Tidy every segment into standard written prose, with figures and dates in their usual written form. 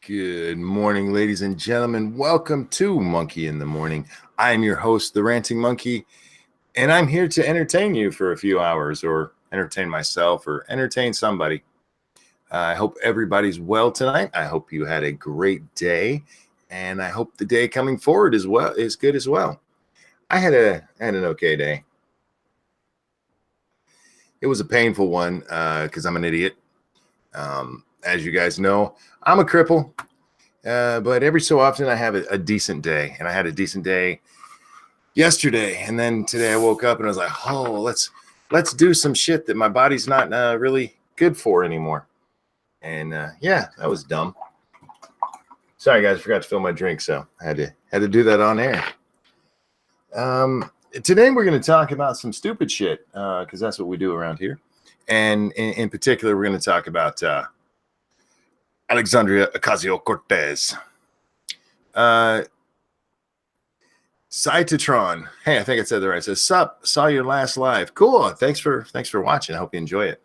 Good morning, ladies and gentlemen. Welcome to Monkey in the Morning. I'm your host, the Ranting Monkey, and I'm here to entertain you for a few hours, or entertain myself, or entertain somebody. I hope everybody's well tonight. I hope you had a great day, and I hope the day coming forward is good as well. I had an okay day. It was a painful one because I'm an idiot. As you guys know, I'm a cripple. But every so often I have a decent day, and I had a decent day yesterday, and then today I woke up and I was like, oh, let's do some shit that my body's not really good for anymore. And yeah, that was dumb. Sorry guys, I forgot to fill my drink, so I had to do that on air. Today we're going to talk about some stupid shit because that's what we do around here, and in particular we're going to talk about Alexandria Ocasio-Cortez. Cytatron. Hey, I think I said that right. It says, sup, saw your last live. Cool. Thanks for watching. I hope you enjoy it.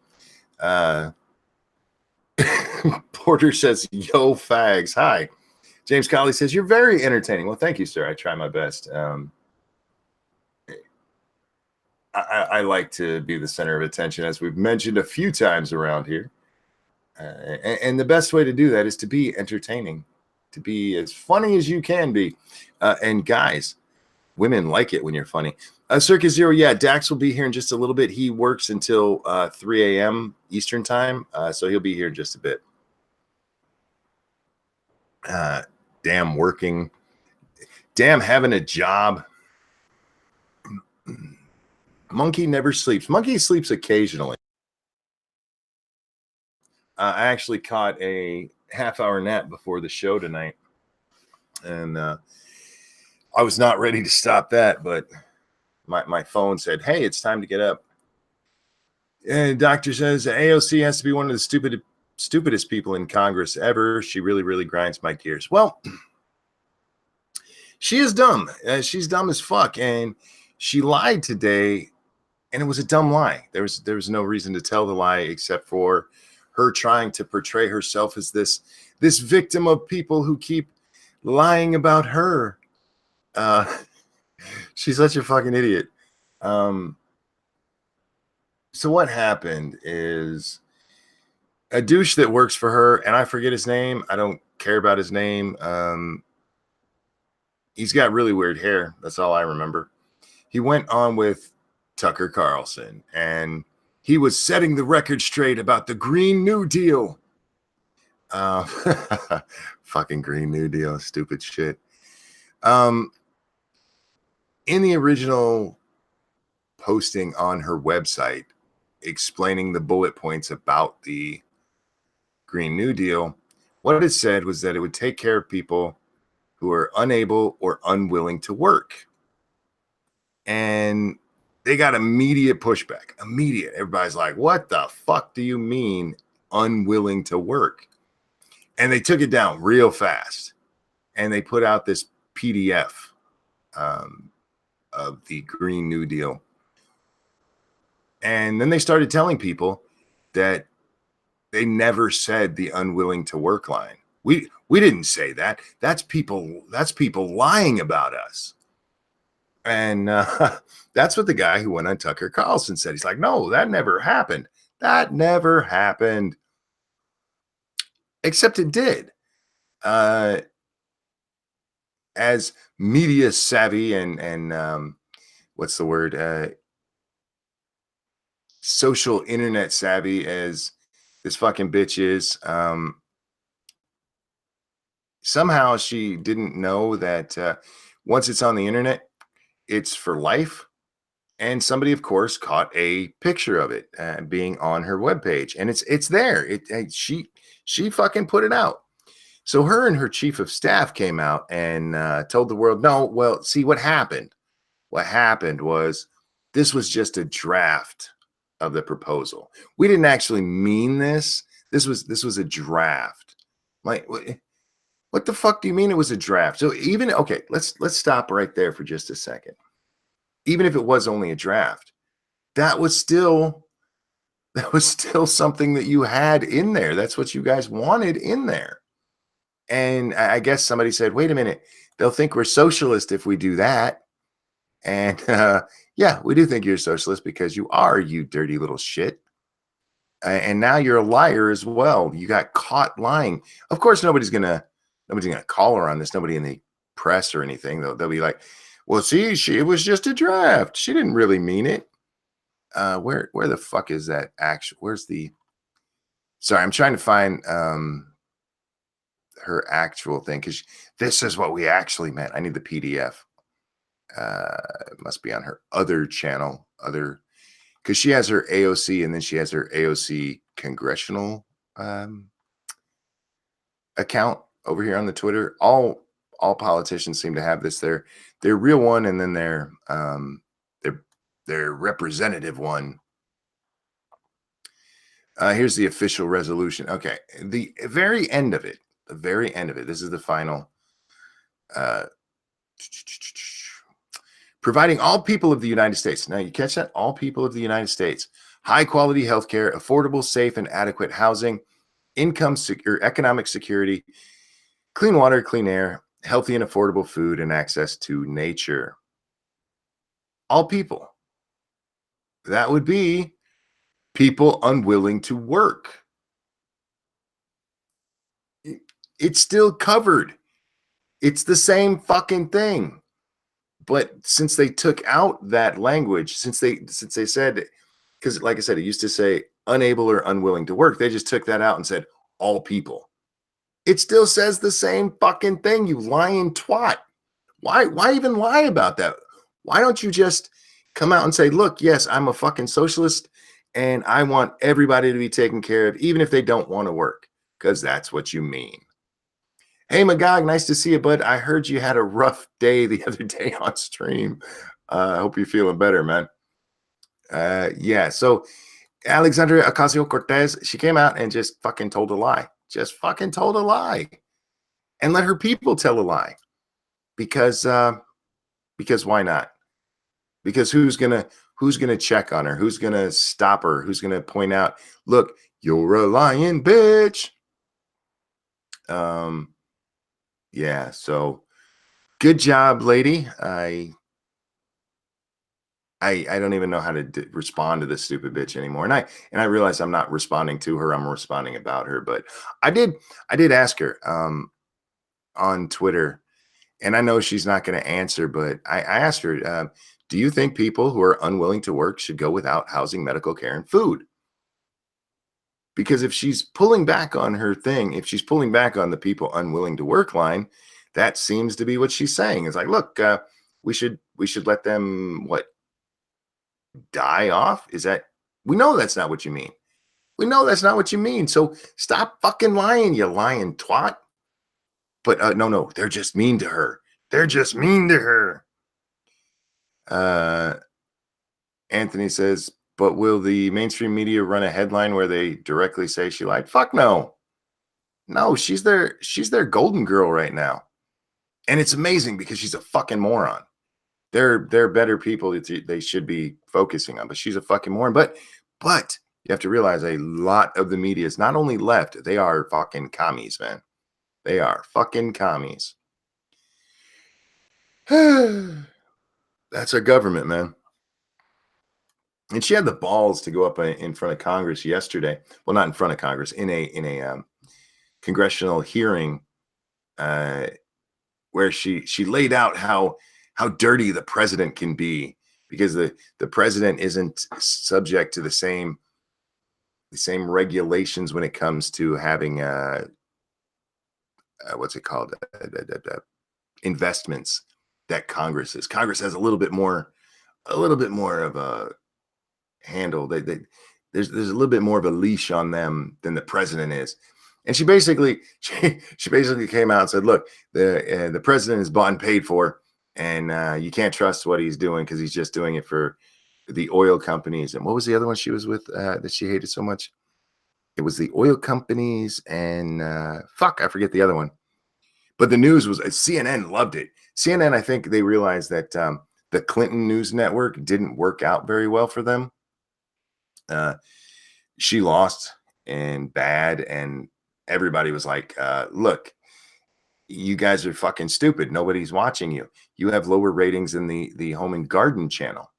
Porter says, yo, fags. Hi. James Colley says, you're very entertaining. Well, thank you, sir. I try my best. I like to be the center of attention, as we've mentioned a few times around here. And the best way to do that is to be entertaining, to be as funny as you can be. And guys, women like it when you're funny. Circus Zero, yeah, Dax will be here in just a little bit. He works until 3 a.m. Eastern time, so he'll be here in just a bit. Damn working. Damn having a job. Monkey never sleeps. Monkey sleeps occasionally. I actually caught a half-hour nap before the show tonight, and I was not ready to stop that, but my phone said, hey, it's time to get up. And doctor says AOC has to be one of the stupidest people in Congress ever. She really, really grinds my gears. Well, she is dumb. She's dumb as fuck, and she lied today, and it was a dumb lie. There was no reason to tell the lie except for her trying to portray herself as this victim of people who keep lying about her. She's such a fucking idiot. So what happened is a douche that works for her, and I forget his name. I don't care about his name. He's got really weird hair. That's all I remember. He went on with Tucker Carlson, and he was setting the record straight about the Green New Deal. Fucking Green New Deal, stupid shit. In the original posting on her website explaining the bullet points about the Green New Deal, what it said was that it would take care of people who are unable or unwilling to work. And they got immediate pushback. Immediate. Everybody's like, what the fuck do you mean unwilling to work? And they took it down real fast. And they put out this PDF of the Green New Deal. And then they started telling people that they never said the unwilling to work line. We didn't say that. That's people lying about us. And that's what the guy who went on Tucker Carlson said. He's like, no, that never happened. That never happened. Except it did. As media savvy and what's the word? Social internet savvy as this fucking bitch is. Somehow she didn't know that once it's on the internet, it's for life. And somebody, of course, caught a picture of it being on her webpage, and it's there. She fucking put it out. So her and her chief of staff came out and told the world, no, well, see what happened. What happened was this was just a draft of the proposal. We didn't actually mean this. This was a draft. Like, what the fuck do you mean it was a draft? So even, okay, let's stop right there for just a second. Even if it was only a draft, that was still something that you had in there. That's what you guys wanted in there. And I guess somebody said, wait a minute, they'll think we're socialist if we do that. And yeah, we do think you're a socialist because you are, you dirty little shit. And now you're a liar as well. You got caught lying. Of course, nobody's gonna call her on this. Nobody in the press or anything. They'll be like, well, see, it was just a draft. She didn't really mean it. Where the fuck is that actual? Where's the? Sorry, I'm trying to find her actual thing because this is what we actually meant. I need the PDF. It must be on her other channel, because she has her AOC and then she has her AOC congressional account over here on the Twitter. All politicians seem to have this. Their real one and then their representative one. Here's the official resolution. Okay, the very end of it. The very end of it. This is the final. Providing all people of the United States. Now, you catch that? All people of the United States. High quality healthcare, affordable, safe, and adequate housing, economic security, clean water, clean air, healthy and affordable food, and access to nature. All people. That would be people unwilling to work. It's still covered. It's the same fucking thing. But since they took out that language, since they said, because like I said, it used to say unable or unwilling to work, they just took that out and said all people. It still says the same fucking thing, you lying twat. Why even lie about that? Why don't you just come out and say, look, yes, I'm a fucking socialist and I want everybody to be taken care of, even if they don't want to work, because that's what you mean. Hey, Magog, nice to see you, bud. I heard you had a rough day the other day on stream. I hope you're feeling better, man. Yeah, so Alexandria Ocasio-Cortez, she came out and just fucking told a lie. Just fucking told a lie. And let her people tell a lie. Because why not? Because who's gonna check on her? Who's gonna stop her? Who's gonna point out, look, you're a lying bitch? Yeah, so good job, lady. I don't even know how to respond to this stupid bitch anymore. And I realize I'm not responding to her. I'm responding about her. But I did ask her on Twitter, and I know she's not going to answer, but I asked her, do you think people who are unwilling to work should go without housing, medical care, and food? Because if she's pulling back on her thing, if she's pulling back on the people unwilling to work line, that seems to be what she's saying. It's like, look, we should let them die off. Is that, we know that's not what you mean. We know that's not what you mean. So stop fucking lying, you lying twat. But no, they're just mean to her. They're just mean to her. Anthony says, but will the mainstream media run a headline where they directly say she lied? Fuck no. No, she's their golden girl right now. And it's amazing because she's a fucking moron. They're better people that they should be focusing on, but she's a fucking moron. But you have to realize a lot of the media is not only left, they are fucking commies, man. They are fucking commies. That's our government, man. And she had the balls to go up in front of Congress yesterday. Well, not in front of Congress, in a congressional hearing, where she laid out how dirty the president can be, because the president isn't subject to the same regulations when it comes to having what's it called, investments that Congress is. Congress has a little bit more of a handle. There's a little bit more of a leash on them than the president is. And she basically came out and said, look, the president is bought and paid for, and you can't trust what he's doing because he's just doing it for the oil companies. And what was the other one she was with that she hated so much? It was the oil companies and I forget the other one. But the news was, CNN loved it. CNN, I think they realized that the Clinton News Network didn't work out very well for them. She lost and bad, and everybody was like, look, you guys are fucking stupid. Nobody's watching you. You have lower ratings than the Home and Garden channel.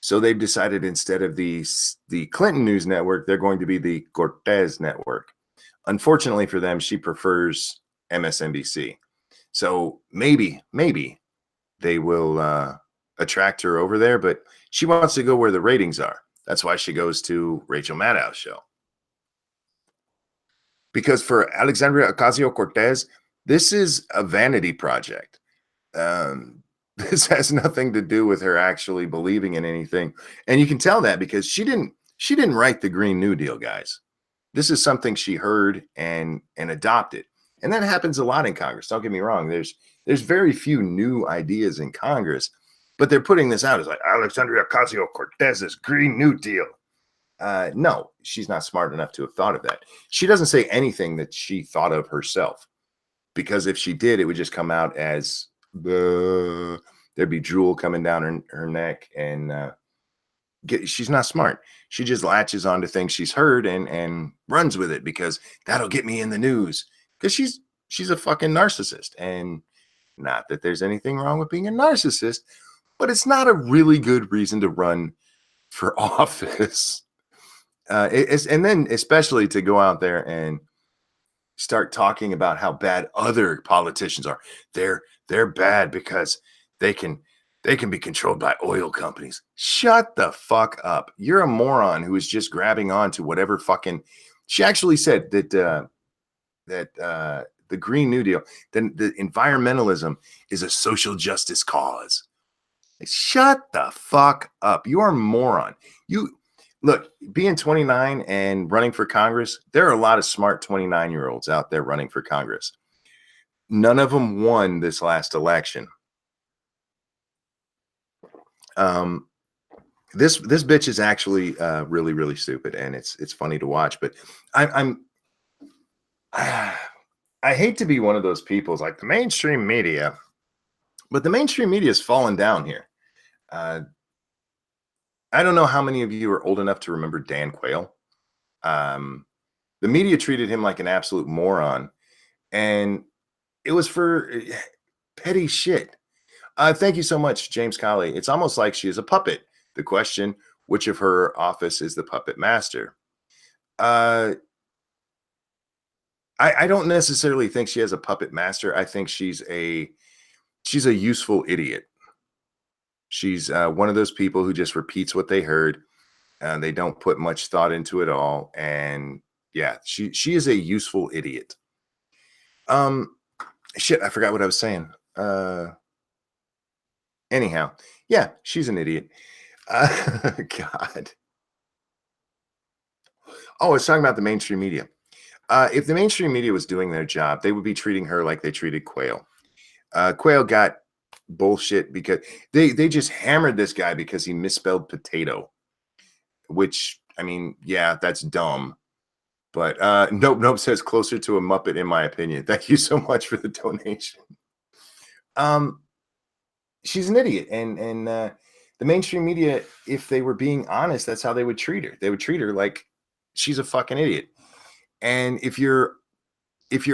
So they've decided instead of the Clinton News Network, they're going to be the Cortez Network. Unfortunately for them, she prefers MSNBC. So maybe they will attract her over there, but she wants to go where the ratings are. That's why she goes to Rachel Maddow's show. Because for Alexandria Ocasio-Cortez, this is a vanity project. This has nothing to do with her actually believing in anything, and you can tell that because she didn't write the Green New Deal, guys. This is something she heard and adopted, and that happens a lot in Congress. Don't get me wrong. There's very few new ideas in Congress, but they're putting this out as like Alexandria Ocasio-Cortez's Green New Deal. No, she's not smart enough to have thought of that. She doesn't say anything that she thought of herself, because if she did, it would just come out as there'd be drool coming down her neck, and she's not smart. She just latches onto things she's heard and runs with it because that'll get me in the news. Because she's a fucking narcissist, and not that there's anything wrong with being a narcissist, but it's not a really good reason to run for office. And then especially to go out there and start talking about how bad other politicians are. They're bad because they can be controlled by oil companies. Shut the fuck up. You're a moron who is just grabbing on to whatever fucking. She actually said that the Green New Deal, then the environmentalism is a social justice cause. Shut the fuck up. You are a moron. You look, being 29 and running for Congress, there are a lot of smart 29-year-olds out there running for Congress. None of them won this last election. This bitch is actually really, really stupid, and it's funny to watch. But I hate to be one of those people like the mainstream media, but the mainstream media has fallen down here. I don't know how many of you are old enough to remember Dan Quayle. The media treated him like an absolute moron, and it was for petty shit. Thank you so much, James Colley. It's almost like she is a puppet. The question, which of her office is the puppet master? I don't necessarily think she has a puppet master. I think she's a useful idiot. She's one of those people who just repeats what they heard. They don't put much thought into it all. And yeah, she is a useful idiot. Shit, I forgot what I was saying. Anyhow, yeah, she's an idiot. God. Oh, I was talking about the mainstream media. If the mainstream media was doing their job, they would be treating her like they treated Quayle. Quayle got bullshit because they just hammered this guy because he misspelled potato, which, I mean, yeah, that's dumb. But Nope says closer to a Muppet, in my opinion. Thank you so much for the donation. She's an idiot, and the mainstream media, if they were being honest, that's how they would treat her. They would treat her like she's a fucking idiot. And if you're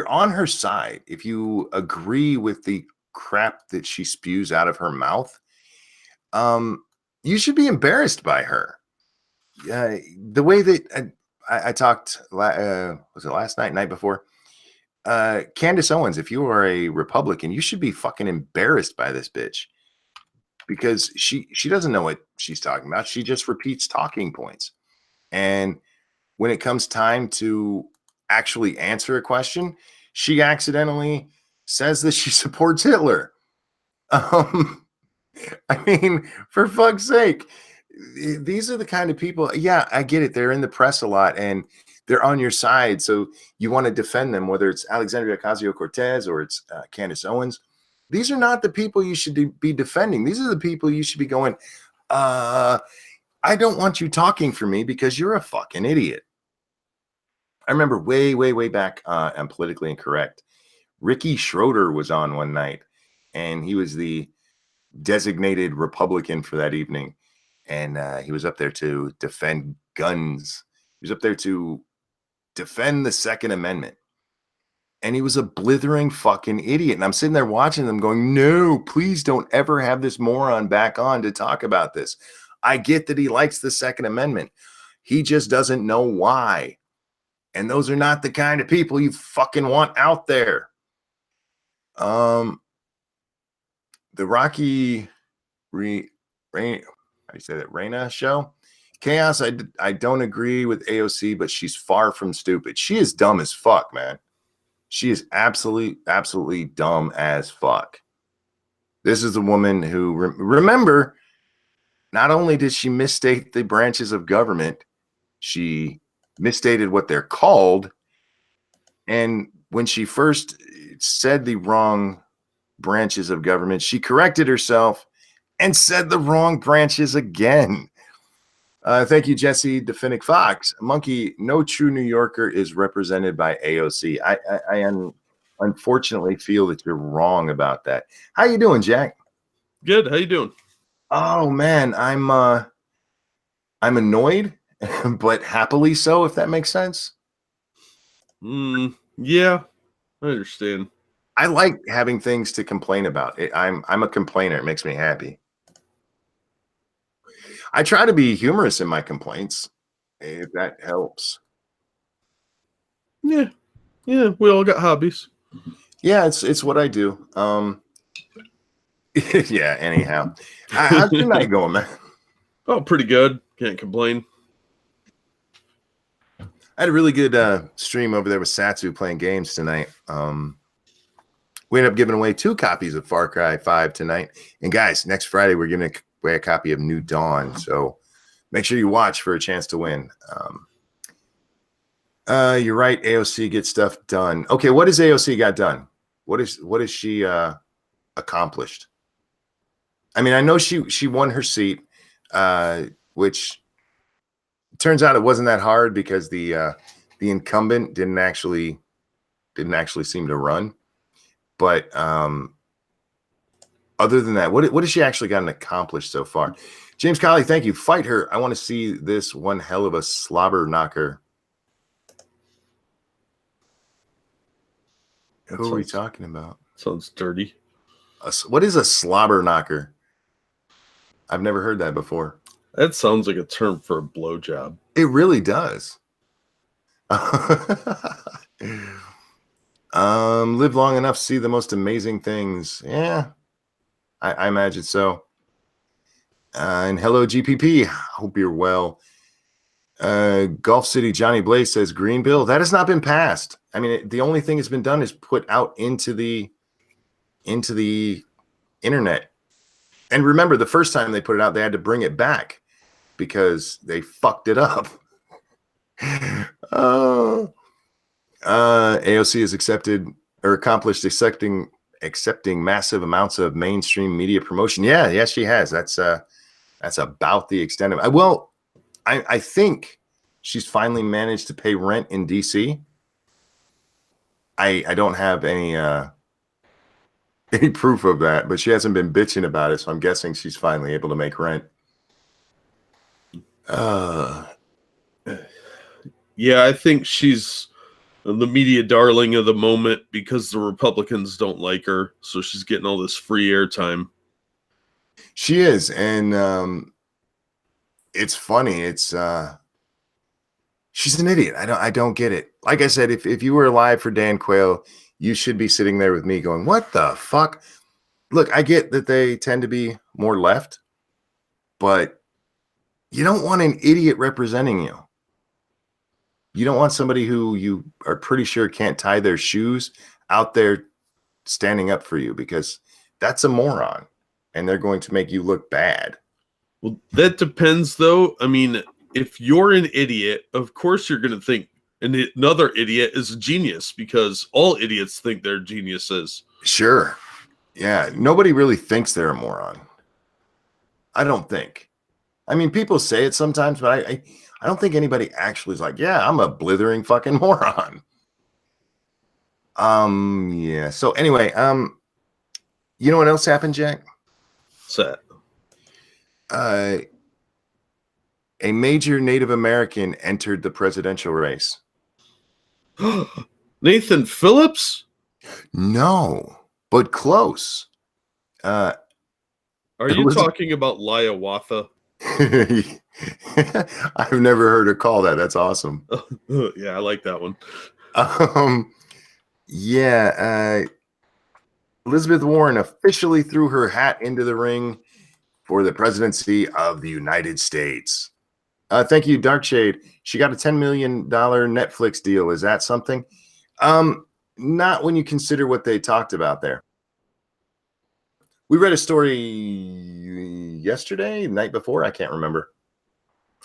on her side, if you agree with the crap that she spews out of her mouth, you should be embarrassed by her. The way that I talked, was it last night before? Candace Owens, if you are a Republican, you should be fucking embarrassed by this bitch, because she doesn't know what she's talking about. She just repeats talking points. And when it comes time to actually answer a question, she accidentally says that she supports Hitler. I mean, for fuck's sake, these are the kind of people. Yeah, I get it. They're in the press a lot and they're on your side. So you want to defend them, whether it's Alexandria Ocasio-Cortez or it's Candace Owens. These are not the people you should be defending. These are the people you should be going, I don't want you talking for me because you're a fucking idiot. I remember way back, I'm politically incorrect. Ricky Schroeder was on one night, and he was the designated Republican for that evening. And he was up there to defend guns. He was up there to defend the Second Amendment. and he was a blithering fucking idiot. And I'm sitting there watching them going, no, please don't ever have this moron back on to talk about this. I get that he likes the Second Amendment. He just doesn't know why. And those are not the kind of people you fucking want out there. The Rocky Rain, how do you say that? Reina show? Chaos, I don't agree with AOC, but she's far from stupid. She is dumb as fuck, man. She is absolutely dumb as fuck. This is a woman who, remember, not only did she misstate the branches of government, she misstated what they're called. And when she first said the wrong branches of government, she corrected herself and said the wrong branches again. Thank you, Jesse DeFinic Fox. Monkey, no true New Yorker is represented by AOC. I unfortunately feel that you're wrong about that. How you doing, Jack? Good. How you doing? Oh man, I'm annoyed, but happily so, if that makes sense. Yeah, I understand. I like having things to complain about. I'm a complainer. It makes me happy. I try to be humorous in my complaints, if that helps. Yeah, we all got hobbies. Yeah, it's what I do. Yeah, anyhow. How's your night going, man? Oh, pretty good. Can't complain. I had a really good stream over there with Satsu playing games tonight. We ended up giving away 2 copies of Far Cry 5 tonight. And guys, next Friday, we're giving away a copy of New Dawn. So make sure you watch for a chance to win. You're right. AOC gets stuff done. Okay, what has AOC got done? What is she accomplished? I mean, I know she won her seat, which turns out it wasn't that hard because the incumbent didn't actually seem to run. But other than that, what has she actually gotten accomplished so far? James Colley, thank you. Fight her. I want to see this one hell of a slobber knocker. Who are we talking about? Sounds dirty. What is a slobber knocker? I've never heard that before. That sounds like a term for a blowjob. It really does. Live long enough, see the most amazing things. Yeah, I imagine so. And hello, GPP. Hope you're well. Gulf City Johnny Blaze says green bill that has not been passed. I mean, the only thing that's been done is put out into the internet. And remember, the first time they put it out, they had to bring it back because they fucked it up. AOC has accomplished accepting massive amounts of mainstream media promotion. Yeah, she has. That's about the extent of it. Well, I think she's finally managed to pay rent in DC. I don't have any proof of that, but she hasn't been bitching about it, so I'm guessing she's finally able to make rent. Yeah, I think she's the media darling of the moment because the Republicans don't like her, so she's getting all this free airtime. She is, and it's funny. It's she's an idiot. I don't get it. Like I said, if you were alive for Dan Quayle, you should be sitting there with me going, what the fuck? Look, I get that they tend to be more left, but you don't want an idiot representing you. You don't want somebody who you are pretty sure can't tie their shoes out there standing up for you, because that's a moron and they're going to make you look bad. Well, that depends, though. I mean, if you're an idiot, of course you're going to think another idiot is a genius, because all idiots think they're geniuses. Sure. Yeah. Nobody really thinks they're a moron. I don't think. I mean, people say it sometimes, but I don't think anybody actually is like, yeah, I'm a blithering fucking moron. Yeah. So anyway, you know what else happened, Jack? What's that? A major Native American entered the presidential race. Nathan Phillips? No, but close. Are It you was. talking about Liawatha? I've never heard her call that. That's awesome. Yeah, I like that one. Yeah, Elizabeth Warren officially threw her hat into the ring for the presidency of the United States. Thank you, Darkshade. She got a $10 million Netflix deal. Is that something? Not when you consider what they talked about there. We read a story yesterday, the night before, I can't remember,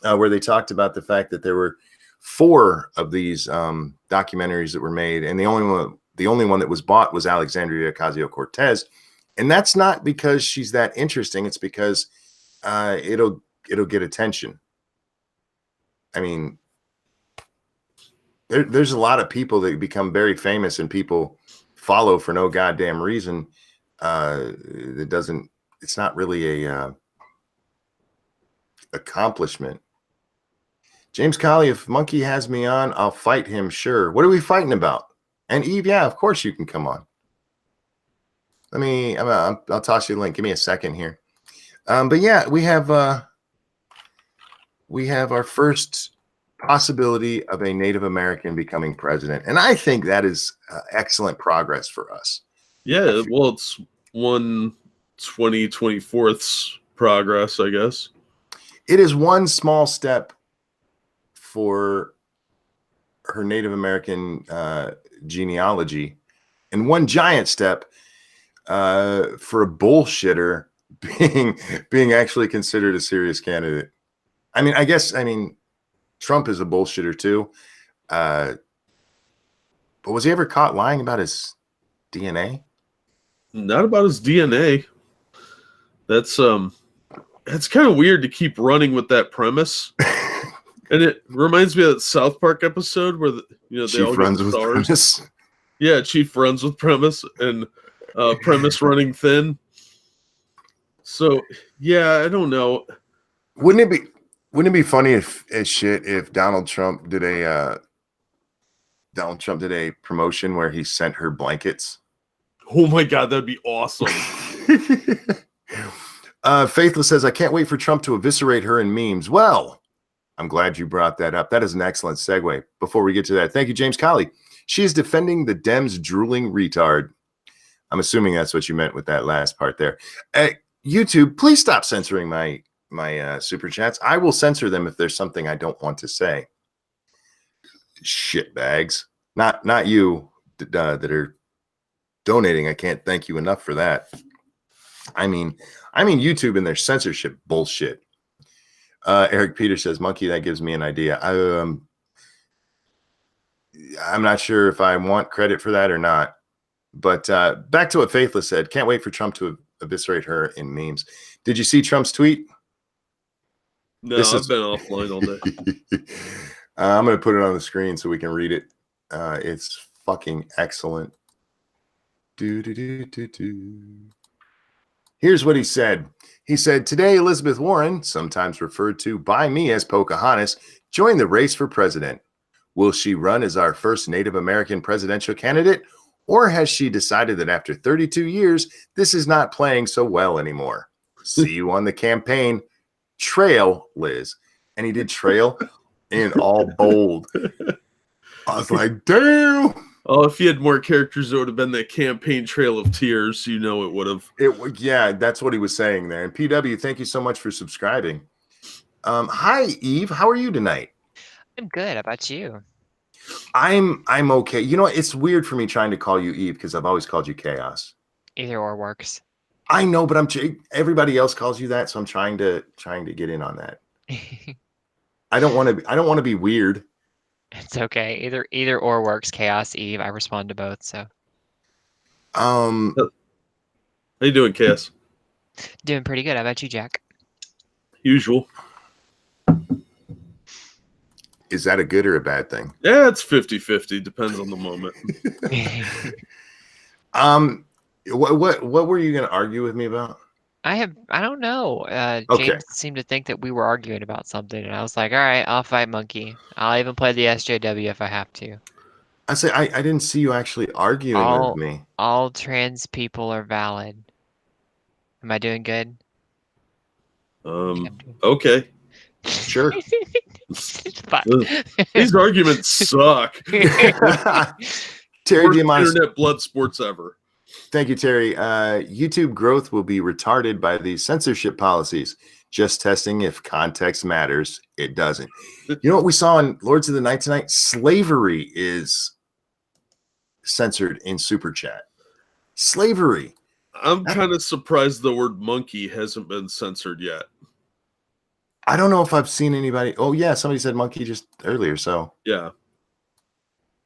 where they talked about the fact that there were 4 of these documentaries that were made, and the only one that was bought was Alexandria Ocasio-Cortez, and that's not because she's that interesting. It's because it'll get attention. I mean, there's a lot of people that become very famous and people follow for no goddamn reason. It's not really a accomplishment. James Colley, if Monkey has me on, I'll fight him. Sure. What are we fighting about? And Eve, yeah, of course you can come on. I'll toss you a link. Give me a second here. But yeah, we have our first possibility of a Native American becoming president, and I think that is excellent progress for us. Yeah, well, it's 1/20/24 progress, I guess. It is one small step for her Native American genealogy, and one giant step for a bullshitter being actually considered a serious candidate. I mean, Trump is a bullshitter too. But was he ever caught lying about his DNA? Not about his DNA. That's kind of weird to keep running with that premise. And it reminds me of that South Park episode where they Chief all runs get with stars. premise. Yeah, Chief runs with premise, and premise running thin. So yeah, I don't know. Wouldn't it be funny if Donald Trump did a promotion where he sent her blankets? Oh my God, that'd be awesome. Faithless says, I can't wait for Trump to eviscerate her in memes. Well, I'm glad you brought that up. That is an excellent segue. Before we get to that, thank you, James Colley. She is defending the Dems' drooling retard. I'm assuming that's what you meant with that last part there. YouTube, please stop censoring my super chats. I will censor them if there's something I don't want to say. Shitbags. Not you that are donating. I can't thank you enough for that. I mean YouTube and their censorship bullshit. Eric Peter says, Monkey, that gives me an idea. I'm not sure if I want credit for that or not. But back to what Faithless said. Can't wait for Trump to eviscerate her in memes. Did you see Trump's tweet? No, I've been offline all day. I'm going to put it on the screen so we can read it. It's fucking excellent. Here's what he said. He said, today, Elizabeth Warren, sometimes referred to by me as Pocahontas, joined the race for president. Will she run as our first Native American presidential candidate? Or has she decided that after 32 years, this is not playing so well anymore? See you on the campaign trail, Liz. And he did trail in all bold. I was like, damn. Oh, if you had more characters, it would have been the campaign trail of tears. It would have. Yeah, that's what he was saying there. And PW, thank you so much for subscribing. Hi, Eve. How are you tonight? I'm good. How about you? I'm okay. You know, it's weird for me trying to call you Eve because I've always called you Chaos. Either or works. I know, but everybody else calls you that, so I'm trying to get in on that. I don't want to be weird. It's okay. Either or works. Chaos, Eve. I respond to both. So. How you doing, Chaos? Doing pretty good. How about you, Jack? Usual. Is that a good or a bad thing? Yeah, it's 50-50. Depends on the moment. What were you going to argue with me about? I don't know. Okay. James seemed to think that we were arguing about something, and I was like, all right, I'll fight Monkey. I'll even play the SJW if I have to. I say I didn't see you actually arguing with me. All trans people are valid. Am I doing good? Okay. Sure. Fuck. These arguments suck. Terry Worst Diamante, internet blood sports ever. thank you, Terry. YouTube growth will be retarded by these censorship policies. Just testing if context matters. It doesn't. You know what we saw in Lords of the Night tonight? Slavery is censored in Super Chat. Slavery. I'm kind of surprised the word monkey hasn't been censored yet. I don't know if I've seen anybody. Oh, yeah, somebody said monkey just earlier. So, yeah.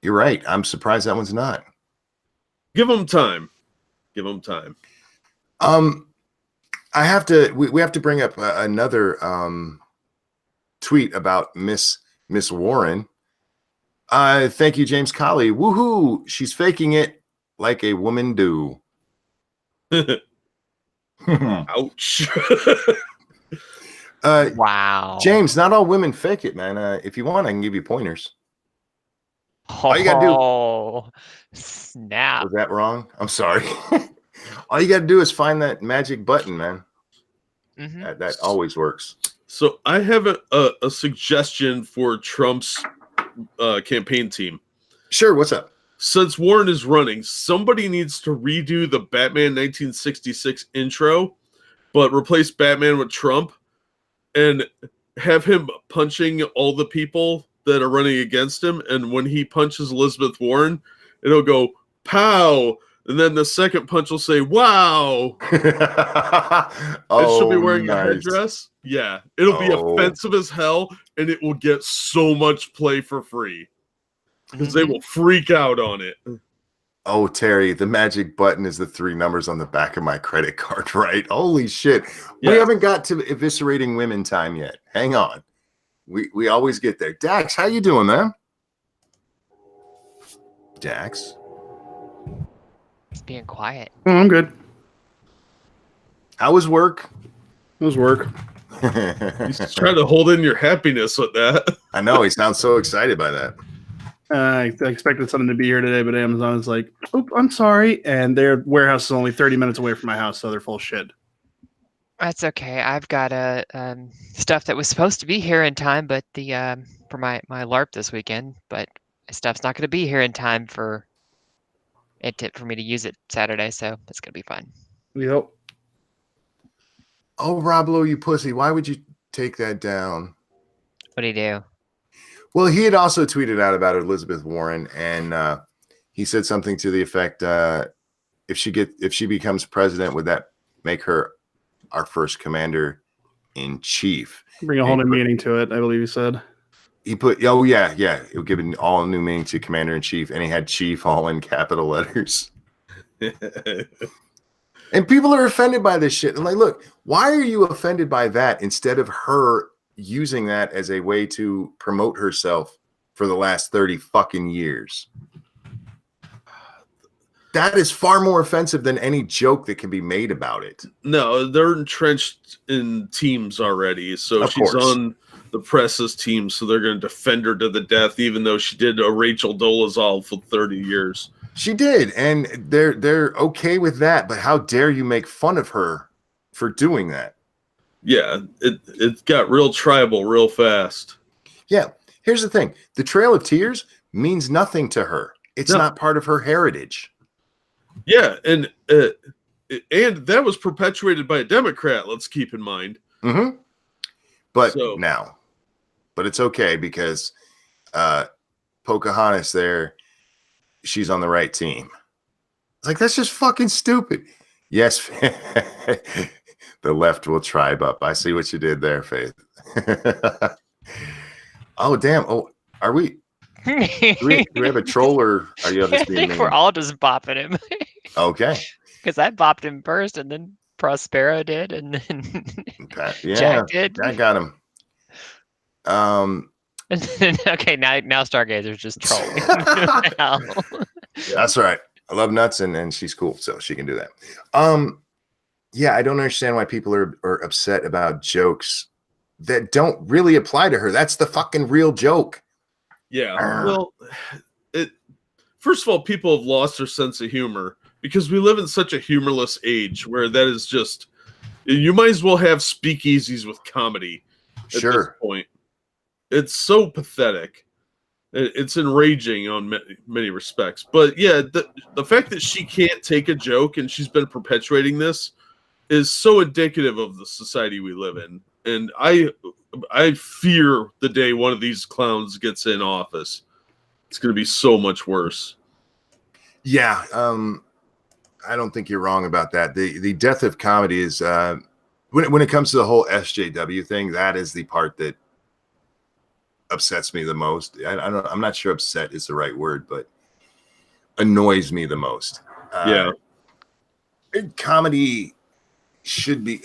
You're right. I'm surprised that one's not. Give them time. Give them time. I have to. We have to bring up another tweet about Miss Warren. Thank you, James Colley. Woohoo! She's faking it like a woman do. Ouch. Wow. James, not all women fake it, man. If you want, I can give you pointers. All you gotta do. Snap. Was that wrong? I'm sorry. All you gotta do is find that magic button, man. Mm-hmm. That always works. So I have a suggestion for Trump's campaign team. Sure. What's up? Since Warren is running, somebody needs to redo the Batman 1966 intro, but replace Batman with Trump and have him punching all the people that are running against him. And when he punches Elizabeth Warren, it'll go pow. And then the second punch will say, wow. And she'll be wearing a headdress. Yeah. It'll be offensive as hell. And it will get so much play for free. Because they will freak out on it. Oh, Terry, the magic button is the 3 numbers on the back of my credit card, right? Holy shit. Yeah. We haven't got to eviscerating women time yet. Hang on. We always get there. Dax, how you doing, man? Dax? He's being quiet. Oh, I'm good. How was work? It was work. He's trying to hold in your happiness with that. I know. He sounds so excited by that. I expected something to be here today, but Amazon is like, "Oh, I'm sorry," and their warehouse is only 30 minutes away from my house, so they're full of shit. That's okay. I've got stuff that was supposed to be here in time, but the for my LARP this weekend, but my stuff's not going to be here in time for me to use it Saturday, so it's going to be fun. Yep. Oh, Roblo, you pussy! Why would you take that down? What do you do? Well, he had also tweeted out about Elizabeth Warren, and he said something to the effect, if she becomes president, would that make her our first commander in chief? Bring a whole new meaning to it, I believe he said. He put, oh yeah, it would give an all new meaning to commander in chief, and he had chief all in capital letters. And people are offended by this shit. And like, look, why are you offended by that instead of her using that as a way to promote herself for the last 30 fucking years? That is far more offensive than any joke that can be made about it. No, they're entrenched in teams already. So of she's course. On the press's team, so they're going to defend her to the death, even though she did a Rachel Dolezal for 30 years. She did, and they're okay with that, but how dare you make fun of her for doing that? Yeah, it got real tribal real fast. Yeah, here's the thing. The Trail of Tears means nothing to her. It's not part of her heritage. Yeah, and that was perpetuated by a Democrat, let's keep in mind. Mm-hmm. But it's okay because Pocahontas there, she's on the right team. It's like, that's just fucking stupid. Yes, the left will tribe up. I see what you did there, Faith. Oh, damn. Oh, are we? Do we have a troll, or are you just being mean? We're all just bopping him. Okay. Because I bopped him first, and then Prospero did, and then Jack did. I got him. Okay, now Stargazer's just trolling. That's right. I love nuts, and she's cool, so she can do that. Yeah, I don't understand why people are upset about jokes that don't really apply to her. That's the fucking real joke. Yeah, well, first of all, people have lost their sense of humor because we live in such a humorless age where that is just, you might as well have speakeasies with comedy at this point. It's so pathetic. It's enraging on many respects. But yeah, the fact that she can't take a joke and she's been perpetuating this is so indicative of the society we live in. And I fear the day one of these clowns gets in office. It's going to be so much worse. Yeah, I don't think you're wrong about that. The death of comedy is when it comes to the whole SJW thing, that is the part that upsets me the most. I'm not sure upset is the right word, but annoys me the most. Comedy should be,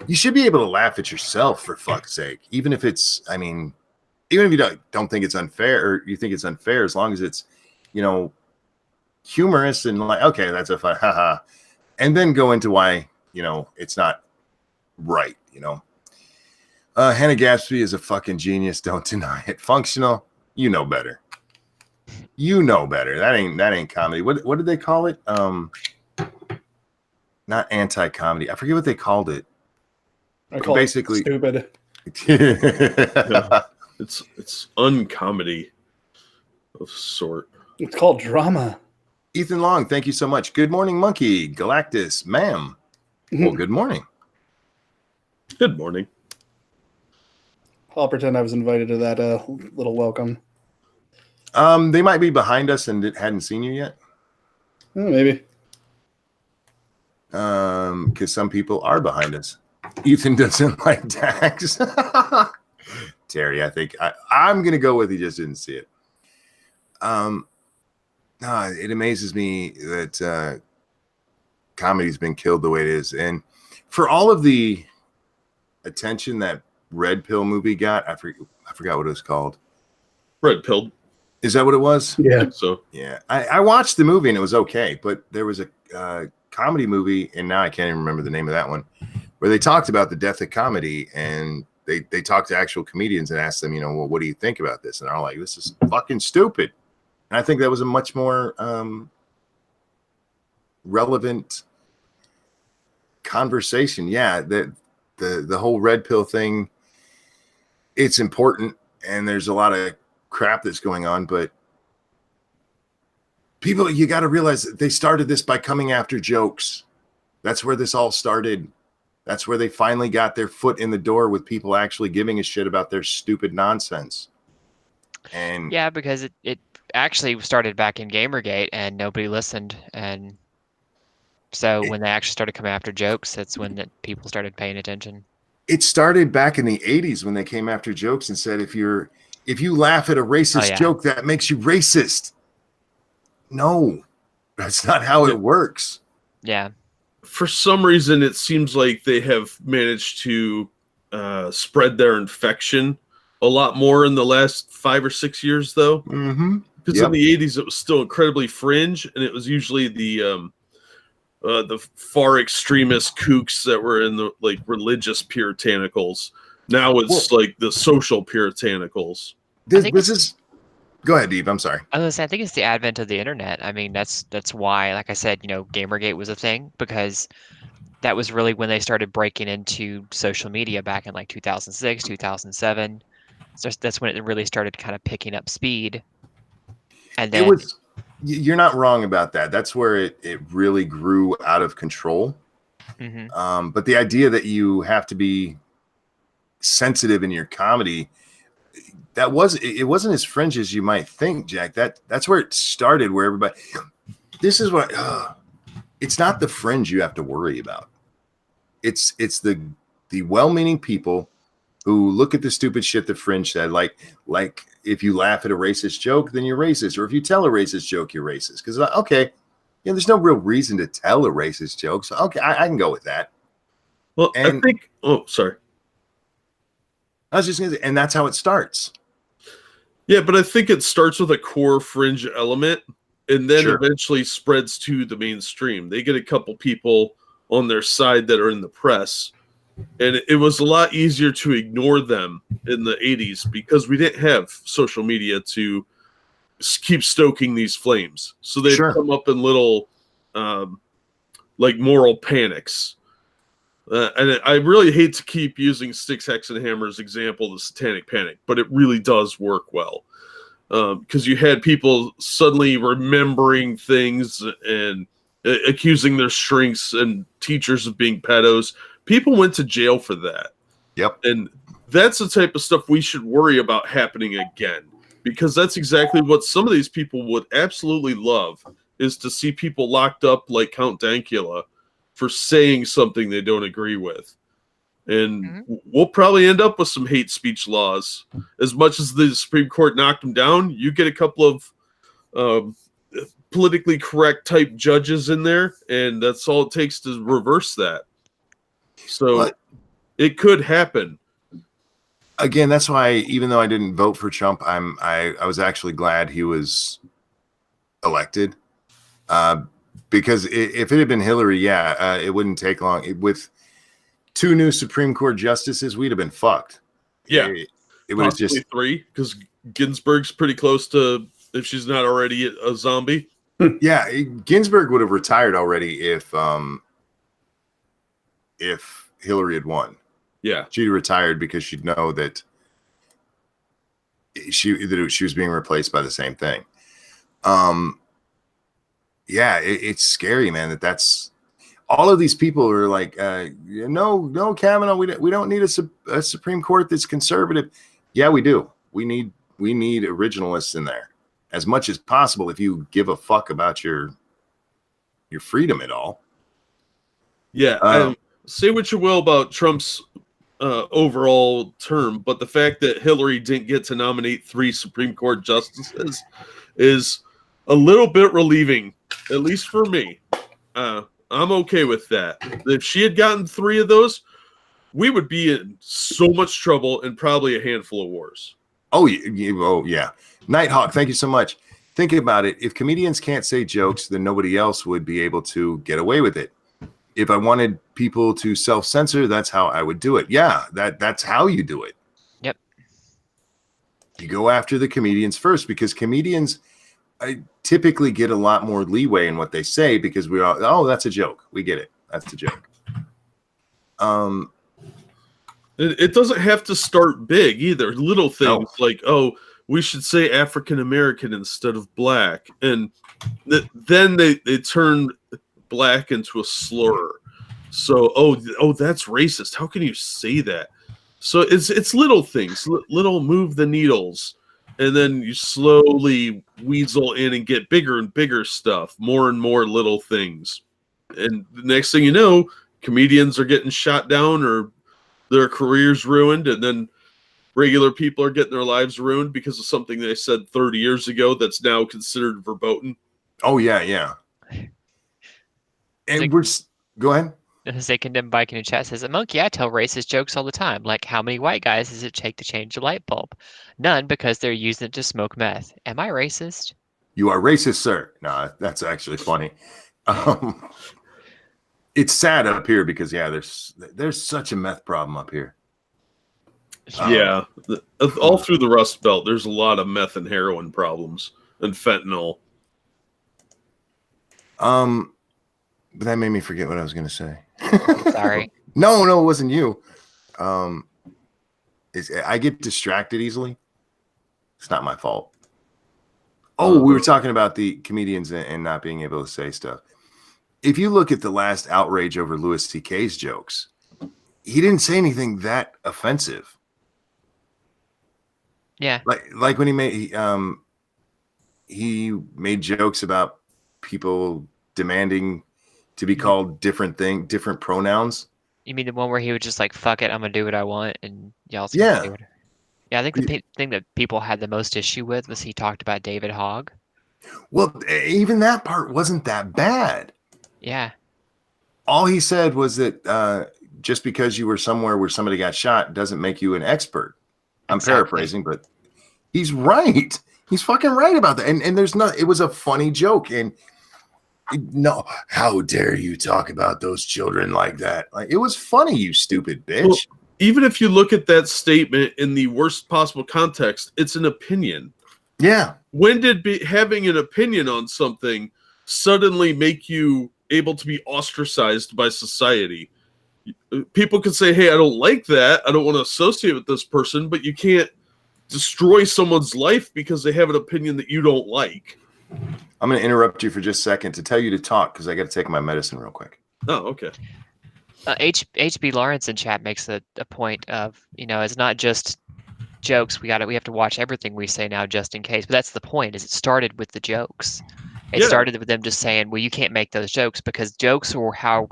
you should be able to laugh at yourself, for fuck's sake. Even if it's, I mean, even if you don't think it's unfair, or you think it's unfair, as long as it's, you know, humorous and like, okay, that's a fun, haha, and then go into why, you know, it's not right, you know. Hannah Gadsby is a fucking genius. Don't deny it. Functional, you know better. You know better. That ain't comedy. What did they call it? Not anti-comedy. I forget what they called it. I call basically it stupid. Yeah. It's uncomedy of sort. It's called drama. Ethan Long, thank you so much. Good morning, Monkey Galactus, ma'am. Well, good morning. Good morning. I'll pretend I was invited to that little welcome. They might be behind us and hadn't seen you yet. Maybe. Because some people are behind us. Ethan doesn't like Dax. Terry, I think I'm gonna go with he just didn't see it. It amazes me that comedy's been killed the way it is, and for all of the attention that Red Pill movie got, I forgot what it was called. Red Pill. Is that what it was? Yeah. So yeah, I watched the movie and it was okay, but there was a comedy movie, and now I can't even remember the name of that one, where they talked about the death of comedy, and they talked to actual comedians and asked them, you know, well, what do you think about this? And they're all like, this is fucking stupid. And I think that was a much more relevant conversation. Yeah, the whole Red Pill thing, it's important, and there's a lot of crap that's going on, but people, you got to realize that they started this by coming after jokes. That's where this all started. That's where they finally got their foot in the door with people actually giving a shit about their stupid nonsense. And yeah, because it actually started back in Gamergate and nobody listened, and so when they actually started coming after jokes, that's when people started paying attention. It started back in the 80s when they came after jokes and said, if you laugh at a racist joke, that makes you racist. No, that's not how it works. Yeah. For some reason, it seems like they have managed to spread their infection a lot more in the last 5 or 6 years, though. Mm-hmm. Because in the 80s, it was still incredibly fringe, and it was usually the far extremist kooks that were in the like religious puritanicals. Now it's like the social puritanicals. This is. Go ahead, Eve. I'm sorry. I was gonna say, I think it's the advent of the internet. I mean, that's why, like I said, you know, Gamergate was a thing, because that was really when they started breaking into social media back in like 2006, 2007. So that's when it really started kind of picking up speed. And then you're not wrong about that. That's where it really grew out of control. Mm-hmm. But the idea that you have to be sensitive in your comedy, it wasn't as fringe as you might think, Jack. That's where it started, where everybody, this is what, it's not the fringe you have to worry about. It's the well-meaning people who look at the stupid shit the fringe said, like if you laugh at a racist joke, then you're racist, or if you tell a racist joke, you're racist. Because okay, yeah, there's no real reason to tell a racist joke, so okay, I can go with that. Well, I think. Oh, sorry. I was just gonna say, and that's how it starts. Yeah, but I think it starts with a core fringe element, and then eventually spreads to the mainstream. They get a couple people on their side that are in the press. And it was a lot easier to ignore them in the 80s because we didn't have social media to keep stoking these flames. So they Sure. come up in little like moral panics. And I really hate to keep using Styx, Hex, and Hammer as example of the Satanic Panic, but it really does work well. Because you had people suddenly remembering things and accusing their shrinks and teachers of being pedos. People went to jail for that. Yep. And that's the type of stuff we should worry about happening again. Because that's exactly what some of these people would absolutely love, is to see people locked up like Count Dankula for saying something they don't agree with. And we'll probably end up with some hate speech laws. As much as the Supreme Court knocked them down, you get a couple of politically correct type judges in there, and that's all it takes to reverse that. So it could happen. Again, that's why, even though I didn't vote for Trump, I was actually glad he was elected. Because if it had been Hillary, it wouldn't take long. With 2 new Supreme Court justices, we'd have been fucked. Yeah, it would have just 3, because Ginsburg's pretty close to, if she's not already a zombie. Yeah, Ginsburg would have retired already if Hillary had won. Yeah, she'd retired because she'd know that she was being replaced by the same thing. Yeah, it's scary, man. That's all of these people are like, no, Kavanaugh, we don't need a Supreme Court that's conservative. Yeah, we do. We need originalists in there as much as possible. If you give a fuck about your freedom at all. Yeah. Say what you will about Trump's overall term, but the fact that Hillary didn't get to nominate 3 Supreme Court justices is a little bit relieving, at least for me. I'm okay with that. If she had gotten 3 of those, we would be in so much trouble and probably a handful of wars. Oh yeah. Nighthawk, thank you so much. Thinking about it, if comedians can't say jokes, then nobody else would be able to get away with it. If I wanted people to self-censor, that's how I would do it. Yeah, that's how you do it. Yep. You go after the comedians first, because comedians typically get a lot more leeway in what they say, because we are, oh, that's a joke. We get it. That's a joke. It doesn't have to start big either. Little things like, oh, we should say African American instead of black. And then they turn black into a slur. So, oh, that's racist. How can you say that? So it's little things, little move the needles. And then you slowly weasel in and get bigger and bigger stuff, more and more little things. And the next thing you know, comedians are getting shot down or their careers ruined, and then regular people are getting their lives ruined because of something they said 30 years ago that's now considered verboten. Oh, yeah. And go ahead. Say Condemned Bike in the chat says, a monkey, I tell racist jokes all the time. Like, how many white guys does it take to change a light bulb? None, because they're using it to smoke meth. Am I racist? You are racist, sir. No, that's actually funny. It's sad up here because there's such a meth problem up here. Yeah, all through the Rust Belt, there's a lot of meth and heroin problems and fentanyl. But that made me forget what I was going to say. Sorry. No, it wasn't you. I get distracted easily. It's not my fault. Oh, we were talking about the comedians and not being able to say stuff. If you look at the last outrage over Louis C.K.'s jokes, he didn't say anything that offensive. Yeah. Like when he made jokes about people demanding to be called different pronouns. You mean the one where he was just like, fuck it, I'm going to do what I want, and y'all do it? Yeah, I think the thing that people had the most issue with was he talked about David Hogg. Well, even that part wasn't that bad. Yeah. All he said was that just because you were somewhere where somebody got shot doesn't make you an expert. I'm paraphrasing, but he's right. He's fucking right about that. And it was a funny joke. And no, how dare you talk about those children like that? Like, it was funny, you stupid bitch. Well, even if you look at that statement in the worst possible context, it's an opinion. Yeah. when did having an opinion on something suddenly make you able to be ostracized by society? People could say, hey, I don't like that. I don't want to associate with this person, but you can't destroy someone's life because they have an opinion that you don't like. I'm going to interrupt you for just a second to tell you to talk because I got to take my medicine real quick. Oh, okay. HB Lawrence in chat makes a point of, it's not just jokes. We have to watch everything we say now just in case. But that's the point, is it started with the jokes. It started with them just saying, well, you can't make those jokes because jokes are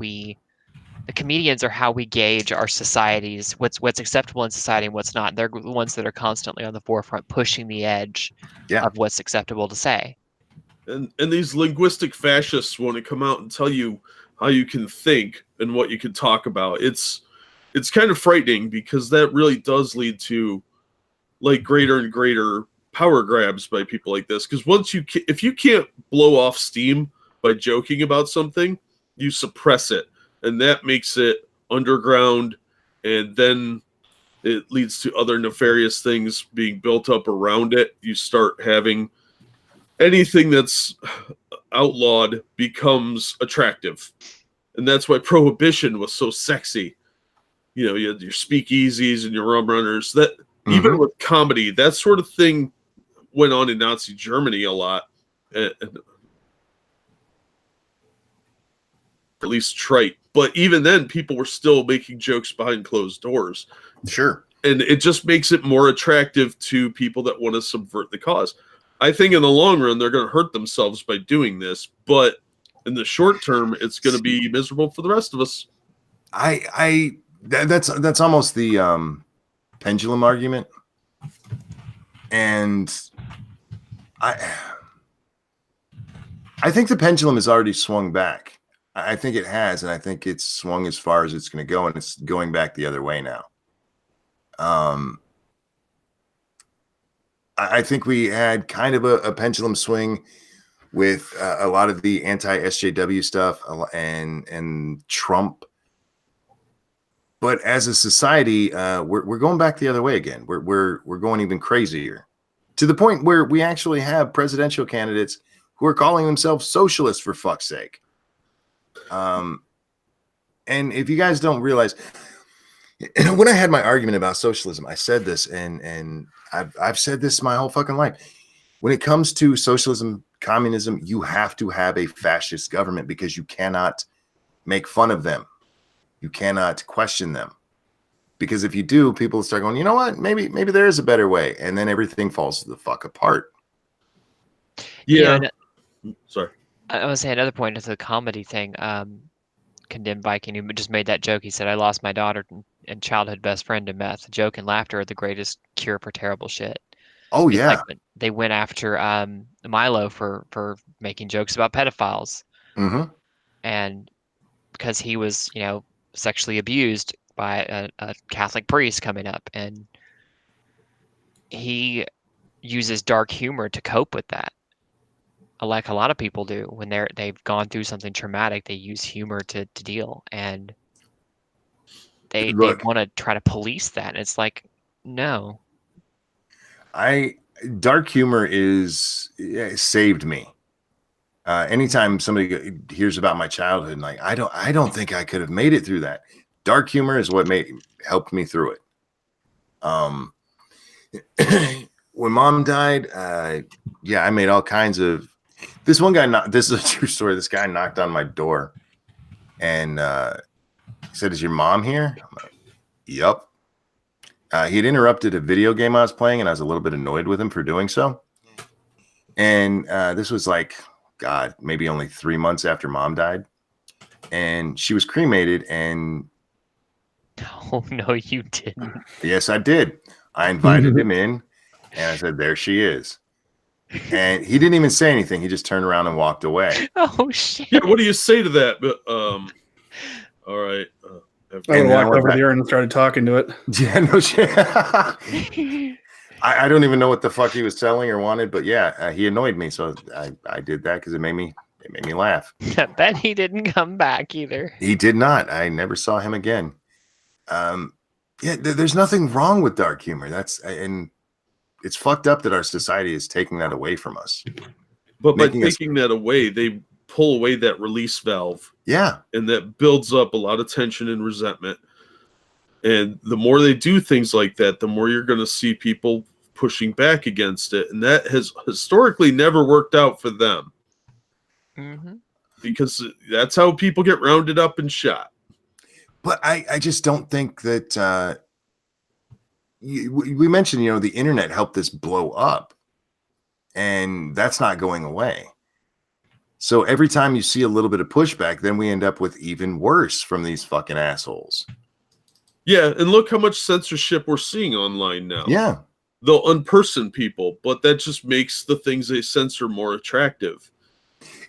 the comedians are how we gauge our societies, what's acceptable in society and what's not. They're the ones that are constantly on the forefront, pushing the edge of what's acceptable to say. And these linguistic fascists want to come out and tell you how you can think and what you can talk about. It's kind of frightening because that really does lead to like greater and greater power grabs by people like this. Because if you can't blow off steam by joking about something, you suppress it. And that makes it underground, and then it leads to other nefarious things being built up around it. You start having anything that's outlawed becomes attractive. And that's why Prohibition was so sexy. You had your speakeasies and your rum runners. That even with comedy, that sort of thing went on in Nazi Germany a lot. And at least trite. But even then, people were still making jokes behind closed doors. Sure. And it just makes it more attractive to people that want to subvert the cause. I think in the long run, they're going to hurt themselves by doing this. But in the short term, it's going to be miserable for the rest of us. That's almost the pendulum argument. And I think the pendulum has already swung back. I think it has, and I think it's swung as far as it's going to go, and it's going back the other way now. I think we had kind of a pendulum swing with a lot of the anti-SJW stuff and Trump. But as a society, we're going back the other way again. We're going even crazier, to the point where we actually have presidential candidates who are calling themselves socialists, for fuck's sake. And if you guys don't realize, when I had my argument about socialism, I said this, and I've said this my whole fucking life. When it comes to socialism, communism, you have to have a fascist government because you cannot make fun of them. You cannot question them. Because if you do, people start going, you know what? Maybe there is a better way. And then everything falls the fuck apart. Yeah. Sorry. I was saying another point to the comedy thing. Condemned Viking, who just made that joke. He said, I lost my daughter and childhood best friend to meth. Joke and laughter are the greatest cure for terrible shit. Oh, yeah. Like they went after Milo for making jokes about pedophiles. Mm-hmm. And because he was, sexually abused by a Catholic priest coming up. And he uses dark humor to cope with that. Like a lot of people do when they've gone through something traumatic, they use humor to deal, and they want to try to police that. And it's like, no. Dark humor saved me. Anytime somebody hears about my childhood, like I don't think I could have made it through that. Dark humor is what helped me through it. When Mom died, I made all kinds of. This one guy, this is a true story. This guy knocked on my door and he said, "Is your mom here?" I'm like, "Yup." He had interrupted a video game I was playing, and I was a little bit annoyed with him for doing so. And this was like, God, maybe only 3 months after Mom died. And she was cremated. And oh, no, you didn't. Yes, I did. I invited him in, and I said, "There she is." And he didn't even say anything. He just turned around and walked away. Oh, shit. Yeah, what do you say to that? But all right. I walked over there and started talking to it. Yeah, no shit. I don't even know what the fuck he was selling or wanted, but yeah, he annoyed me, so I did that because it made me laugh. I bet he didn't come back either. He did not. I never saw him again. There's nothing wrong with dark humor. And it's fucked up that our society is taking that away from us. But by Making us- taking that away, they pull away that release valve, Yeah. and that builds up a lot of tension and resentment. And the more they do things like that, the more you're going to see people pushing back against it. And that has historically never worked out for them. Mm-hmm. Because that's how people get rounded up and shot. But I just don't think that we mentioned, the internet helped this blow up, and that's not going away. So every time you see a little bit of pushback, then we end up with even worse from these fucking assholes. Yeah, and look how much censorship we're seeing online now. Yeah. They'll unperson people, but that just makes the things they censor more attractive.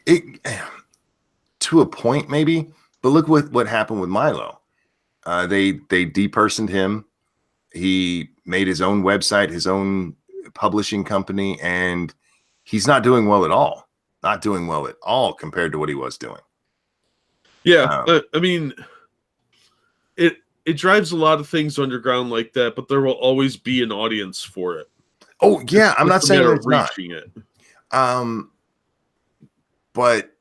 To a point, maybe, but look what happened with Milo. They depersoned him. He made his own website, his own publishing company, and he's not doing well at all. Not doing well at all compared to what he was doing. Yeah, I mean, it drives a lot of things underground like that, but there will always be an audience for it. Oh yeah, I'm not saying they're it's not. reaching it. But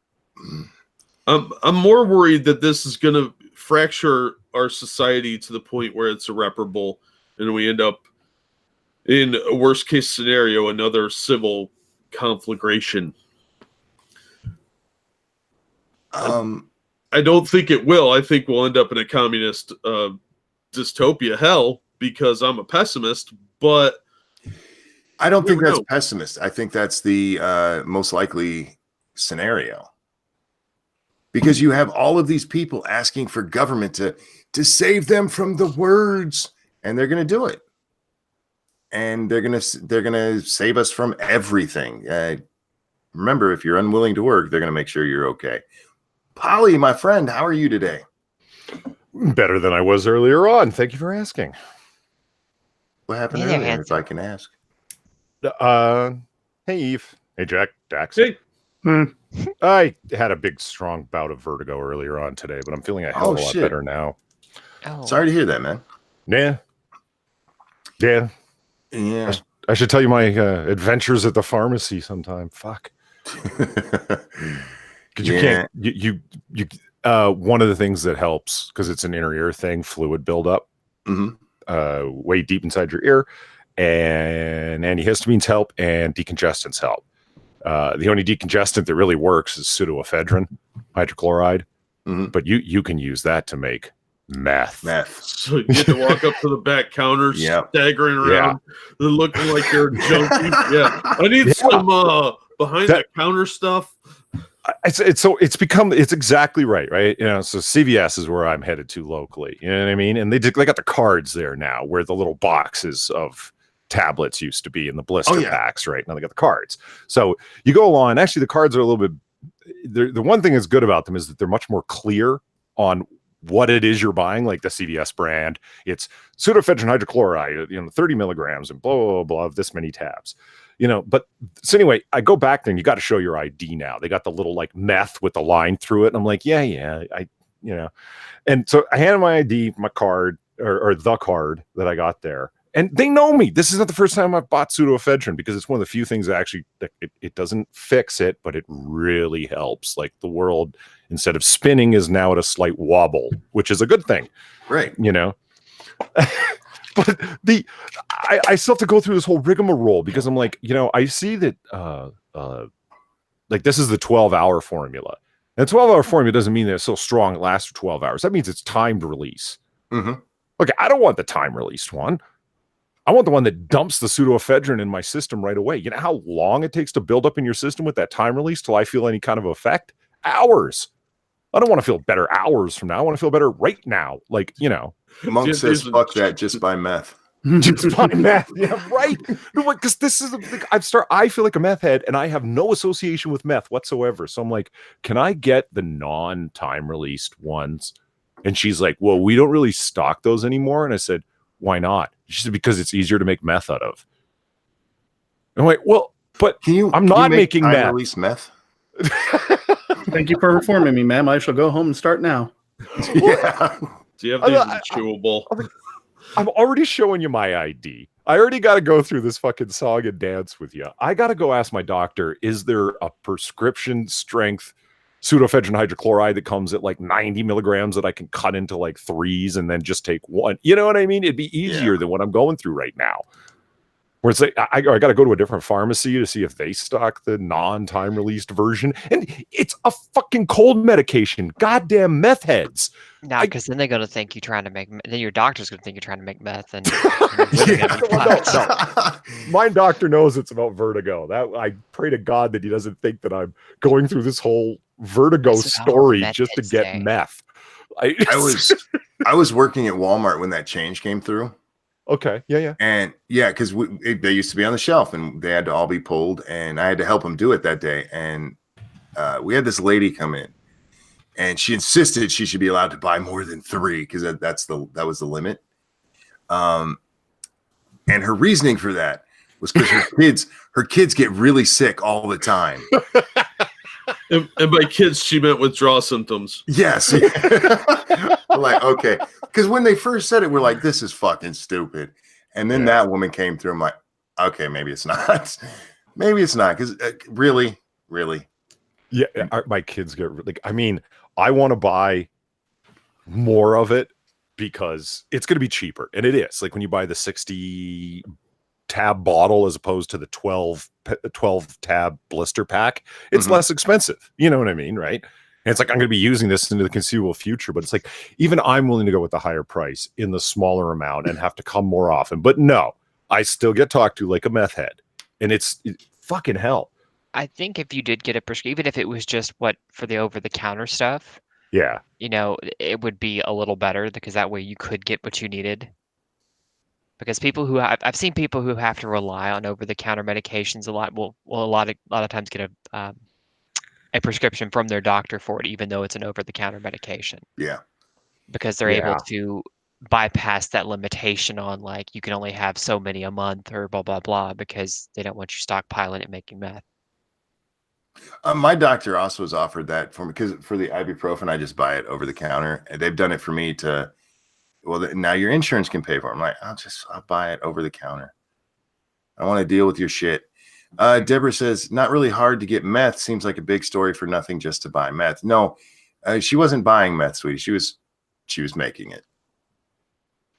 I'm more worried that this is going to fracture our society to the point where it's irreparable, and we end up in a worst case scenario, another civil conflagration. I don't think it will. I think we'll end up in a communist dystopia hell because I'm a pessimist, but I don't think that's pessimist. I think that's the most likely scenario. Because you have all of these people asking for government to save them from the words, and they're going to do it. And they're going to save us from everything. Remember, if you're unwilling to work, they're going to make sure you're okay. Polly, my friend, how are you today? Better than I was earlier on. Thank you for asking. What happened Hey there, earlier, if handsome. I can ask? Hey, Eve. Hey, Jack. Dax. hey, I had a big, strong bout of vertigo earlier on today, but I'm feeling a hell of a lot shit. better now. Oh, Sorry to hear that, man. Yeah. Yeah. I should tell you my adventures at the pharmacy sometime. Fuck. Because you can't. You one of the things that helps, because it's an inner ear thing, fluid buildup, way deep inside your ear, and antihistamines help, and decongestants help. The only decongestant that really works is pseudoephedrine, hydrochloride, but you can use that to make meth. so you get to walk up to the back counter, staggering around, looking like you're a junkie. Yeah, I need some behind the counter stuff. It's exactly right. So CVS is where I'm headed to locally. You know what I mean? And they got the cards there now, where the little boxes of tablets used to be in the blister packs. Right now they got the cards. So you go along. Actually, the cards are a little bit. The one thing that's good about them is that they're much more clear on what it is you're buying. Like the CVS brand, it's pseudoephedrine hydrochloride, 30 milligrams and blah blah blah of this many tabs. But so anyway, I go back there and you got to show your ID now. They got the little like meth with the line through it. And I'm like, and so I handed my ID, my card or the card that I got there. And they know me. This is not the first time I've bought pseudoephedrine, because it's one of the few things that actually, it doesn't fix it, but it really helps. Like the world, instead of spinning, is now at a slight wobble, which is a good thing. Right. But I still have to go through this whole rigmarole, because I'm like, I see that like this is the 12-hour formula. And the 12-hour formula doesn't mean that it's so strong it lasts for 12 hours. That means it's timed release. Okay, I don't want the time released one. I want the one that dumps the pseudoephedrine in my system right away. You know how long it takes to build up in your system with that time release till I feel any kind of effect? Hours. I don't want to feel better hours from now. I want to feel better right now. Like, Monk says, fuck that, just buy meth. Just buy meth. Yeah, right. Because this is I feel like a meth head, and I have no association with meth whatsoever. So I'm like, can I get the non-time released ones? And she's like, well, we don't really stock those anymore. And I said, why not? She said, because it's easier to make meth out of. I'm like, well, but I'm not making meth. Release meth. Thank you for informing me, ma'am. I shall go home and start now. Yeah. Do you have these chewable? I'm already showing you my ID. I already got to go through this fucking song and dance with you. I got to go ask my doctor, is there a prescription strength pseudoephedrine hydrochloride that comes at like 90 milligrams that I can cut into like threes and then just take one? You know what I mean? It'd be easier than what I'm going through right now. Where it's like, I got to go to a different pharmacy to see if they stock the non-time released version. And it's a fucking cold medication. Goddamn meth heads. No, because then they're going to think you're trying to make. Then your doctor's going to think you're trying to make meth, and you're really gonna be fucked. My doctor knows it's about vertigo. That I pray to God that he doesn't think that I'm going through this whole vertigo story just to get meth. I was working at Walmart when that change came through. Okay. Yeah. And yeah, because they used to be on the shelf and they had to all be pulled, and I had to help them do it that day. And we had this lady come in, and she insisted she should be allowed to buy more than 3 because that was the limit. And her reasoning for that was because her kids get really sick all the time. And by kids, she meant withdrawal symptoms. Yes. We're like, okay. Because when they first said it, we're like, this is fucking stupid. And then that woman came through. I'm like, okay, maybe it's not. Maybe it's not. Because really. Yeah. My kids get like, I mean, I want to buy more of it because it's going to be cheaper. And it is. Like when you buy the 60 tab bottle as opposed to the 12 tab blister pack, it's less expensive. You know what I mean? Right. And it's like, I'm going to be using this into the conceivable future, but it's like, even I'm willing to go with the higher price in the smaller amount and have to come more often. But no, I still get talked to like a meth head, and it's fucking hell. I think if you did get a prescription, even if it was just for the over-the-counter stuff, it would be a little better because that way you could get what you needed. Because I've seen people who have to rely on over-the-counter medications a lot. Will a lot of times get a prescription from their doctor for it, even though it's an over-the-counter medication. Yeah, because they're able to bypass that limitation on like you can only have so many a month or blah blah blah because they don't want you stockpiling it making meth. My doctor also has offered that for me because for the ibuprofen, I just buy it over the counter, and they've done it for me to. Well, now your insurance can pay for it. I'm like, I'll buy it over the counter. I don't want to deal with your shit. Deborah says, not really hard to get meth. Seems like a big story for nothing just to buy meth. No, she wasn't buying meth, sweetie. She was making it.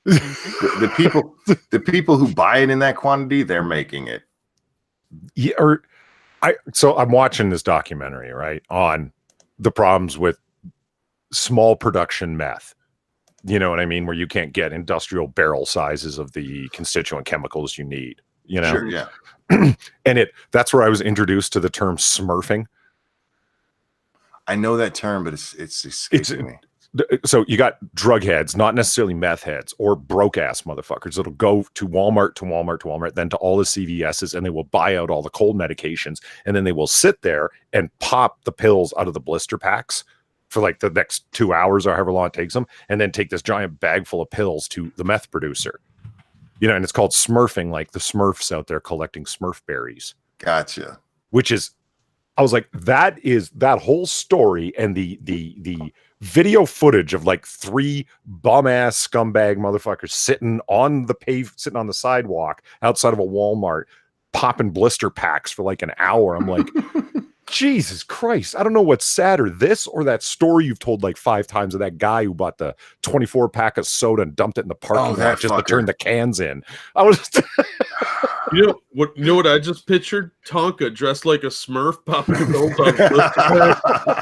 the people who buy it in that quantity, they're making it. Yeah, so I'm watching this documentary, right, on the problems with small production meth. You know what I mean? Where you can't get industrial barrel sizes of the constituent chemicals you need. You know? Sure, yeah. And that's where I was introduced to the term smurfing. I know that term, but it's escaping me. So you got drug heads, not necessarily meth heads, or broke ass motherfuckers that'll go to Walmart, then to all the CVS's, and they will buy out all the cold medications, and then they will sit there and pop the pills out of the blister packs for like the next 2 hours or however long it takes them, and then take this giant bag full of pills to the meth producer. You know, and it's called smurfing, like the Smurfs out there collecting Smurf berries. Gotcha. Which is, I was like, that whole story, and the video footage of like 3 bum ass scumbag motherfuckers sitting on the sidewalk outside of a Walmart, popping blister packs for like an hour. I'm like, Jesus Christ. I don't know what's sadder, this or that story you've told like 5 times of that guy who bought the 24 pack of soda and dumped it in the parking lot just to turn the cans in. I was You know what I just pictured? Tonka dressed like a Smurf popping pills on blister pack.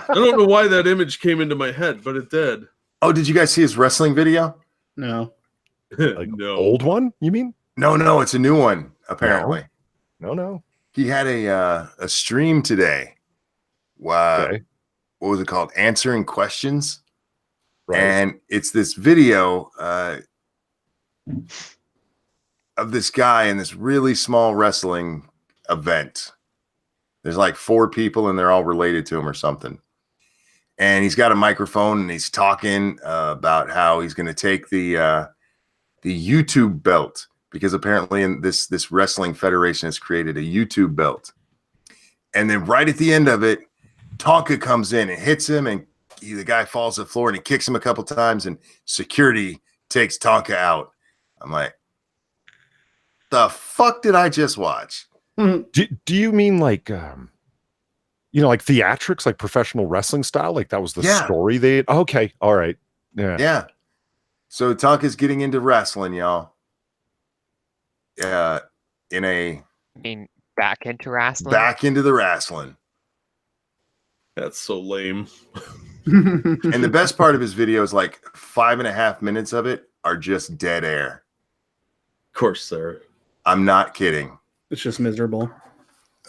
I don't know why that image came into my head, but it did. Oh, did you guys see his wrestling video? No. like No. Old one, you mean? No, it's a new one, apparently. No. He had a stream today. Wow. Okay. What was it called? Answering questions. Right. And it's this video of this guy in this really small wrestling event. There's like 4 people and they're all related to him or something. And he's got a microphone and he's talking about how he's going to take the YouTube belt, because apparently in this wrestling federation has created a YouTube belt. And then right at the end of it, Tonka comes in and hits him, and the guy falls to the floor and he kicks him a couple times, and security takes Tonka out. I'm like, the fuck did I just watch? Do you mean like like theatrics, like professional wrestling style? Like that was the story they okay, all right. Yeah. So Tonka's getting into wrestling, y'all. In a I mean, back into wrestling. back into the wrestling. That's so lame. And the best part of his video is like 5.5 minutes of it are just dead air. Of course, there. I'm not kidding. It's just miserable.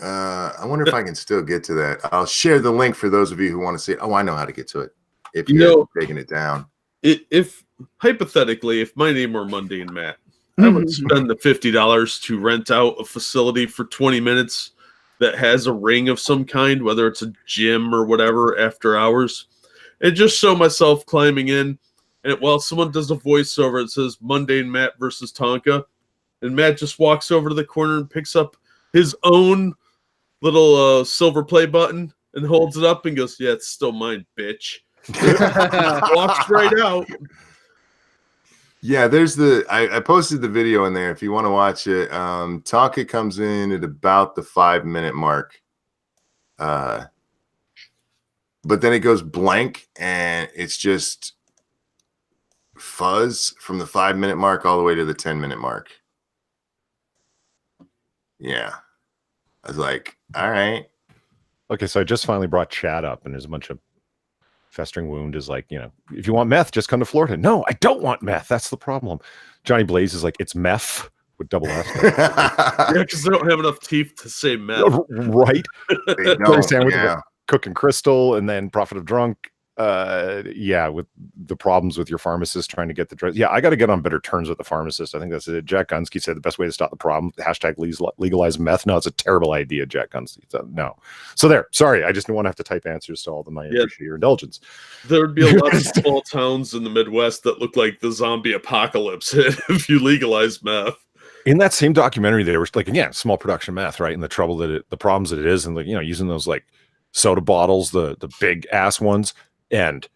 I wonder if I can still get to that. I'll share the link for those of you who want to see it. Oh, I know how to get to it. If you're taking it down. If hypothetically, if my name were Mundane Matt, I would spend the $50 to rent out a facility for 20 minutes that has a ring of some kind, whether it's a gym or whatever, after hours, and just show myself climbing in. And while someone does a voiceover, it says Mundane Matt versus Tonka, and Matt just walks over to the corner and picks up his own little silver play button and holds it up and goes, "Yeah, it's still mine, bitch." Walks right out. Yeah, there's I posted the video in there if you want to watch it. Tonka comes in at about the 5-minute mark. But then it goes blank and it's just fuzz from the 5-minute mark all the way to the 10-minute mark. Yeah. I was like, all right. Okay, so I just finally brought chat up, and there's a bunch of festering wound is like, if you want meth, just come to Florida. No, I don't want meth. That's the problem. Johnny Blaze is like, it's meth with double S. Yeah, because they don't have enough teeth to say meth. Right? They don't, sandwich with Cook and Crystal, and then Prophet of Drunk. With the problems with your pharmacist trying to get the drugs. Yeah, I got to get on better terms with the pharmacist. I think that's it. Jack Gunsky said the best way to stop the problem, hashtag legalize meth. No, it's a terrible idea, Jack Gunsky. So, no. So there. Sorry, I just didn't want to have to type answers to all of them. I appreciate your indulgence. There would be a lot of small towns in the Midwest that look like the zombie apocalypse if you legalize meth. In that same documentary, they were like, again, small production meth, right? And the problems that it is, and like, using those like soda bottles, the big ass ones. And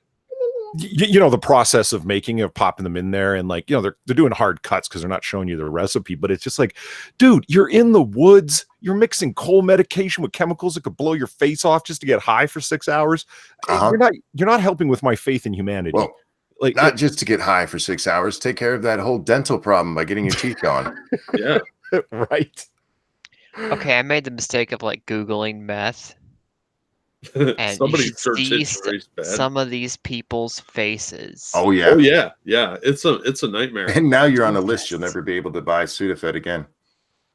the process of popping them in there, and like they're doing hard cuts because they're not showing you the recipe, but it's just like, dude, you're in the woods, you're mixing cold medication with chemicals that could blow your face off just to get high for 6 hours. You're not helping with my faith in humanity. Well, like not just to get high for 6 hours, take care of that whole dental problem by getting your teeth gone. Yeah, right. Okay, I made the mistake of like Googling meth. And somebody see some of these people's faces. Oh yeah. Oh yeah. Yeah. It's a nightmare. And now you're on a list you'll never be able to buy Sudafed again.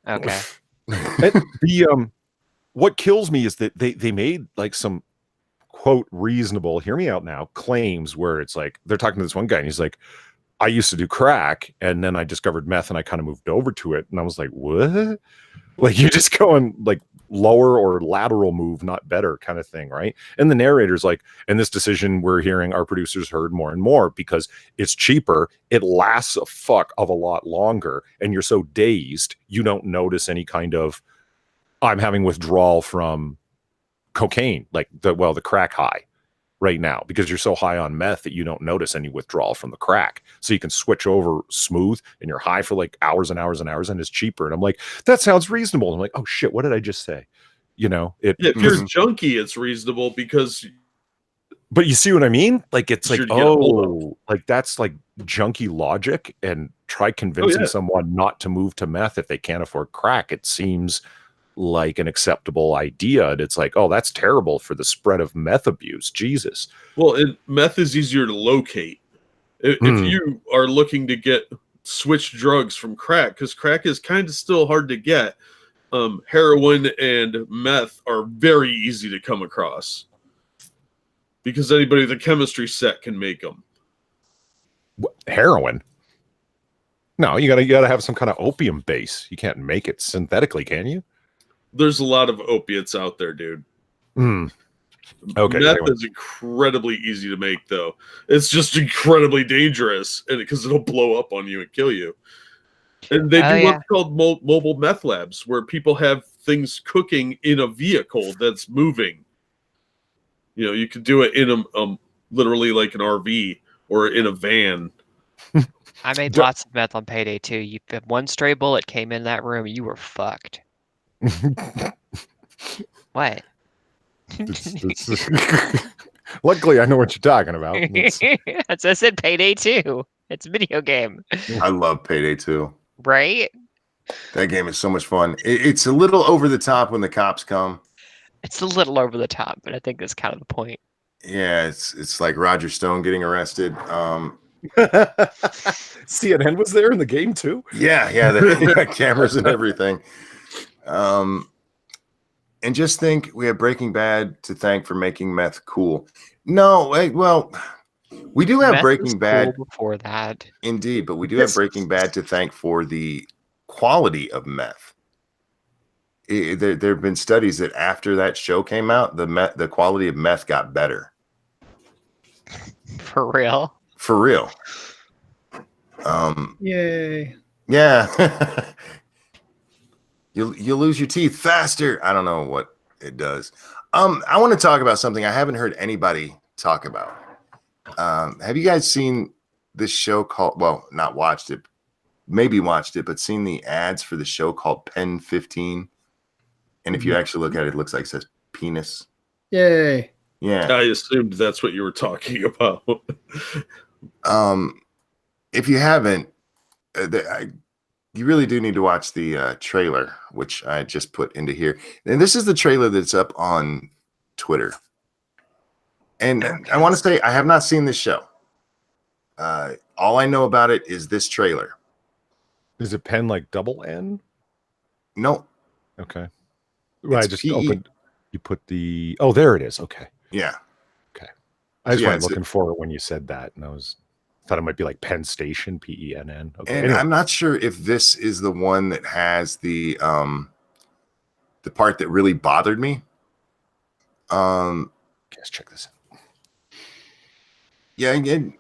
Okay. What kills me is that they made like some quote reasonable, hear me out now, claims where it's like they're talking to this one guy and he's like, I used to do crack and then I discovered meth and I kind of moved over to it. And I was like, what? Like you're just going like lower or lateral move, not better kind of thing, right? And the narrator's like, and this decision we're hearing our producers heard more and more because it's cheaper, it lasts a fuck of a lot longer, and you're so dazed you don't notice any kind of I'm having withdrawal from cocaine, like the crack high right now, because you're so high on meth that you don't notice any withdrawal from the crack. So you can switch over smooth and you're high for like hours and hours and hours and it's cheaper. And I'm like, that sounds reasonable. And I'm like, oh shit, what did I just say? If you're junkie, it's reasonable because. But you see what I mean? Like, it's like, like that's like junkie logic, and try convincing someone not to move to meth if they can't afford crack. It seems like an acceptable idea, and it's like, oh, that's terrible for the spread of meth abuse. Jesus. Well, meth is easier to locate if you are looking to switch drugs from crack, because crack is kind of still hard to get. Heroin and meth are very easy to come across because anybody with a chemistry set can make them. Heroin? No, you gotta have some kind of opium base. You can't make it synthetically, can you? There's a lot of opiates out there, dude. Okay. Meth is incredibly easy to make, though. It's just incredibly dangerous, and because it'll blow up on you and kill you. And they do what's called mobile meth labs, where people have things cooking in a vehicle that's moving. You could do it in a literally like an RV or in a van. I made lots of meth on payday too. If one stray bullet came in that room, you were fucked. What? Luckily, I know what you're talking about. That's I said payday 2. It's a video game. I love Payday 2. Right? That game is so much fun. It's a little over the top when the cops come. It's a little over the top, but I think that's kind of the point. Yeah, it's like Roger Stone getting arrested. CNN was there in the game too. Yeah, they got cameras and everything. And just think we have Breaking Bad to thank for making meth cool. No, well, we do have Meth Breaking was Bad cool before that. indeed, but we do have Breaking Bad to thank for the quality of meth. There have been studies that after that show came out, the quality of meth got better. For real. For real. Yay. Yeah. You lose your teeth faster. I don't know what it does. I want to talk about something I haven't heard anybody talk about. Have you guys seen this show called, well, not watched it, maybe watched it, but seen the ads for the show called Pen 15? And if you actually look at it, it looks like it says penis. Yay. Yeah. I assumed that's what you were talking about. If you haven't, you really do need to watch the trailer, which I just put into here. And this is the trailer that's up on Twitter. And I want to say I have not seen this show. All I know about it is this trailer. Is it pen like double N? No. Okay. Well, I It's just PE. opened. You put the. Oh, there it is. Okay. Yeah. I just Yeah, went it's looking for it when you said that, and thought it might be like Penn Station, PENN. Okay. And Anyway. I'm not sure if this is the one that has the part that really bothered me. Let's check this out. Yeah, again,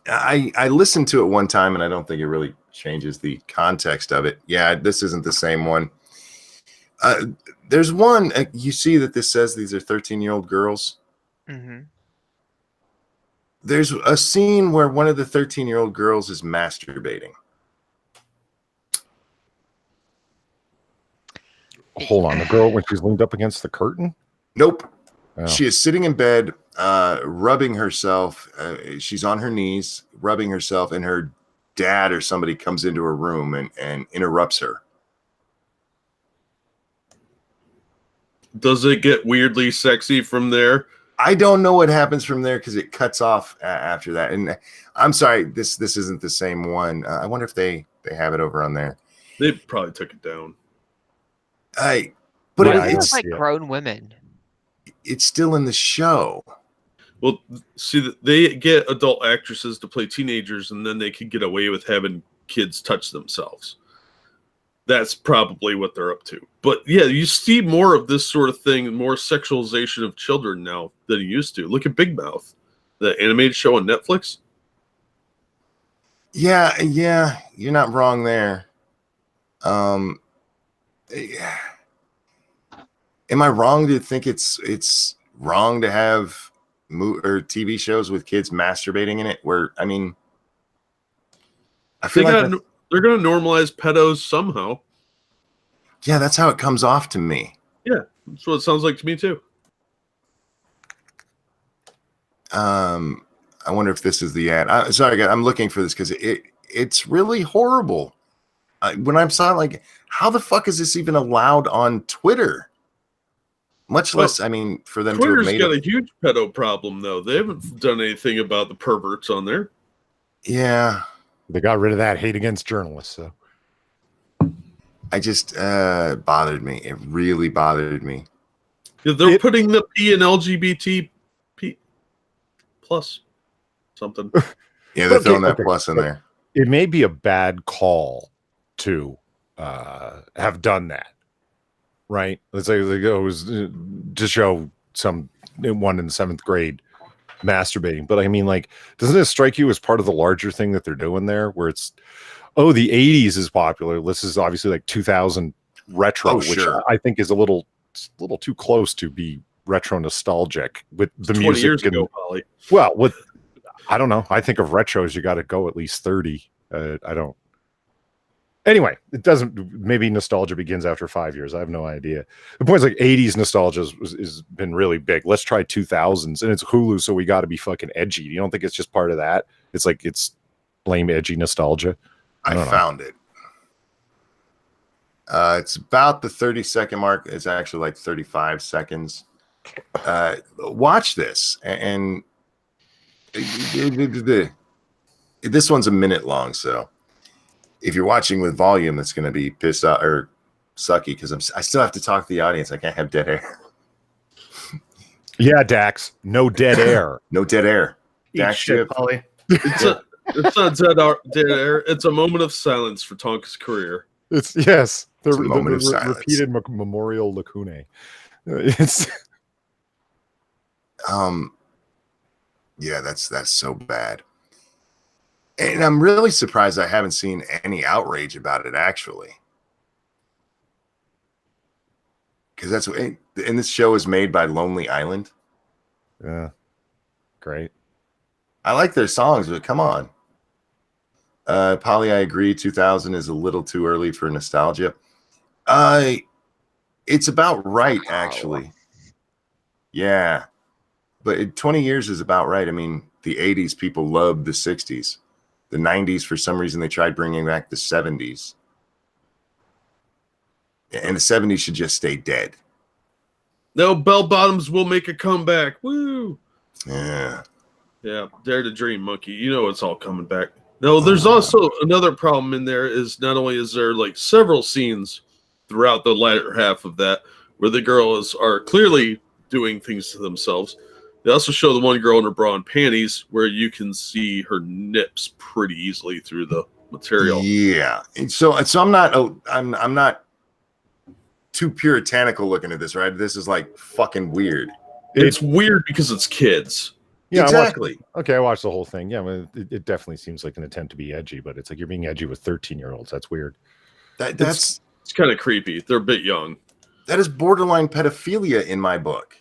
I listened to it one time, and I don't think it really changes the context of it. Yeah, this isn't the same one. There's one, you see that this says these are 13-year-old girls. Mm-hmm. There's a scene where one of the 13-year-old girls is masturbating. Hold on. The girl, when she's leaned up against the curtain? Nope. Oh. She is sitting in bed, rubbing herself. She's on her knees, rubbing herself, and her dad or somebody comes into her room and interrupts her. Does it get weirdly sexy from there? I don't know what happens from there because it cuts off after that. And I'm sorry, this isn't the same one. I wonder if they have it over on there. They probably took it down. But Yeah, It's it's like grown women. it's still in the show. Well, see, they get adult actresses to play teenagers, and then they can get away with having kids touch themselves. That's probably what they're up to. But yeah, you see more of this sort of thing, more sexualization of children now than you used to. Look at Big Mouth, the animated show on Netflix. Yeah, you're not wrong there. Am I wrong to think it's wrong to have or TV shows with kids masturbating in it? Where I mean, I feel like They're going to normalize pedos somehow. yeah, that's how it comes off to me. Yeah, that's what it sounds like to me too. I wonder if this is the ad. Sorry, I'm looking for this because it's really horrible. When I saw it, like, how the fuck is this even allowed on Twitter? Much less, I mean, for them Twitter's to have got made a huge pedo problem, though. They haven't done anything about the perverts on there. Yeah. They got rid of that hate against journalists. So I just bothered me. It really bothered me. Yeah, they're putting the P in LGBT plus something. Yeah, they're Okay, throwing that okay, plus in there. it may be a bad call to have done that, right? Let's say it was to show some one in 7th grade masturbating, but I mean, like, doesn't it strike you as part of the larger thing that they're doing there, where it's, oh, the 80s is popular. This is obviously like 2000 retro, which sure. I think is a little too close to be retro nostalgic with the 20 music years and ago, Polly. well, with I don't know. I think of retros, you got to go at least 30. I don't. Anyway, it doesn't. Maybe nostalgia begins after 5 years. I have no idea. The point is, like, 80s nostalgia has been really big. Let's try 2000s, and it's Hulu, so we got to be fucking edgy. You don't think it's just part of that? It's like it's lame, edgy nostalgia. I found it. It's about the 30-second mark. It's actually like 35 seconds. Watch this, and this one's a minute long, so if you're watching with volume, it's going to be pissed off or sucky because I still have to talk to the audience. I can't have dead air. Yeah, Dax, no dead air. No dead air. Dax, shit, Polly. It's not dead air. It's a moment of silence for Tonka's career. It's the moment of silence. Repeated memorial lacune. It's yeah, that's so bad. And I'm really surprised I haven't seen any outrage about it, actually. Because and this show is made by Lonely Island. Yeah, great. I like their songs, but come on. Polly, I agree. 2000 is a little too early for nostalgia. It's about right, actually. Yeah. But 20 years is about right. I mean, the 80s, people loved the 60s. The 90s, for some reason, they tried bringing back the 70s. And the 70s should just stay dead. No, bell bottoms will make a comeback. Woo! Yeah. Yeah, dare to dream, monkey. You know it's all coming back. No, there's also another problem in there is not only is there like several scenes throughout the latter half of that where the girls are clearly doing things to themselves. They also show the one girl in her bra and panties where you can see her nips pretty easily through the material. Yeah. So I'm not too puritanical looking at this, right? This is like fucking weird. It's weird because it's kids. Yeah, exactly. I watched the whole thing. Yeah, I mean, it definitely seems like an attempt to be edgy, but it's like you're being edgy with 13-year-olds. That's weird. It's kind of creepy. They're a bit young. That is borderline pedophilia in my book.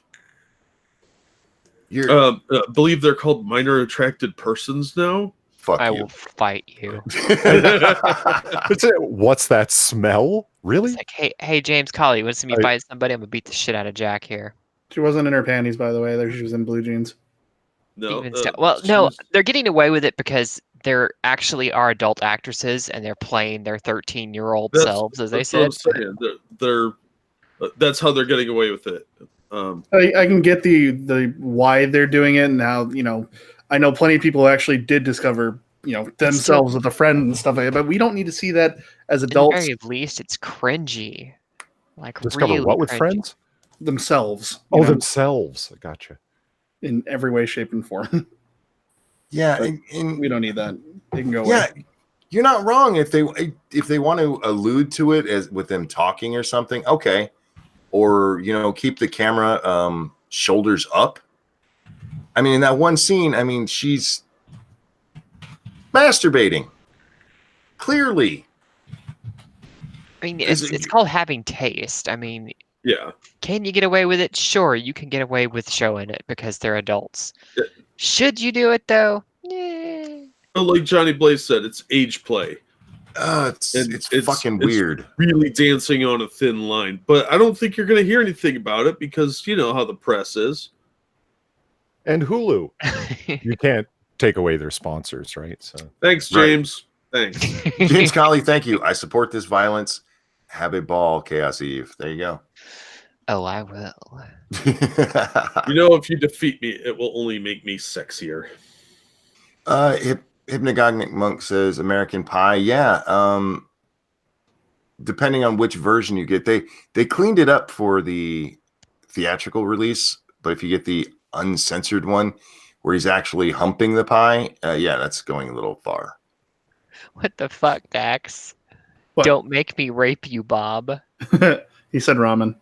I believe they're called minor attracted persons now. Fuck I you. will fight you. What's that smell? Really? It's like, hey, James Colley, you want to see me fight somebody? I'm gonna beat the shit out of Jack here. She wasn't in her panties, by the way. She was in blue jeans. No, they're getting away with it because there actually are adult actresses and they're playing their 13-year-old selves, as they said. That's how they're getting away with it. I can get the why they're doing it, and how, I know plenty of people actually did discover, themselves with a friend and stuff like that, but we don't need to see that as adults. At the very least, it's cringy. Like, discover really what with cringy. friends? Themselves. Themselves. I gotcha. In every way, shape, and form. Yeah, we don't need that. They can go yeah, away. You're not wrong if they want to allude to it as with them talking or something. Okay, or keep the camera shoulders up. I mean, in that one scene, she's masturbating. Clearly. I mean, it's called having taste. I mean, yeah. Can you get away with it? Sure, you can get away with showing it because they're adults. Yeah. Should you do it though? Yeah. Like Johnny Blaze said, it's age play. It's fucking weird. It's really dancing on a thin line. But I don't think you're going to hear anything about it because you know how the press is. And Hulu. You can't take away their sponsors, right? So thanks, James. Right. Thanks. James Colley, thank you. I support this violence. Have a ball, Chaos Eve. There you go. Oh, I will. If you defeat me, it will only make me sexier. Hypnagogic Monk says American Pie. Yeah. Depending on which version you get, they cleaned it up for the theatrical release, but if you get the uncensored one where he's actually humping the pie, yeah, that's going a little far. What the fuck, Dax? What? Don't make me rape you, Bob. He said ramen.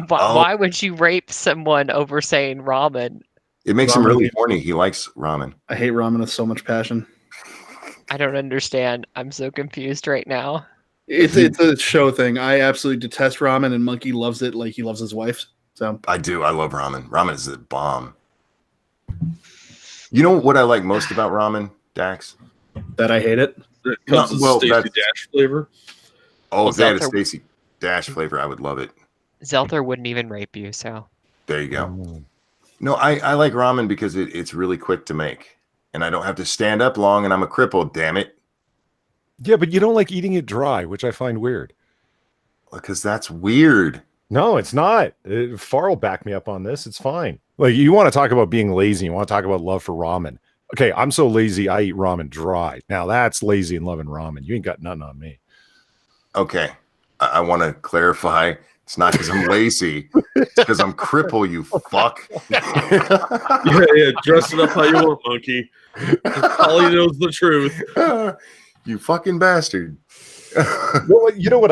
Why would you rape someone over saying ramen? It makes him really horny. He likes ramen. I hate ramen with so much passion. I don't understand. I'm so confused right now. It's a show thing. I absolutely detest ramen, and Monkey loves it like he loves his wife. So I do. I love ramen. Ramen is the bomb. You know what I like most about ramen, Dax? That I hate it. It comes with Stacey that's- Dash flavor. Oh, Well, if they had a Zelda- Stacey Dash flavor, I would love it. Zelther wouldn't even rape you, so There you go. No, I like ramen because it's really quick to make. And I don't have to stand up long, and I'm a cripple, damn it. Yeah, but you don't like eating it dry, which I find weird. Because that's weird. No, it's not. Far will back me up on this. It's fine. Like, you want to talk about being lazy. You want to talk about love for ramen. Okay, I'm so lazy, I eat ramen dry. Now, that's lazy and loving ramen. You ain't got nothing on me. Okay. I want to clarify. It's not because I'm lazy. It's because I'm cripple, you fuck. Yeah, dress it up how you want, monkey. Polly knows the truth. You fucking bastard. Well, you know what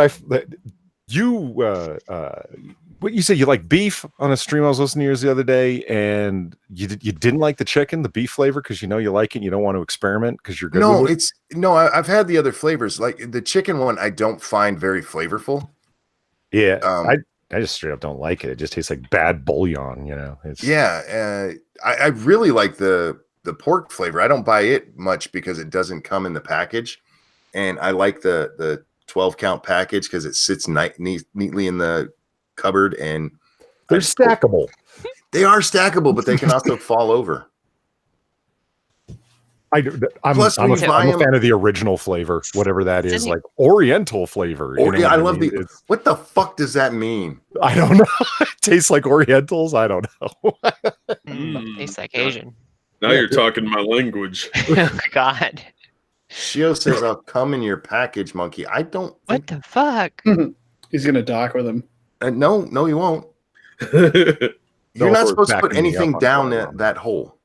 what you say, you like beef on a stream I was listening to yours the other day, and you didn't like the chicken, the beef flavor, because you know you like it and you don't want to experiment because you're good with it? I've had the other flavors. Like the chicken one, I don't find very flavorful. Yeah, I just straight up don't like it. It just tastes like bad bouillon, you know. I really like the pork flavor. I don't buy it much because it doesn't come in the package, and I like the 12 count package because it sits neatly in the cupboard, and they're stackable. They are stackable, but they can also fall over. I'm a fan of the original flavor, whatever that is, like Oriental flavor. I love what the fuck does that mean? I don't know. It tastes like Orientals. I don't know. tastes like Asian. Now you're talking my language. Oh God. Shio says, "I'll come in your package, monkey." I don't. What the fuck? He's gonna dock with him. No, he won't. You're not supposed to put anything down that hole.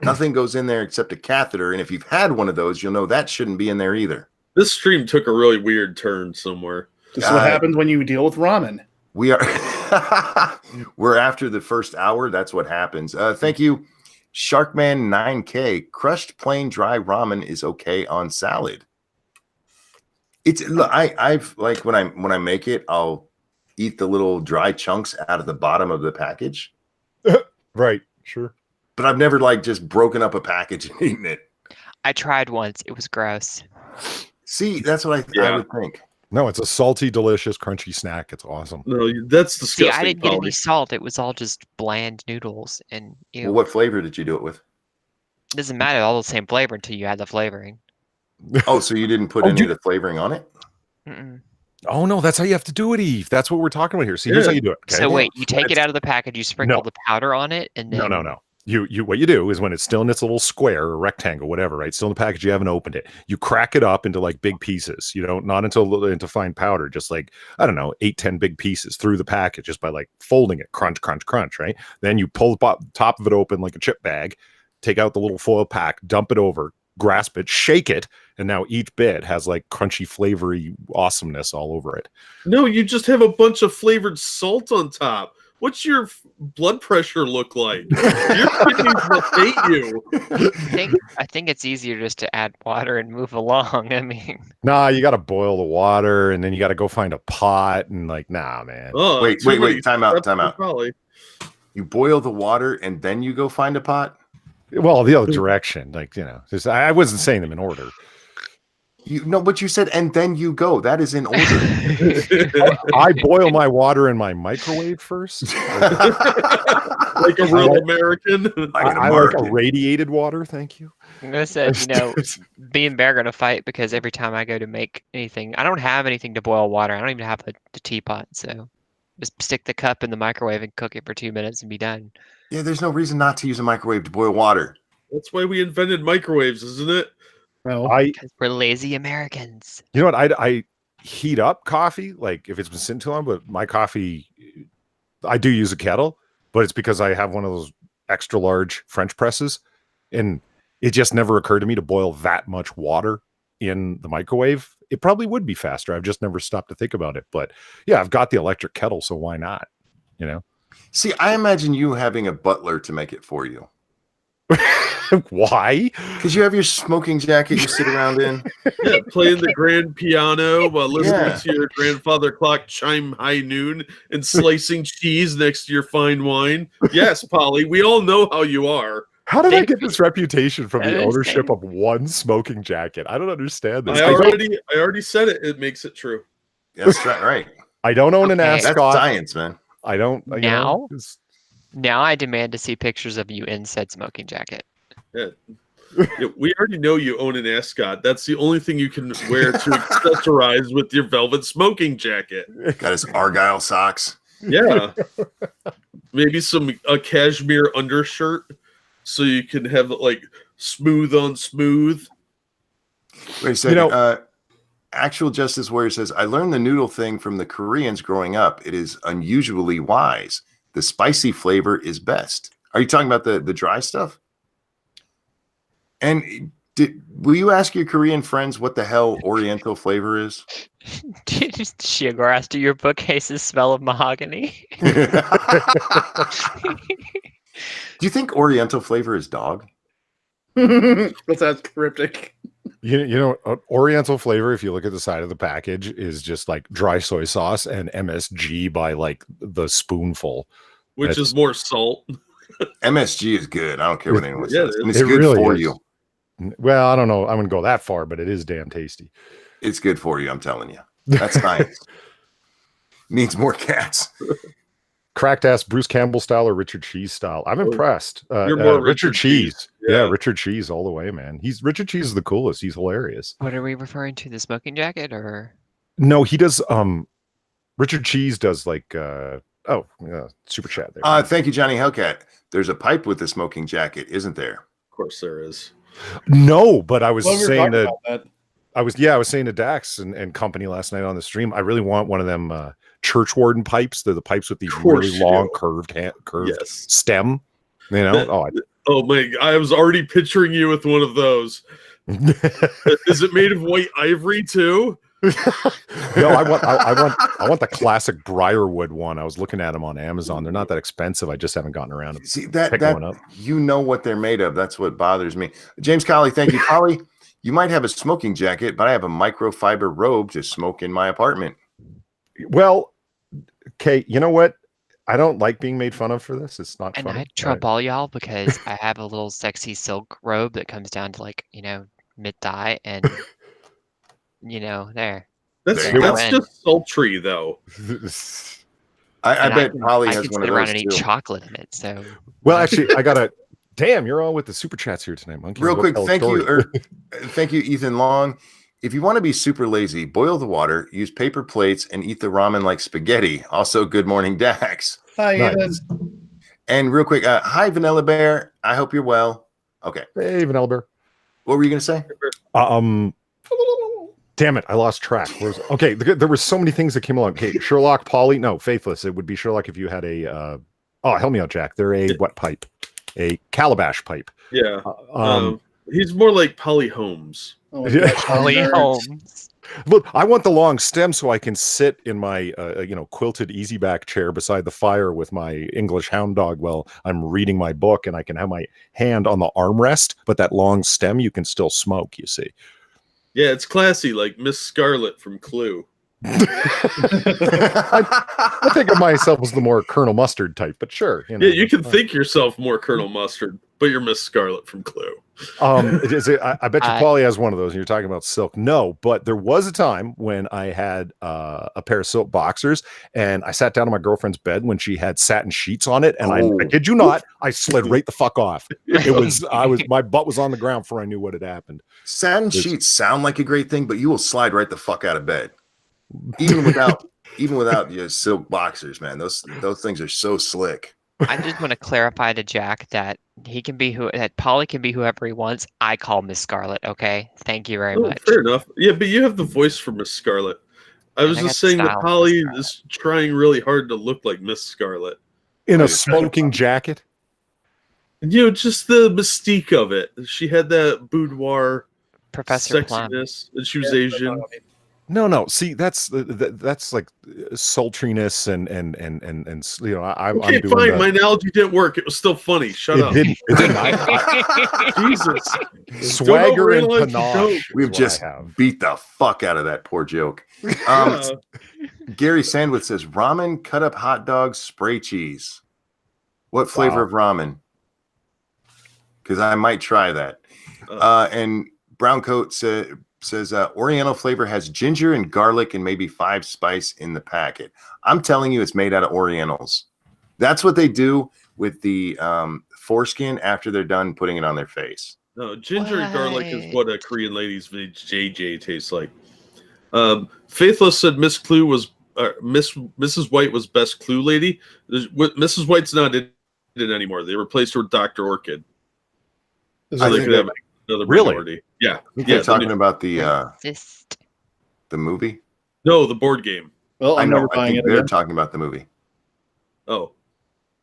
Nothing goes in there except a catheter, and if you've had one of those, you'll know that shouldn't be in there either. This stream took a really weird turn somewhere. This is what happens when you deal with ramen. We are we're after the first hour. That's what happens. Thank you, Sharkman 9K. Crushed plain dry ramen is okay on salad. I've like when I make it, I'll eat the little dry chunks out of the bottom of the package. Right, sure. But I've never like just broken up a package and eaten it. I tried once. It was gross. See, that's what I would think. No, it's a salty, delicious, crunchy snack. It's awesome. No, that's disgusting. See, I didn't get any salt. It was all just bland noodles. And well, what flavor did you do it with? It doesn't matter. All the same flavor until you add the flavoring. Oh, so you didn't put any of the flavoring on it? Mm-mm. Oh no, that's how you have to do it, Eve. That's what we're talking about here. See, here's how you do it. Okay? So wait, you take it out of the package, you sprinkle the powder on it, and then No. You what you do is when it's still in its little square or rectangle, whatever, right? Still in the package, you haven't opened it. You crack it up into like big pieces. You know, not into fine powder, just like, I don't know, 8-10 big pieces through the package, just by like folding it, crunch, crunch, crunch, right? Then you pull the top of it open like a chip bag, take out the little foil pack, dump it over, grasp it, shake it, and now each bit has like crunchy, flavory awesomeness all over it. No, you just have a bunch of flavored salt on top. What's your blood pressure look like? Your kidneys will hate you. I think it's easier just to add water and move along. I mean, Nah, you got to boil the water, and then you got to go find a pot, and like, nah, man. Oh, wait, time out. Probably. You boil the water and then you go find a pot? Well, the other direction, like, you know, I wasn't saying them in order. But you said, and then you go. That is in order. I boil my water in my microwave first. Like a real American. I like irradiated water. Thank you. I'm gonna say, me and Bear are gonna fight because every time I go to make anything, I don't have anything to boil water. I don't even have the teapot. So just stick the cup in the microwave and cook it for 2 minutes and be done. Yeah, there's no reason not to use a microwave to boil water. That's why we invented microwaves, isn't it? Well, because we're lazy Americans. You know what? I heat up coffee, like if it's been sitting too long, but my coffee, I do use a kettle, but it's because I have one of those extra large French presses, and it just never occurred to me to boil that much water in the microwave. It probably would be faster. I've just never stopped to think about it. But yeah, I've got the electric kettle, so why not? You know? See, I imagine you having a butler to make it for you. Why? Because you have your smoking jacket you sit around in. Yeah, playing the grand piano while listening to your grandfather clock chime high noon and slicing cheese next to your fine wine. Yes, Polly, we all know how you are. How did I Thank get this reputation from the That is ownership thing. of one smoking jacket? I don't understand this. I already said it. It makes it true. That's right. I don't own an Okay. That's ascot. science, man. I don't. Now? Now I demand to see pictures of you in said smoking jacket. Yeah. Yeah, we already know you own an ascot. That's the only thing you can wear to accessorize with your velvet smoking jacket. Got his Argyle socks. Yeah. Maybe a cashmere undershirt so you can have it like smooth on smooth. Wait a second. Actual Justice Warrior says, I learned the noodle thing from the Koreans growing up. It is unusually wise. The spicy flavor is best. Are you talking about the dry stuff? And will you ask your Korean friends what the hell Oriental flavor is? Shiogara's, do your bookcases smell of mahogany? Do you think Oriental flavor is dog? What's that cryptic? Oriental flavor, if you look at the side of the package, is just like dry soy sauce and MSG by like the spoonful. Which is more salt. MSG is good. I don't care what anyone Yeah, says. And it's it good really for is. you. Well, I don't know. I wouldn't go that far, but it is damn tasty. It's good for you, I'm telling you. That's science. Needs more cats. Cracked ass Bruce Campbell style or Richard Cheese style? I'm impressed. You're more Richard Cheese. Yeah. Richard Cheese all the way, man. Richard Cheese is the coolest. He's hilarious. What are we referring to? The smoking jacket or? No, he does. Richard Cheese does like. Super chat there. Thank you, Johnny Hellcat. There's a pipe with the smoking jacket, isn't there? Of course there is. No, but I was Well, we were saying talking that. about that. I was saying to Dax and company last night on the stream, I really want one of them church warden pipes. They're the pipes with the really you long do. curved Yes. stem. You know? Oh my! I was already picturing you with one of those. Is it made of white ivory too? No, I want the classic Briarwood one. I was looking at them on Amazon. They're not that expensive. I just haven't gotten around to See pick one up. You know what they're made of. That's what bothers me. James Colley, thank you. Colley, you might have a smoking jacket, but I have a microfiber robe to smoke in my apartment. Well, Kate, you know what? I don't like being made fun of for this. It's not And funny. I trump all y'all because I have a little sexy silk robe that comes down to like, mid-thigh and there. That's There you go. just sultry though. I bet Holly I has can one sit of around those and eat too. chocolate in it. So Well, actually, I gotta. Damn, you're all with the super chats here tonight, Monkey. Real Go quick, tell a thank you, story. thank you, Ethan Long. If you want to be super lazy, boil the water, use paper plates, and eat the ramen like spaghetti. Also, good morning, Dax. Hi, Nice. Ethan. And real quick, hi, Vanilla Bear. I hope you're well. Okay, Hey, Vanilla Bear. what were you gonna say? Damn it, I lost track. Okay, there were so many things that came along. Okay, Sherlock, Polly, no, Faithless. It would be Sherlock if you had a. Help me out, Jack. They're a what pipe? A calabash pipe. Yeah. He's more like Polly Holmes. Oh my Yeah. gosh, Holly nerds. Holmes. Look, I want the long stem so I can sit in my quilted easy back chair beside the fire with my English hound dog while I'm reading my book, and I can have my hand on the armrest, but that long stem you can still smoke, you see. Yeah, it's classy, like Miss Scarlet from Clue. I think of myself as the more Colonel Mustard type, but sure. Yeah, you can think yourself more Colonel Mustard, but you're Miss Scarlet from Clue. I bet you Polly has one of those, and you're talking about silk. No, but there was a time when I had a pair of silk boxers, and I sat down on my girlfriend's bed when she had satin sheets on it, and I kid you not, I slid right the fuck off. My butt was on the ground before I knew what had happened. Satin sheets sound like a great thing, but you will slide right the fuck out of bed, even without your silk boxers, man. Those things are so slick. I just want to clarify to Jack that that Polly can be whoever he wants. I call Miss Scarlet. Okay, thank you very much. Fair enough. Yeah, but you have the voice for Miss Scarlet. I was I just got the saying that style of Polly Miss is trying really hard to look like Miss Scarlet. In a smoking jacket. And, just the mystique of it. She had that boudoir Professor Plum. sexiness, and she was Asian. No. See, that's like sultriness and I'm Okay, doing fine. the- My analogy didn't work. It was still funny. Shut up. It didn't. Jesus. Swagger and overanalyze the panache. joke. We've is what just I have. beat the fuck out of that poor joke. Yeah. Gary Sandwich says ramen, cut up hot dogs, spray cheese. What flavor of ramen? because I might try that. And Brown Coat says Oriental flavor has ginger and garlic and maybe 5 spice in the packet. I'm telling you, it's made out of Orientals. That's what they do with the foreskin after they're done putting it on their face. No, ginger and garlic is what a Korean lady's JJ tastes like. Faithless said Miss Clue was Mrs. White was best Clue lady. Mrs. White's not in it anymore. They replaced her with Dr. Orchid. So they could have another minority. Yeah. They're talking about the movie? No, the board game. Well, I know. I think they're talking about the movie. Oh.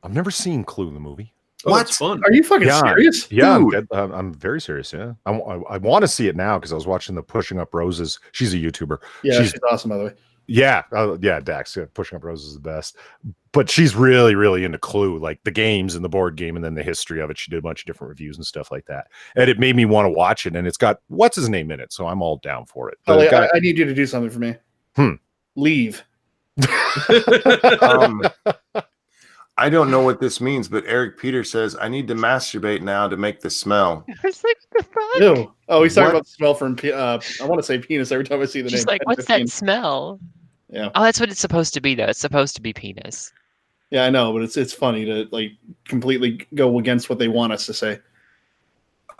I've never seen Clue the movie. What? It's fun. Are you fucking serious? Yeah, I'm very serious. Yeah, I want to see it now because I was watching the Pushing Up Roses. She's a YouTuber. Yeah, she's awesome, by the way. Yeah, Dax. Yeah, Pushing Up Roses is the best. But she's really, really into Clue, like the games and the board game, and then the history of it. She did a bunch of different reviews and stuff like that, and it made me want to watch it. And it's got what's his name in it, so I'm all down for it. I need you to do something for me. Leave. I don't know what this means, but Eric Peter says I need to masturbate now to make the smell. I was like, what the fuck? Ew. Oh, he's talking about the smell from. I want to say penis every time I see the name. She's like, what's that smell? Yeah. Oh, that's what it's supposed to be, though. It's supposed to be penis. Yeah, I know, but it's funny to like completely go against what they want us to say.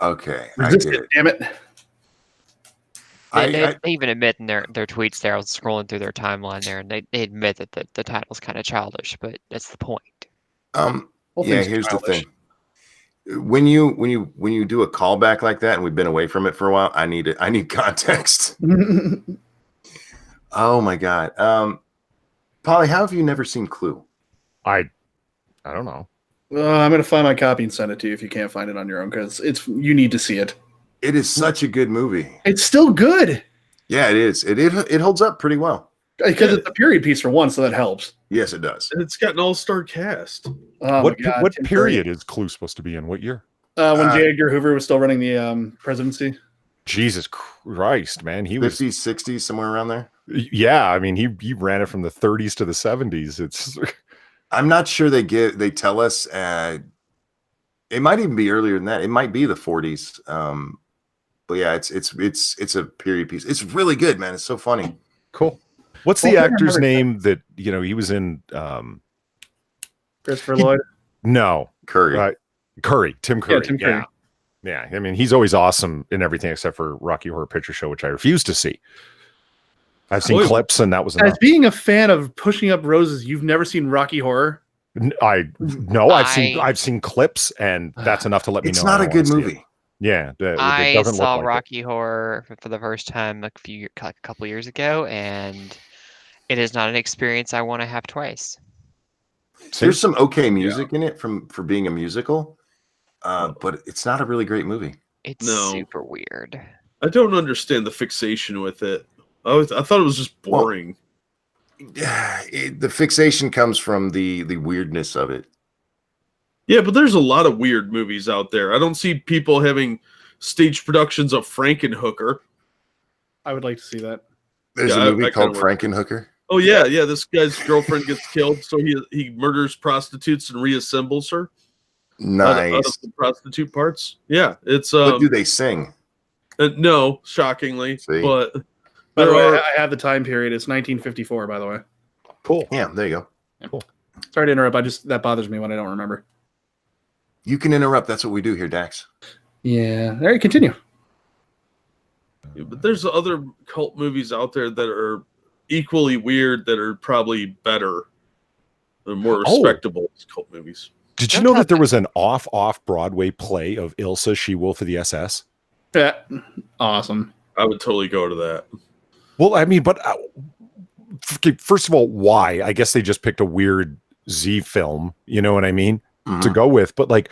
Okay, Resist it, damn it. They even admit in their tweets there. I was scrolling through their timeline there, and they admit that the title's kind of childish, but that's the point. Here's the thing. When you do a callback like that, and we've been away from it for a while, I need context. Oh my god, Polly, how have you never seen Clue? I don't know. I'm gonna find my copy and send it to you if you can't find it on your own, because you need to see it. It is such a good movie. It's still good. Yeah, it is. It holds up pretty well. Because it's a period piece for one, so that helps. Yes, it does. And it's got an all-star cast. Oh what period is Clue supposed to be in? What year? When J. Edgar Hoover was still running the presidency. Jesus Christ, man. He 50s, 60s, somewhere around there. Yeah, I mean, he ran it from the 30s to the 70s. It's I'm not sure they tell us. It might even be earlier than that. It might be the 40s. But yeah, it's a period piece. It's really good, man. It's so funny. Cool. What's the actor's name that he was in? Christopher Lloyd? No, Curry. Curry. Tim Curry. Yeah, Tim Curry. Yeah. I mean, he's always awesome in everything except for Rocky Horror Picture Show, which I refuse to see. I've seen clips, and that was enough. As being a fan of Pushing Up Roses, you've never seen Rocky Horror? I've seen clips, and that's enough to let me know. It's not a good movie. Yeah, I saw Rocky Horror for the first time a couple years ago, and it is not an experience I want to have twice. There's some okay music in it for being a musical, but it's not a really great movie. It's super weird. I don't understand the fixation with it. I thought it was just boring. The fixation comes from the weirdness of it. Yeah, but there's a lot of weird movies out there. I don't see people having stage productions of Frankenhooker. I would like to see that. There's a movie called Frankenhooker. Oh yeah. This guy's girlfriend gets killed, so he murders prostitutes and reassembles her. Nice. Out of the prostitute parts. Yeah, it's. What do they sing? No, shockingly, but by the way, I have the time period. It's 1954, by the way. Cool. Yeah, there you go. Yeah. Cool. Sorry to interrupt. That bothers me when I don't remember. You can interrupt. That's what we do here, Dax. Yeah. All right, continue. Yeah, but there's other cult movies out there that are equally weird that are probably better and more respectable as cult movies. Did you know that there was an off-Broadway play of Ilsa, She-Wolf of the SS? Yeah. Awesome. I would totally go to that. Well, I mean, but first of all, why? I guess they just picked a weird Z film, you know what I mean, to go with. But like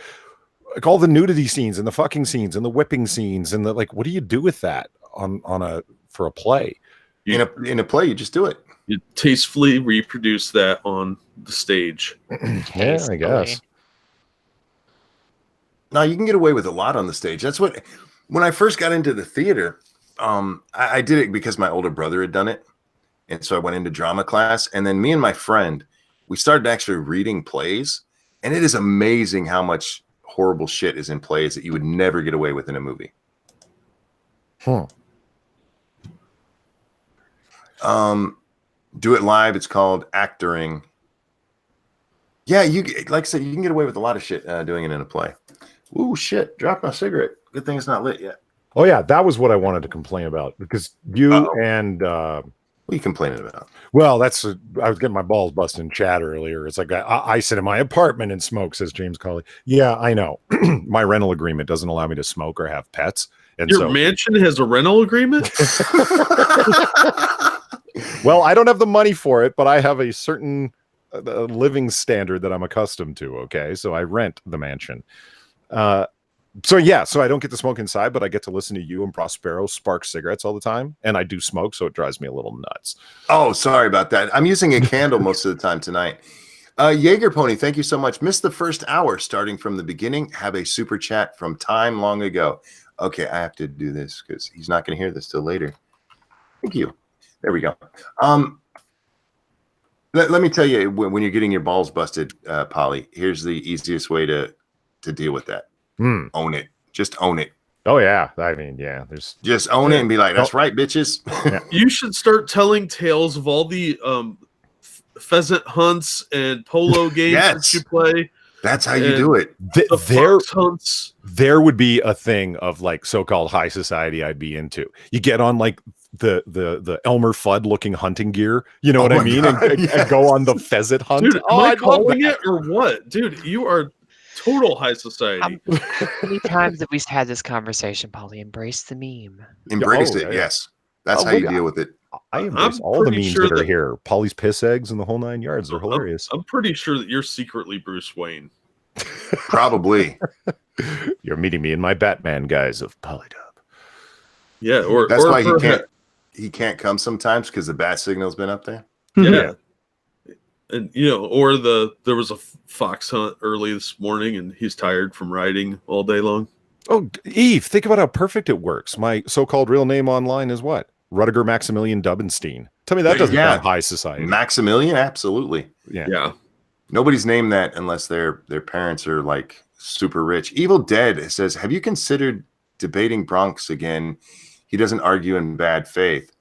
all the nudity scenes and the fucking scenes and the whipping scenes and the what do you do with that for a play? In a play, you just do it. You tastefully reproduce that on the stage. Yeah, I guess. No, you can get away with a lot on the stage. That's what. When I first got into the theater, I did it because my older brother had done it, and so I went into drama class. And then me and my friend, we started actually reading plays, and it is amazing how much horrible shit is in plays that you would never get away with in a movie. Do it live. It's called actoring. Yeah, like I said, you can get away with a lot of shit doing it in a play. Ooh, shit! Dropped my cigarette. Good thing it's not lit yet. Oh yeah, that was what I wanted to complain about because you and what are you complaining about? Well, I was getting my balls busted in chat earlier. It's like I sit in my apartment and smoke, says James Colley. Yeah, I know. My rental agreement doesn't allow me to smoke or have pets. And your mansion has a rental agreement? Well, I don't have the money for it, but I have a certain living standard that I'm accustomed to. Okay, so I rent the mansion. So I don't get to smoke inside, but I get to listen to you and Prospero spark cigarettes all the time, and I do smoke, so it drives me a little nuts. Oh, sorry about that. I'm using a candle most of the time tonight. Jaeger Pony, thank you so much. Missed the first hour starting from the beginning. Have a super chat from time long ago. Okay, I have to do this because he's not going to hear this till later. Thank you. There we go. Let me tell you, when you're getting your balls busted, Polly, here's the easiest way to deal with that. Own it. Just own it. Oh yeah, I mean, yeah. There's just own it and be like, "That's right, bitches." Yeah. You should start telling tales of all the pheasant hunts and polo games that you play. That's how you do it. The fox hunts. There would be a thing of like so-called high society I'd be into. You get on like the Elmer Fudd looking hunting gear, you know what I mean, and go on the pheasant hunt. Dude, am I calling it or what? Dude, you are total high society. How many times have we had this conversation, Polly? Embrace the meme. Embrace it, yes. That's how you deal with it. I embrace all the memes that are here. Polly's piss eggs and the whole 9 yards. They're hilarious. I'm pretty sure that you're secretly Bruce Wayne. Probably. You're meeting me in my Batman guise of Polydub. Yeah, that's why he can't come sometimes because the bat signal's been up there. Yeah. And or there was a fox hunt early this morning and he's tired from riding all day long. Oh, Eve, think about how perfect it works. My so-called real name online is what? Rudiger Maximilian Dubbenstein. Tell me that doesn't sound high society. Maximilian, absolutely. Yeah. Nobody's named that unless their parents are like super rich. Evil Dead says, "Have you considered debating Bronx again? He doesn't argue in bad faith."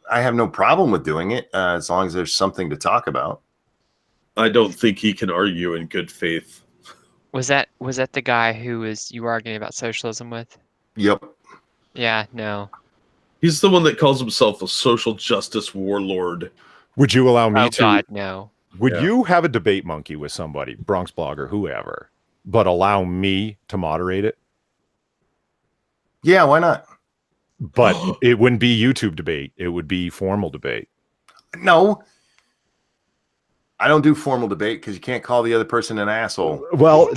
I have no problem with doing it as long as there's something to talk about. I don't think he can argue in good faith. Was that the guy you were arguing about socialism with? Yep. Yeah, no. He's the one that calls himself a social justice warlord. Would you allow me to? God, no. Would you have a debate monkey with somebody, Bronx blogger, whoever, but allow me to moderate it? Yeah, why not? But it wouldn't be YouTube debate. It would be formal debate. No. I don't do formal debate because you can't call the other person an asshole. Well,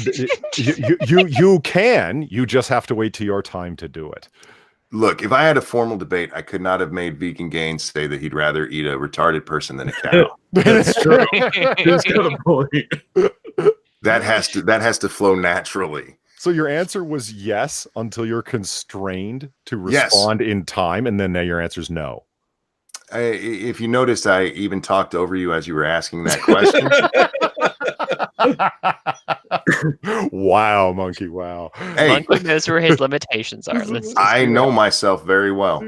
you can. You just have to wait till your time to do it. Look, if I had a formal debate, I could not have made Vegan Gaines say that he'd rather eat a retarded person than a cow. That's true. He's got a point. That has to flow naturally. So your answer was yes until you're constrained to respond in time, and then now your answer is no. If you noticed, I even talked over you as you were asking that question. Wow, Monkey, wow. Hey, Monkey knows where his limitations are. I know myself very well.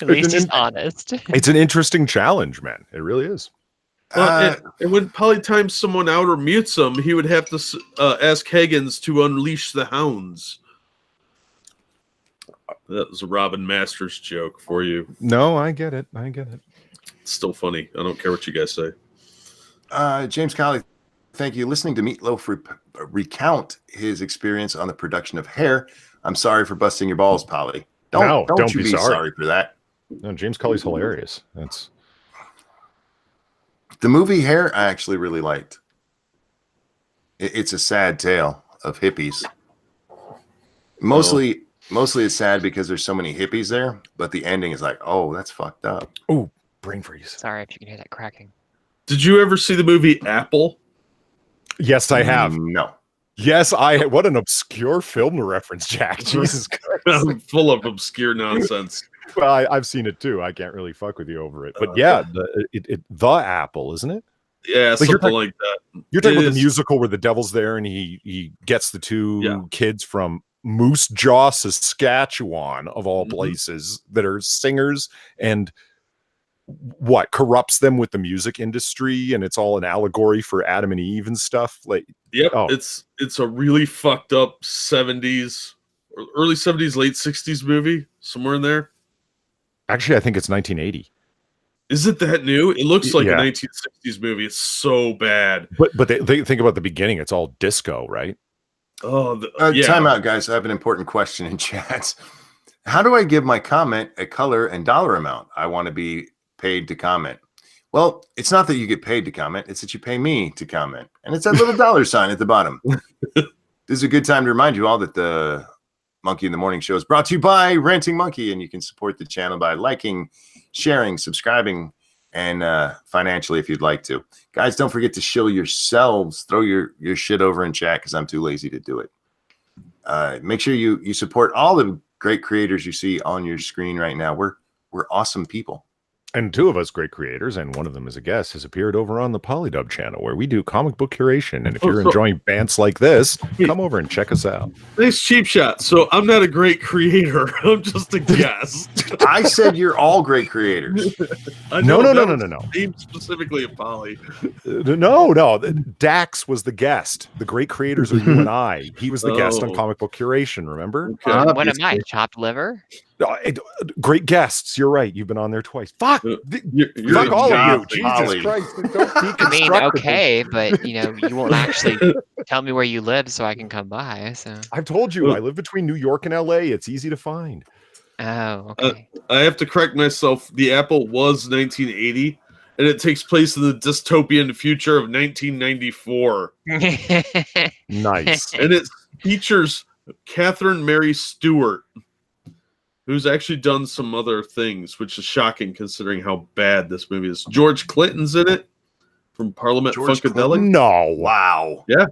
At least he's honest. It's an interesting challenge, man. It really is. Well, and when Polly times someone out or mutes them, he would have to ask Higgins to unleash the hounds. That was a Robin Masters joke for you. No, I get it. It's still funny. I don't care what you guys say. James Colley, thank you. Listening to Meatloaf recount his experience on the production of Hair. I'm sorry for busting your balls, Polly. Don't you be sorry for that. No, James Colley's hilarious. That's the movie Hair. I actually really liked. It's a sad tale of hippies. Mostly it's sad because there's so many hippies there, but the ending is like, oh, that's fucked up. Oh, brain freeze. Sorry if you can hear that cracking. Did you ever see the movie Apple? Yes, I have. No. Yes, what an obscure film to reference, Jack. Jesus Christ. I'm full of obscure nonsense. Well, I've seen it too. I can't really fuck with you over it. But yeah, the Apple, isn't it? Yeah, Like, you're something like that. You're talking It about the is- musical where the devil's there and he gets the two Yeah. kids from Moose Jaw, Saskatchewan, of all Mhm. places, that are singers, and what corrupts them with the music industry, and it's all an allegory for Adam and Eve and stuff. Like, Yep, oh, it's a really fucked up 70s, or early 70s, late 60s movie, somewhere in there. actually, I think it's 1980. Is it that new? It looks like Yeah. a 1960s movie. It's so bad. But they think about the beginning; it's all disco, right? Oh, Yeah. Time out, guys. I have an important question in chat. How do I give my comment a color and dollar amount? I want to be paid to comment. Well, it's not that you get paid to comment. It's that you pay me to comment. And it's that little dollar sign at the bottom. This is a good time to remind you all that the Monkey in the Morning Show is brought to you by Ranting Monkey, and you can support the channel by liking, sharing, subscribing, and financially if you'd like to. Guys, don't forget to shill yourselves. Throw your shit over in chat because I'm too lazy to do it. Make sure you support all the great creators you see on your screen right now. We're awesome people. And two of us great creators, and one of them is a guest, has appeared over on the Polydub channel, where we do comic book curation. And if you're enjoying bands like this, come over and check us out. Nice cheap shot. So I'm not a great creator. I'm just a guest. I said you're all great creators. No. Aimed specifically at Polly. No. Dax was the guest. The great creators are you and I. He was the guest on Oh. comic book curation. Remember? Okay. What am I? Chopped liver? Great guests. You're right. You've been on there twice. Fuck. You're Fuck a all job, of you. Polly. Jesus Christ. Don't I mean, deconstruct okay, but you won't actually tell me where you live so I can come by. So, I've told you, I live between New York and LA. It's easy to find. oh, okay. I have to correct myself. The Apple was 1980, and it takes place in the dystopian future of 1994. Nice. And it features Catherine Mary Stewart, who's actually done some other things, which is shocking considering how bad this movie is. George Clinton's in it from Parliament George Funkadelic. No. Wow. Yeah.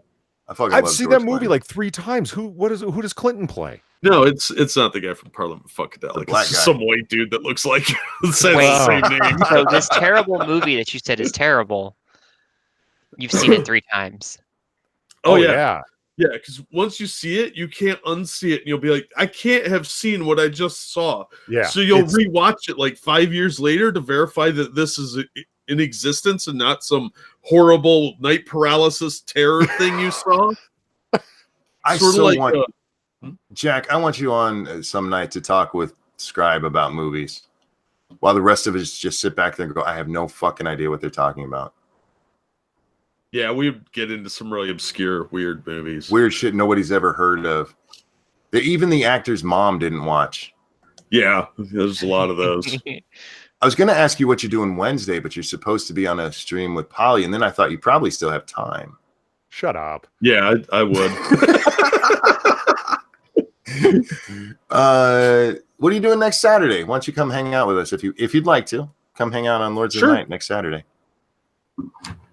I've seen that movie like 3 times. Who does Clinton play? No, it's not the guy from Parliament Funkadelic. black It's guy. some white dude that looks like says Wait. the same name. So this terrible movie that you said is terrible. You've seen it 3 times. Oh yeah. Yeah, because once you see it, you can't unsee it, and you'll be like, I can't have seen what I just saw. Yeah. So you'll It's- rewatch it like 5 years later to verify that this is in existence and not some horrible night paralysis terror thing you saw. I Sorta so like, want Jack. I want you on some night to talk with Scribe about movies, while the rest of us just sit back there and go, "I have no fucking idea what they're talking about." Yeah, we would get into some really obscure, weird movies. Weird shit nobody's ever heard of. Even the actor's mom didn't watch. Yeah, there's a lot of those. I was going to ask you what you're doing Wednesday, but you're supposed to be on a stream with Polly, and then I thought you probably still have time. Shut up. Yeah, I would. What are you doing next Saturday? Why don't you come hang out with us if you'd like to? Come hang out on Lords of the Sure. Night next Saturday.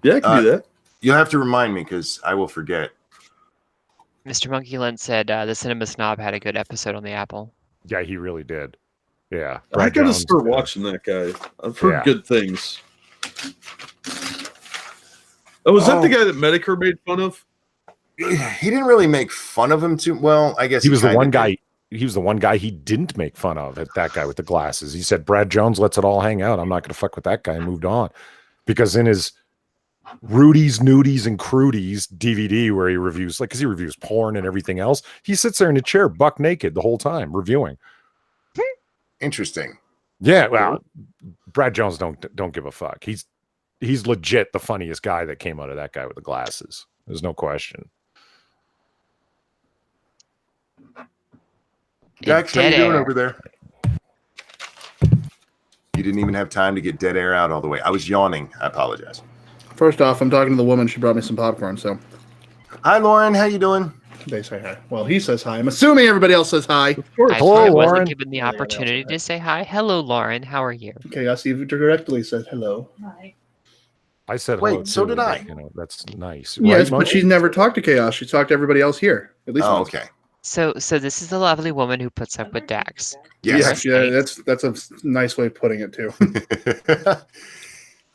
Yeah, I can do that. You'll have to remind me because I will forget. Mr. Monkey Lynn said the Cinema Snob had a good episode on the Apple. Yeah, he really did. Yeah. I Brad gotta Jones, start watching that guy. I've heard Yeah. good things. Oh, was that the guy that Medicare made fun of? He didn't really make fun of him too well. I guess He was the kinda one did. guy. He was the one guy he didn't make fun of. That guy with the glasses. He said, "Brad Jones lets it all hang out. I'm not going to fuck with that guy," and moved on. Because in his Rudy's, Nudies, and Crudies DVD, where he reviews, because he reviews porn and everything else, he sits there in a chair, buck naked, the whole time reviewing. Interesting. Yeah, well, Brad Jones don't give a fuck. He's legit the funniest guy that came out of that guy with the glasses. There's no question. Jax, how you Dead doing air. over there? You didn't even have time to get dead air out all the way. I was yawning. I apologize. First off, I'm talking to the woman. She brought me some popcorn, so Hi, Lauren. How you doing? they say hi. Well, he says hi. I'm assuming everybody else says hi. I Hello, wasn't Lauren. given the opportunity to say hi. Hello, Lauren. How are you? Okay, I see you directly said hello. I said Wait, hello so too, did but, I. You know, that's nice. Yes, Right, but Monkey? she's never talked to Chaos. She's talked to everybody else here. At least Oh, once. okay. So this is the lovely woman who puts up with Dax. Yes. Yeah, that's a nice way of putting it too.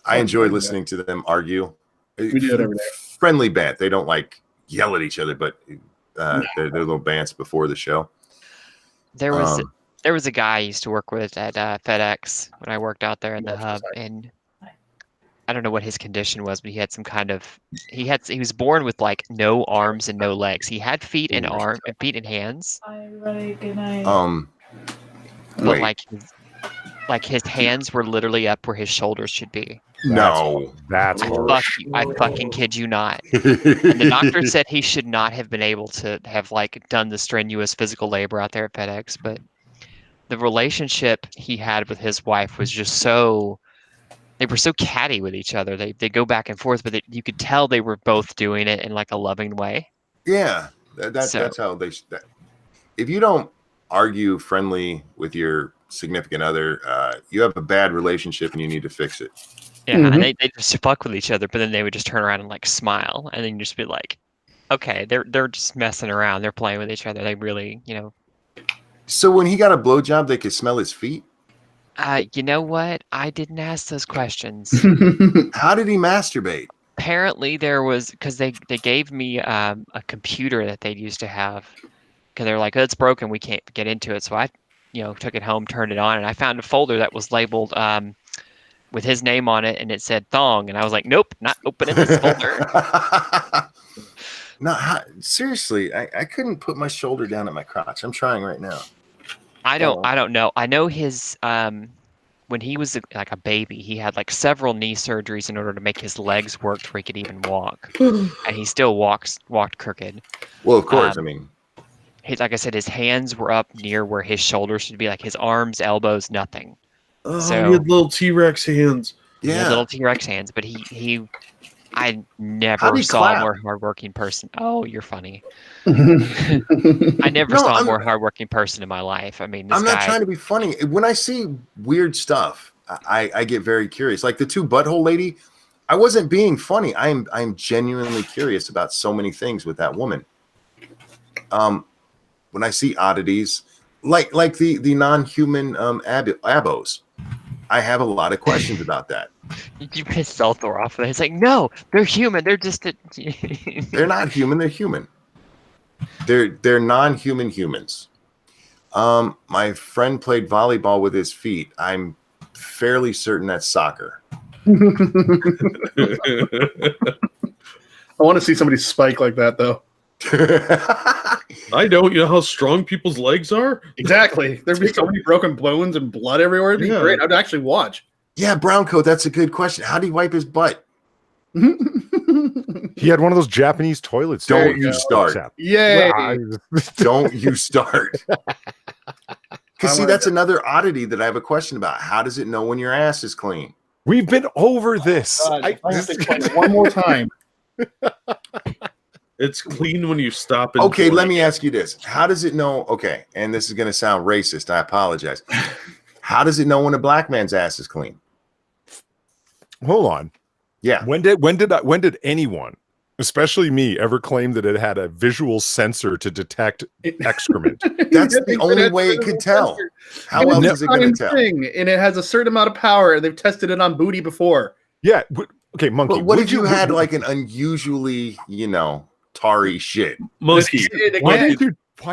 I enjoy listening to them argue We do it every day. Friendly bant. They don't like yell at each other, but they're little bants before the show. There was a guy I used to work with at FedEx when I worked out there in the hub, and I don't know what his condition was, but he had some kind of he was born with like no arms and no legs. He had feet and hands. Good night. But like his hands were literally up where his shoulders should be. That's harsh. I fucking kid you not. And the doctor said he should not have been able to have like done the strenuous physical labor out there at FedEx, but the relationship he had with his wife was just they were so catty with each other. They go back and forth, but you could tell they were both doing it in like a loving way. Yeah, that's how they. If you don't argue friendly with your significant other, you have a bad relationship and you need to fix it. Yeah, and they just fuck with each other, but then they would just turn around and like smile, and then you just be like, okay, they're just messing around. They're playing with each other. They really, So when he got a blowjob, they could smell his feet. You know what? I didn't ask those questions. How did he masturbate? Apparently there was, because they gave me a computer that they used to have, because they're like, oh, it's broken, we can't get into it. So I, took it home, turned it on, and I found a folder that was labeled with his name on it, and it said thong, and I was like, nope, not opening this folder. No, seriously, I couldn't put my shoulder down at my crotch. I'm trying right now. I don't know. I know his when he was like a baby, he had like several knee surgeries in order to make his legs work where he could even walk, and he still walked crooked. Well, of course. Like I said, his hands were up near where his shoulders should be, like his arms, elbows, nothing. Oh, So he had little T-Rex hands. He had little T-Rex hands, but I never saw a more hardworking person. Oh, you're funny. I never saw a more hardworking person in my life. I mean, I'm not trying to be funny. When I see weird stuff, I get very curious. Like the two butthole lady, I wasn't being funny. I'm genuinely curious about so many things with that woman. When I see oddities, like the non-human abos, I have a lot of questions about that. You pissed Selthor off. It's like, no, they're human. They're just They're not human. They're human. They're non-human humans. My friend played volleyball with his feet. I'm fairly certain that's soccer. I want to see somebody spike like that, though. I don't. You know how strong people's legs are? Exactly. There'd be so many broken bones and blood everywhere. It'd be great. I'd actually watch. Yeah, brown coat. That's a good question. How do you wipe his butt? He had one of those Japanese toilets. Don't you start. Yay. Don't you start. Because see, that's another oddity that I have a question about. How does it know when your ass is clean? We've been over this. I have to explain it one more time. It's clean when you stop. And okay, let me ask you this. How does it know? Okay, and this is going to sound racist. I apologize. How does it know when a black man's ass is clean? Hold on. Yeah. When did anyone, especially me, ever claim that it had a visual sensor to detect excrement? That's the only way it could tell. How else is it going to tell? And it has a certain amount of power, and they've tested it on booty before. Yeah. Okay, Monkey. But what if you had like an unusually, tarry shit? Monkey. Why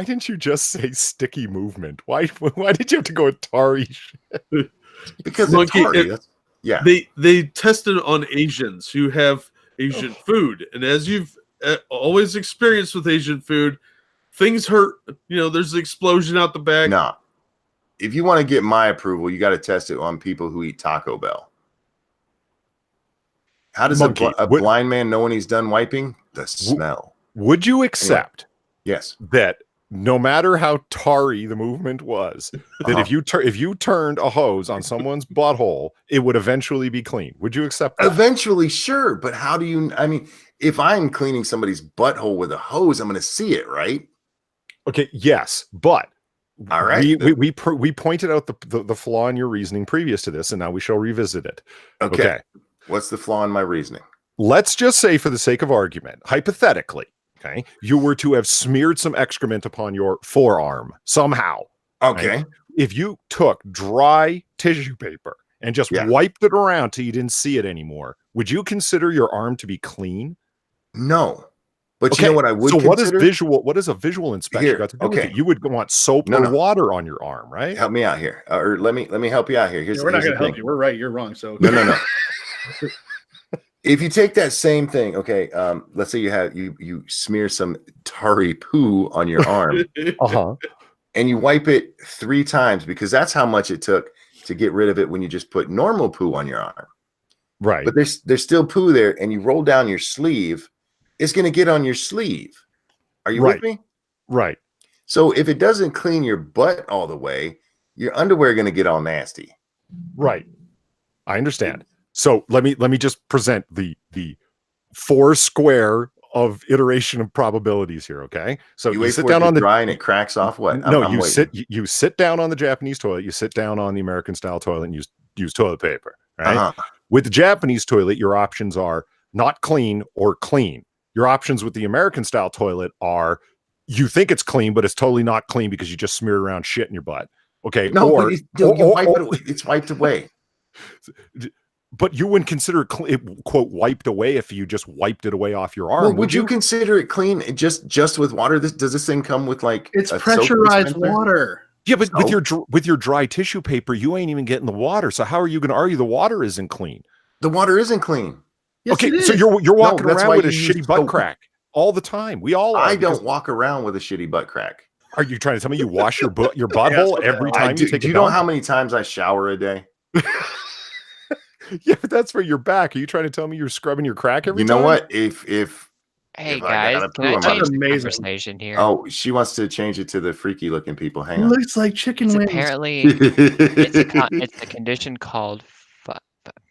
didn't you just say sticky movement? Why did you have to go with tarry shit? Because Monkey, it's tarry. They tested on Asians who have Asian food, and as you've always experienced with Asian food, things hurt. There's an explosion out the back. No. If you want to get my approval, you got to test it on people who eat Taco Bell. How does a blind man know when he's done wiping? The smell. Would you accept yes that no matter how tarry the movement was, that if you turned a hose on someone's butthole, it would eventually be clean? Would you accept that? Eventually, sure. But how do you, if I'm cleaning somebody's butthole with a hose, I'm going to see it, right? Okay, yes, but all right. We pointed out the flaw in your reasoning previous to this, and now we shall revisit it. Okay. What's the flaw in my reasoning? Let's just say, for the sake of argument, hypothetically, okay, you were to have smeared some excrement upon your forearm somehow. Okay. Right? If you took dry tissue paper and just wiped it around till you didn't see it anymore, would you consider your arm to be clean? No. But you know what I would consider? What is a visual inspection Here, got to do with okay. it? You would want soap or water on your arm, right? Help me out here. Or let me help you out here. We're not going to help you. We're right. You're wrong. So no. If you take that same thing, okay, let's say you smear some tarry poo on your arm, and you wipe it 3 times, because that's how much it took to get rid of it when you just put normal poo on your arm. Right. But there's still poo there, and you roll down your sleeve, it's going to get on your sleeve. Are you with me? Right. So if it doesn't clean your butt all the way, your underwear going to get all nasty. Right. I understand. So let me just present the 4 square of iteration of probabilities here. Okay. So you sit down on the dry and it cracks off. What? No, you sit down on the Japanese toilet. You sit down on the American style toilet and use toilet paper. Right. With the Japanese toilet, your options are not clean or clean. Your options with the American style toilet are you think it's clean, but it's totally not clean because you just smeared around shit in your butt. Okay. No, or you wipe it away. It's wiped away. But you wouldn't consider it, quote, wiped away if you just wiped it away off your arm. Well, would you consider it clean just with water? Does this thing come with like it's pressurized water? Yeah, but with your dry tissue paper, you ain't even getting the water. So how are you going to argue the water isn't clean? The water isn't clean. Yes, okay, so you're walking around with a shitty butt crack all the time. We all are. I don't walk around with a shitty butt crack. Are you trying to tell me you wash your butthole every time you take a dump? Do you know how many times I shower a day? Yeah, but that's for your back. Are you trying to tell me you're scrubbing your crack every time? You know what? If hey guys, can I change the conversation here? Oh, she wants to change it to the freaky looking people. Hang on. Looks like chicken wings. Apparently, it's a condition called.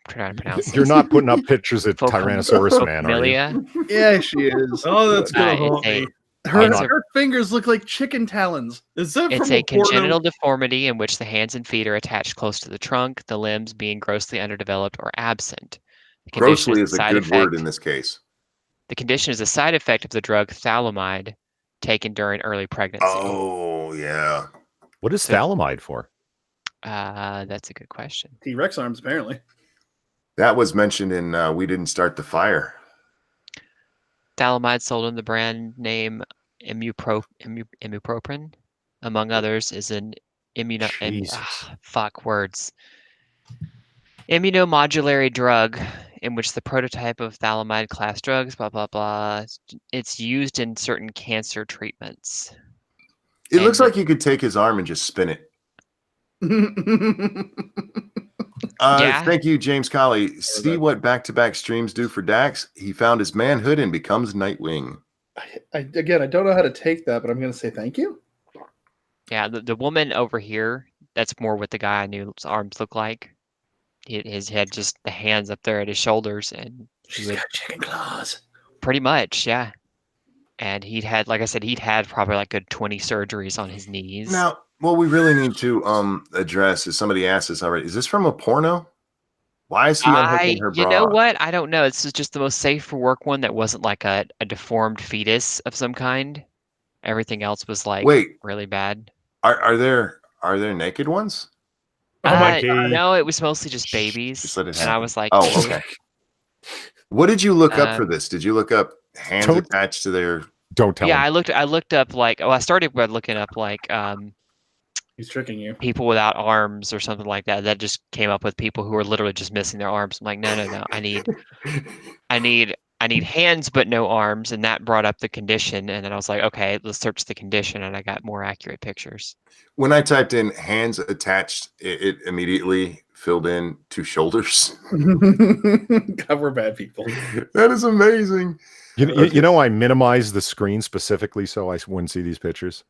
Trying to pronounce. You're not putting up pictures of Tyrannosaurus man, are you? Yeah, she is. Oh, that's gonna haunt me. Her fingers look like chicken talons. Is that it's a congenital deformity in which the hands and feet are attached close to the trunk, the limbs being grossly underdeveloped or absent. Grossly is a good word in this case. The condition is a side effect of the drug thalidomide taken during early pregnancy. Oh, yeah. What is thalidomide for? That's a good question. T-Rex arms, apparently. That was mentioned in We Didn't Start the Fire. Thalidomide, sold under the brand name ibuprofen, among others, is an immunomodulatory drug in which the prototype of thalidomide class drugs, blah, blah, blah. It's used in certain cancer treatments. It looks like you could take his arm and just spin it. Thank you, James Colley. See what back-to-back streams do for Dax. He found his manhood and becomes Nightwing. I don't know how to take that, but I'm going to say thank you. Yeah, the woman over here, that's more what the guy I knew's arms look like. His head, just the hands up there at his shoulders, and she's got chicken claws. Pretty much, yeah. And he'd had probably like good 20 surgeries on his knees. Now, what we really need to address is, somebody asked us already, is this from a porno? Why is he unhooking her bra? You know what? I don't know. It's just the most safe for work one that wasn't like a deformed fetus of some kind. Everything else was like really bad. Are there naked ones? Oh my God. No, it was mostly just babies. Just let it and I was like, oh, okay. What did you look up for this? Did you look up hands attached to their? Don't tell. Yeah, I looked up like. I started by looking up like. He's tricking you. People without arms or something like that. That just came up with people who are literally just missing their arms. I'm like, no. I need hands but no arms, and that brought up the condition. And then I was like, okay, let's search the condition, and I got more accurate pictures. When I typed in hands attached, it immediately filled in to shoulders. God, we're bad people. That is amazing. You know, I minimized the screen specifically so I wouldn't see these pictures.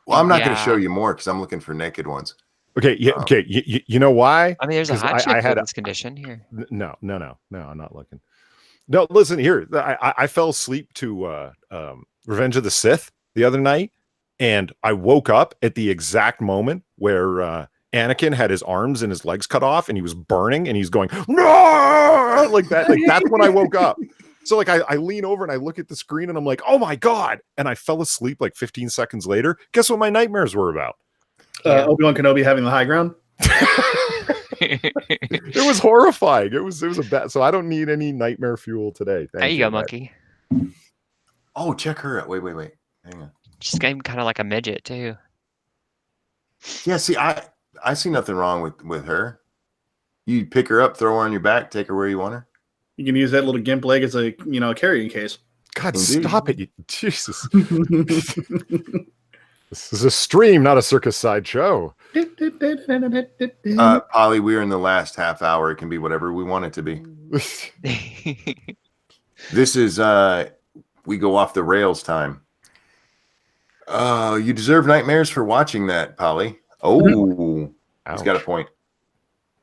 Well, I'm not going to show you more because I'm looking for naked ones. Okay, yeah, okay. You know why? I mean, there's a hot chick with this condition here. No, I'm not looking. No, listen here. I fell asleep to Revenge of the Sith the other night, and I woke up at the exact moment where Anakin had his arms and his legs cut off, and he was burning, and he's going no, like that. Like that's when I woke up. So like I lean over and I look at the screen and I'm like, oh my God. And I fell asleep like 15 seconds later. Guess what my nightmares were about? Obi-Wan Kenobi having the high ground. It was horrifying. It was a bad. So I don't need any nightmare fuel today. There Thank you you, go, Matt. monkey. Oh, check her out. Wait. Hang on. She's kind of like a midget too. Yeah, see, I see nothing wrong with her. You pick her up, throw her on your back, take her where you want her. You can use that little gimp leg as a carrying case. God, Indeed. stop it! Jesus, this is a stream, not a circus sideshow. Polly, we're in the last half hour. It can be whatever we want it to be. This is we go off the rails time. You deserve nightmares for watching that, Polly. Oh, he's got a point.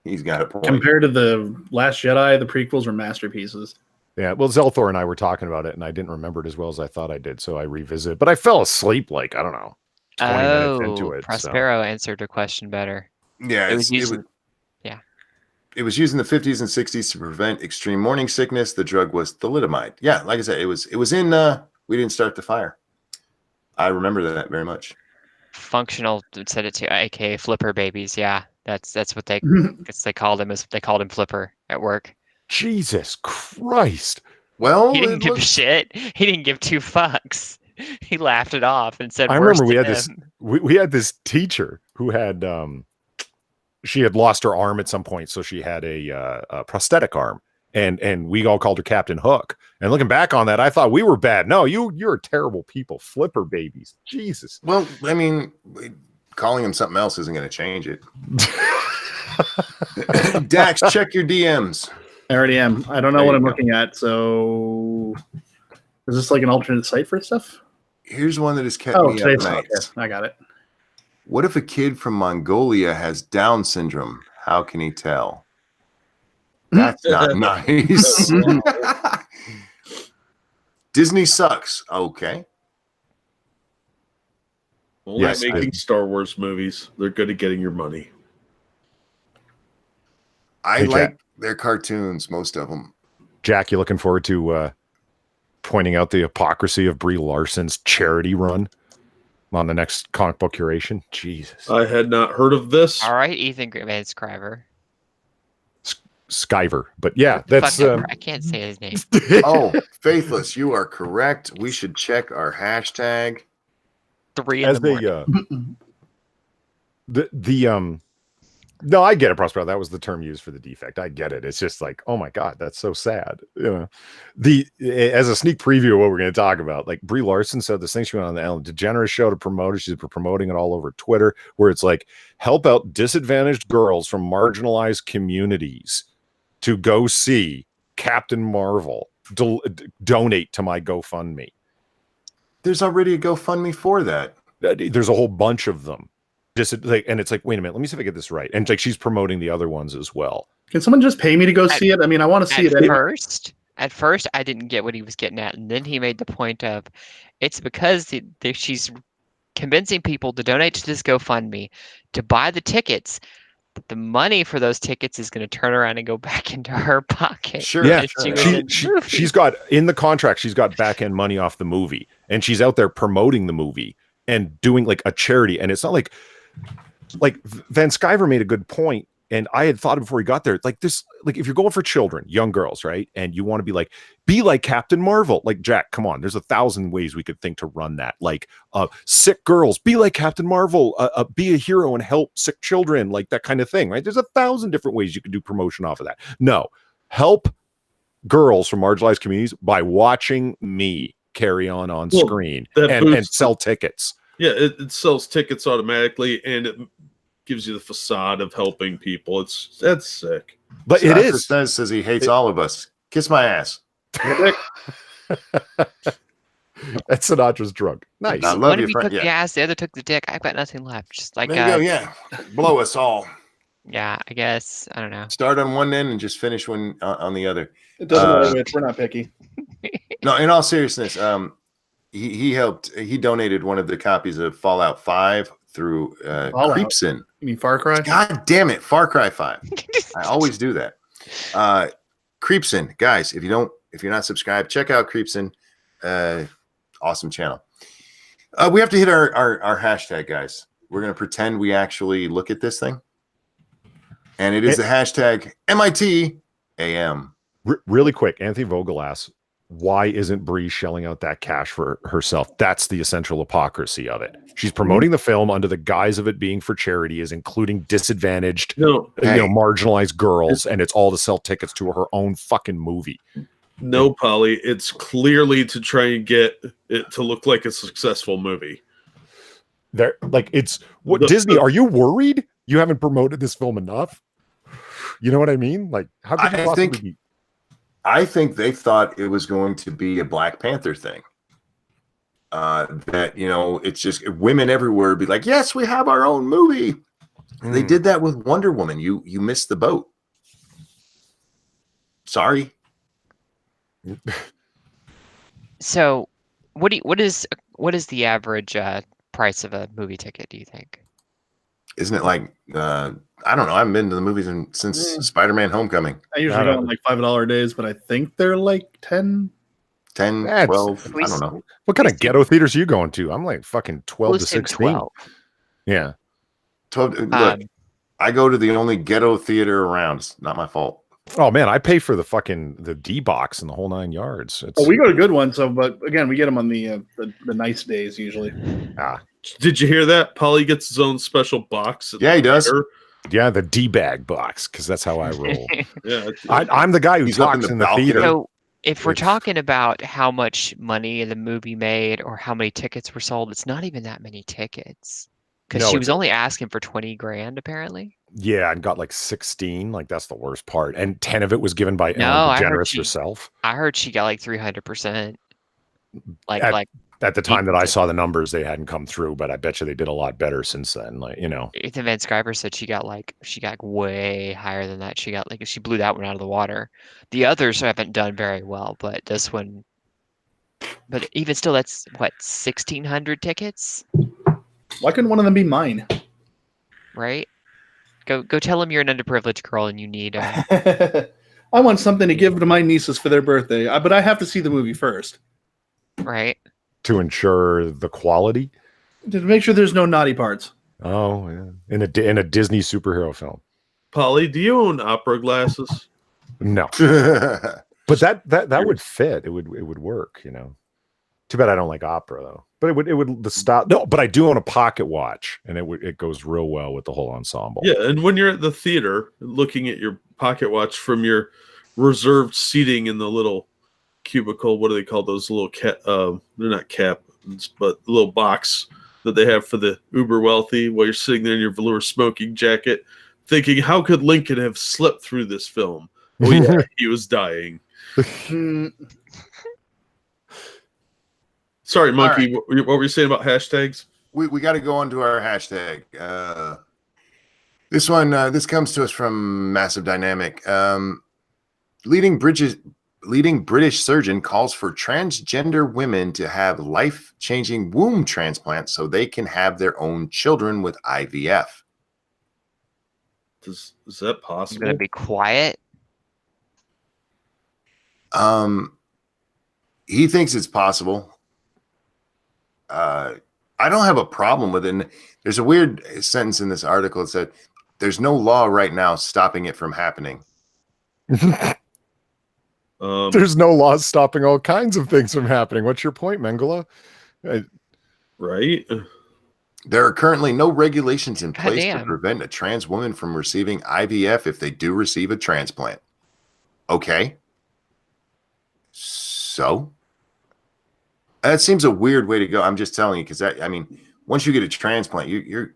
He's got a point. Compared to the Last Jedi, the prequels were masterpieces. Yeah, well, Zelthor and I were talking about it, and I didn't remember it as well as I thought I did, so I revisited. But I fell asleep like, I don't know, 20 minutes into it. Prospero answered the question better. Yeah, It was using it was used in the 50s and 60s to prevent extreme morning sickness. The drug was thalidomide. Yeah, like I said, it was in We Didn't Start the Fire. I remember that very much. functional said it to, aka flipper babies. Yeah, that's what they called him. They called him Flipper at work. Jesus Christ! Well, He didn't give a shit. He didn't give two fucks. He laughed it off and said, I "Worse remember we to had them." we had this teacher who had she had lost her arm at some point, so she had a prosthetic arm, and we all called her Captain Hook. And looking back on that, I thought we were bad. No, you're terrible people, flipper babies. Jesus. Well, I mean, calling him something else isn't going to change it. Dax, check your DMs. I already am. I don't know There what you I'm go. looking at. So, is this like an alternate site for stuff? Here's one that has kept Oh, me up today's nights. okay. I got it. What if a kid from Mongolia has Down syndrome? How can he tell? That's not nice. Disney sucks. Okay. Only Yes, making Star Wars movies. They're good at getting your money. I Hey, like Jack. their cartoons, most of them. Jack, you looking forward to pointing out the hypocrisy of Brie Larson's charity run on the next comic book curation? Jesus. I had not heard of this. All right, Ethan Van Scriver. Skyver. But yeah, What the that's fuck? I can't say his name. Oh, Faithless, you are correct. We should check our hashtag. 3 in as the morning. no, I get it, Prospero. That was the term used for the defect. I get it. It's just like, oh my God, that's so sad. You know, as a sneak preview of what we're going to talk about, like Brie Larson said this thing she went on the Ellen DeGeneres show to promote it. She's promoting it all over Twitter, where it's like, help out disadvantaged girls from marginalized communities to go see Captain Marvel. Donate to my GoFundMe. There's already a GoFundMe for that. There's a whole bunch of them. And it's like, wait a minute, let me see if I get this right. And like she's promoting the other ones as well. Can someone just pay me to go see it? I mean, I want to see it anyway. At first, I didn't get what he was getting at, and then he made the point of, it's because she's convincing people to donate to this GoFundMe to buy the tickets. But the money for those tickets is going to turn around and go back into her pocket. Sure. Yeah, Sure. she's got in the contract, she's got back end money off the movie, and she's out there promoting the movie and doing like a charity. And it's not like Van Skyver made a good point, and I had thought it before he got there. Like this, like if you're going for children, young girls, right, and you want to be like Captain Marvel, like Jack, come on, there's 1,000 ways we could think to run that. Like sick girls, be like Captain Marvel, be a hero and help sick children, like that kind of thing, right? There's 1,000 different ways you could do promotion off of that. No, help girls from marginalized communities by watching me carry on screen and sell tickets. Yeah, it sells tickets automatically, and it gives you the facade of helping people. That's sick. But it is. Says he hates all of us. Kiss my ass. That's Sinatra's drunk. Nice. I love One you, of you friend. took Yeah. the ass, the other took the dick. I've got nothing left. Just like, There you go. Yeah. Blow us all. yeah, I guess. I don't know. Start on one end and just finish one on the other. It doesn't matter which. We're not picky. No, in all seriousness, he helped. He donated one of the copies of Fallout 5 through Creepsin. You mean Far Cry? God damn it, Far Cry 5. I always do that. Creepsin, guys, if you're not subscribed, check out Creepsin. Awesome channel. We have to hit our hashtag, guys. We're gonna pretend we actually look at this thing. And it is the hashtag MITAM. Really quick, Anthony Vogel asks, why isn't Bree shelling out that cash for herself? That's the essential hypocrisy of it. She's promoting the film under the guise of it being for charity, is including disadvantaged, marginalized girls, and it's all to sell tickets to her own fucking movie. No, Polly, it's clearly to try and get it to look like a successful movie. Disney, are you worried you haven't promoted this film enough? You know what I mean? Like, how could you possibly be? I think they thought it was going to be a Black Panther thing. That, it's just women everywhere be like, yes, we have our own movie. They did that with Wonder Woman. You missed the boat. Sorry. So, what is the average price of a movie ticket, do you think? Isn't it like I don't know. I haven't been to the movies since Spider-Man Homecoming. I usually go on like $5 days, but I think they're like 10, 12. I don't know. What kind of ghetto theaters are you going to? I'm like fucking 12 to 16. 12. Yeah. 12. Look, I go to the only ghetto theater around. It's not my fault. Oh man, I pay for the D box and the whole 9 yards. We go to good ones. But again, we get them on the nice days usually. Did you hear that? Polly gets his own special box. Yeah, he does. Yeah, the D-bag box, because that's how I roll. Yeah, I'm the guy who talks in the theater. So if we're talking about how much money the movie made or how many tickets were sold, it's not even that many tickets. Because she was only asking for 20 grand, apparently. Yeah, and got like 16. Like, that's the worst part. And 10 of it was given by Ellen DeGeneres herself. I heard she got like 300%. At the time that I saw the numbers, they hadn't come through, but I bet you they did a lot better since then. Ethan Van Sciver said she got way higher than that. She blew that one out of the water. The others haven't done very well, but this one. But even still, that's what, 1,600 tickets. Why couldn't one of them be mine? Right. Go tell them you're an underprivileged girl and you need. I want something to give to my nieces for their birthday, but I have to see the movie first. Right. To ensure the quality, to make sure there's no naughty parts. Oh, yeah. In a Disney superhero film. Polly, do you own opera glasses? No, but that would fit. It would work. Too bad I don't like opera though. But it would the style. No, but I do own a pocket watch, and it goes real well with the whole ensemble. Yeah, and when you're at the theater looking at your pocket watch from your reserved seating in the little cubicle, what do they call those little they're not cabins, but the little box that they have for the uber wealthy, while you're sitting there in your velour smoking jacket thinking, how could Lincoln have slipped through this film? Oh yeah, he was dying. Sorry, Monkey, right. What were you saying about hashtags? We got to go on to our hashtag. This one, this comes to us from Massive Dynamic. Leading British surgeon calls for transgender women to have life-changing womb transplants so they can have their own children with IVF. Is that possible? I'm gonna be quiet. He thinks it's possible. I don't have a problem with it. And there's a weird sentence in this article that said, "There's no law right now stopping it from happening." There's no laws stopping all kinds of things from happening. What's your point, Mengele? Right. There are currently no regulations in place to prevent a trans woman from receiving IVF if they do receive a transplant. Okay. So that seems a weird way to go. I'm just telling you, because once you get a transplant, you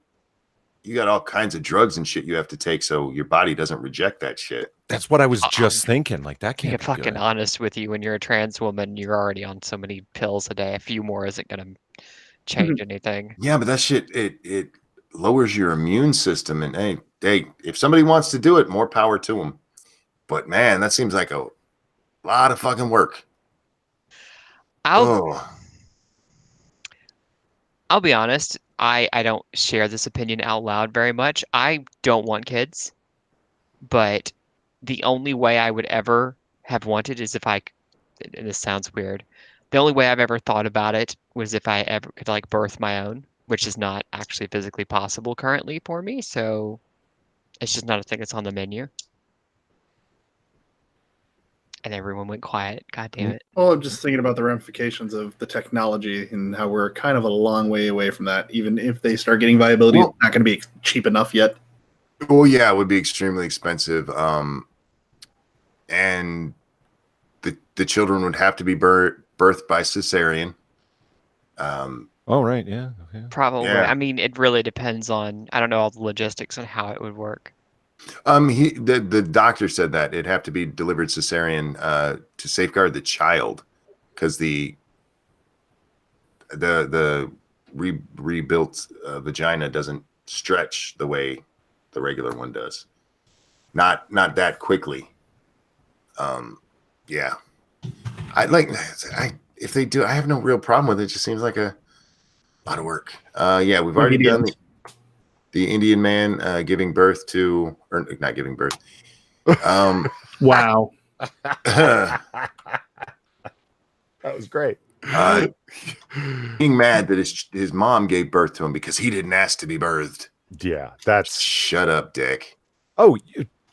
got all kinds of drugs and shit you have to take so your body doesn't reject that shit. That's what I was just thinking. Like, that can't be fucking good. honest with you. When you're a trans woman, you're already on so many pills a day. A few more isn't gonna change anything. Yeah, but that shit it lowers your immune system. And hey, if somebody wants to do it, more power to them. But man, that seems like a lot of fucking work. I'll be honest. I don't share this opinion out loud very much. I don't want kids, but the only way I would ever have wanted is if and this sounds weird, the only way I've ever thought about it was if I ever could birth my own, which is not actually physically possible currently for me. So It's just not a thing that's on the menu. And everyone went quiet. God damn it. Well, I'm just thinking about the ramifications of the technology and how we're kind of a long way away from that. Even if they start getting viability, Well- it's not going to be cheap enough yet. Well, yeah, it would be extremely expensive. And the children would have to be birthed by cesarean. Oh, right. Yeah. Okay. Probably. Yeah. I mean, it really depends on, I don't know all the logistics on how it would work. The doctor said that it'd have to be delivered cesarean to safeguard the child, because the rebuilt vagina doesn't stretch the way the regular one does. Not that quickly. Yeah. If they do, I have no real problem with it. It just seems like a lot of work. Yeah, we've already done the Indian man giving birth to, or not giving birth. Wow. That was great. Being mad that his mom gave birth to him because he didn't ask to be birthed. Yeah, that's. Shut up, Dick. Oh,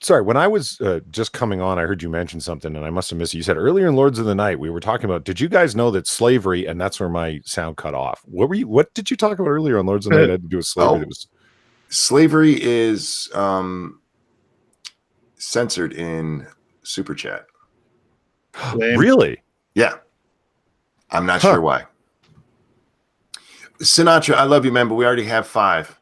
sorry. When I was just coming on, I heard you mention something, and I must have missed it. You said earlier in Lords of the Night we were talking about. Did you guys know that slavery? And that's where my sound cut off. What did you talk about earlier on Lords of the Night? It had to do with slavery. Slavery is censored in Super Chat. Really? Yeah. I'm not sure why. Sinatra, I love you, man, but we already have 5.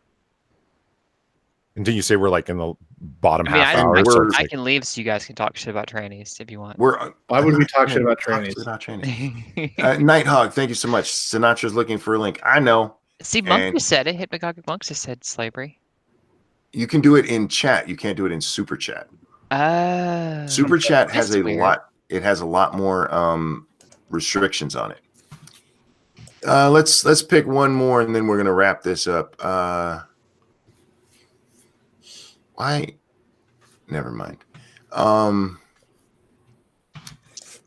And didn't you say we're like in the bottom I mean, half hour? So it's I like- can leave so you guys can talk shit about trannies if you want. Why would we talk shit about trannies? Nighthawk, thank you so much. Sinatra's looking for a link. I know. See, Monk And- just said it. Hypnagogic Monks just said slavery. You can do it in chat. You can't do it in Super Chat. Super Chat has that's a weird. lot. It has a lot more restrictions on it. Let's pick one more, and then we're gonna wrap this up. Why? Never mind.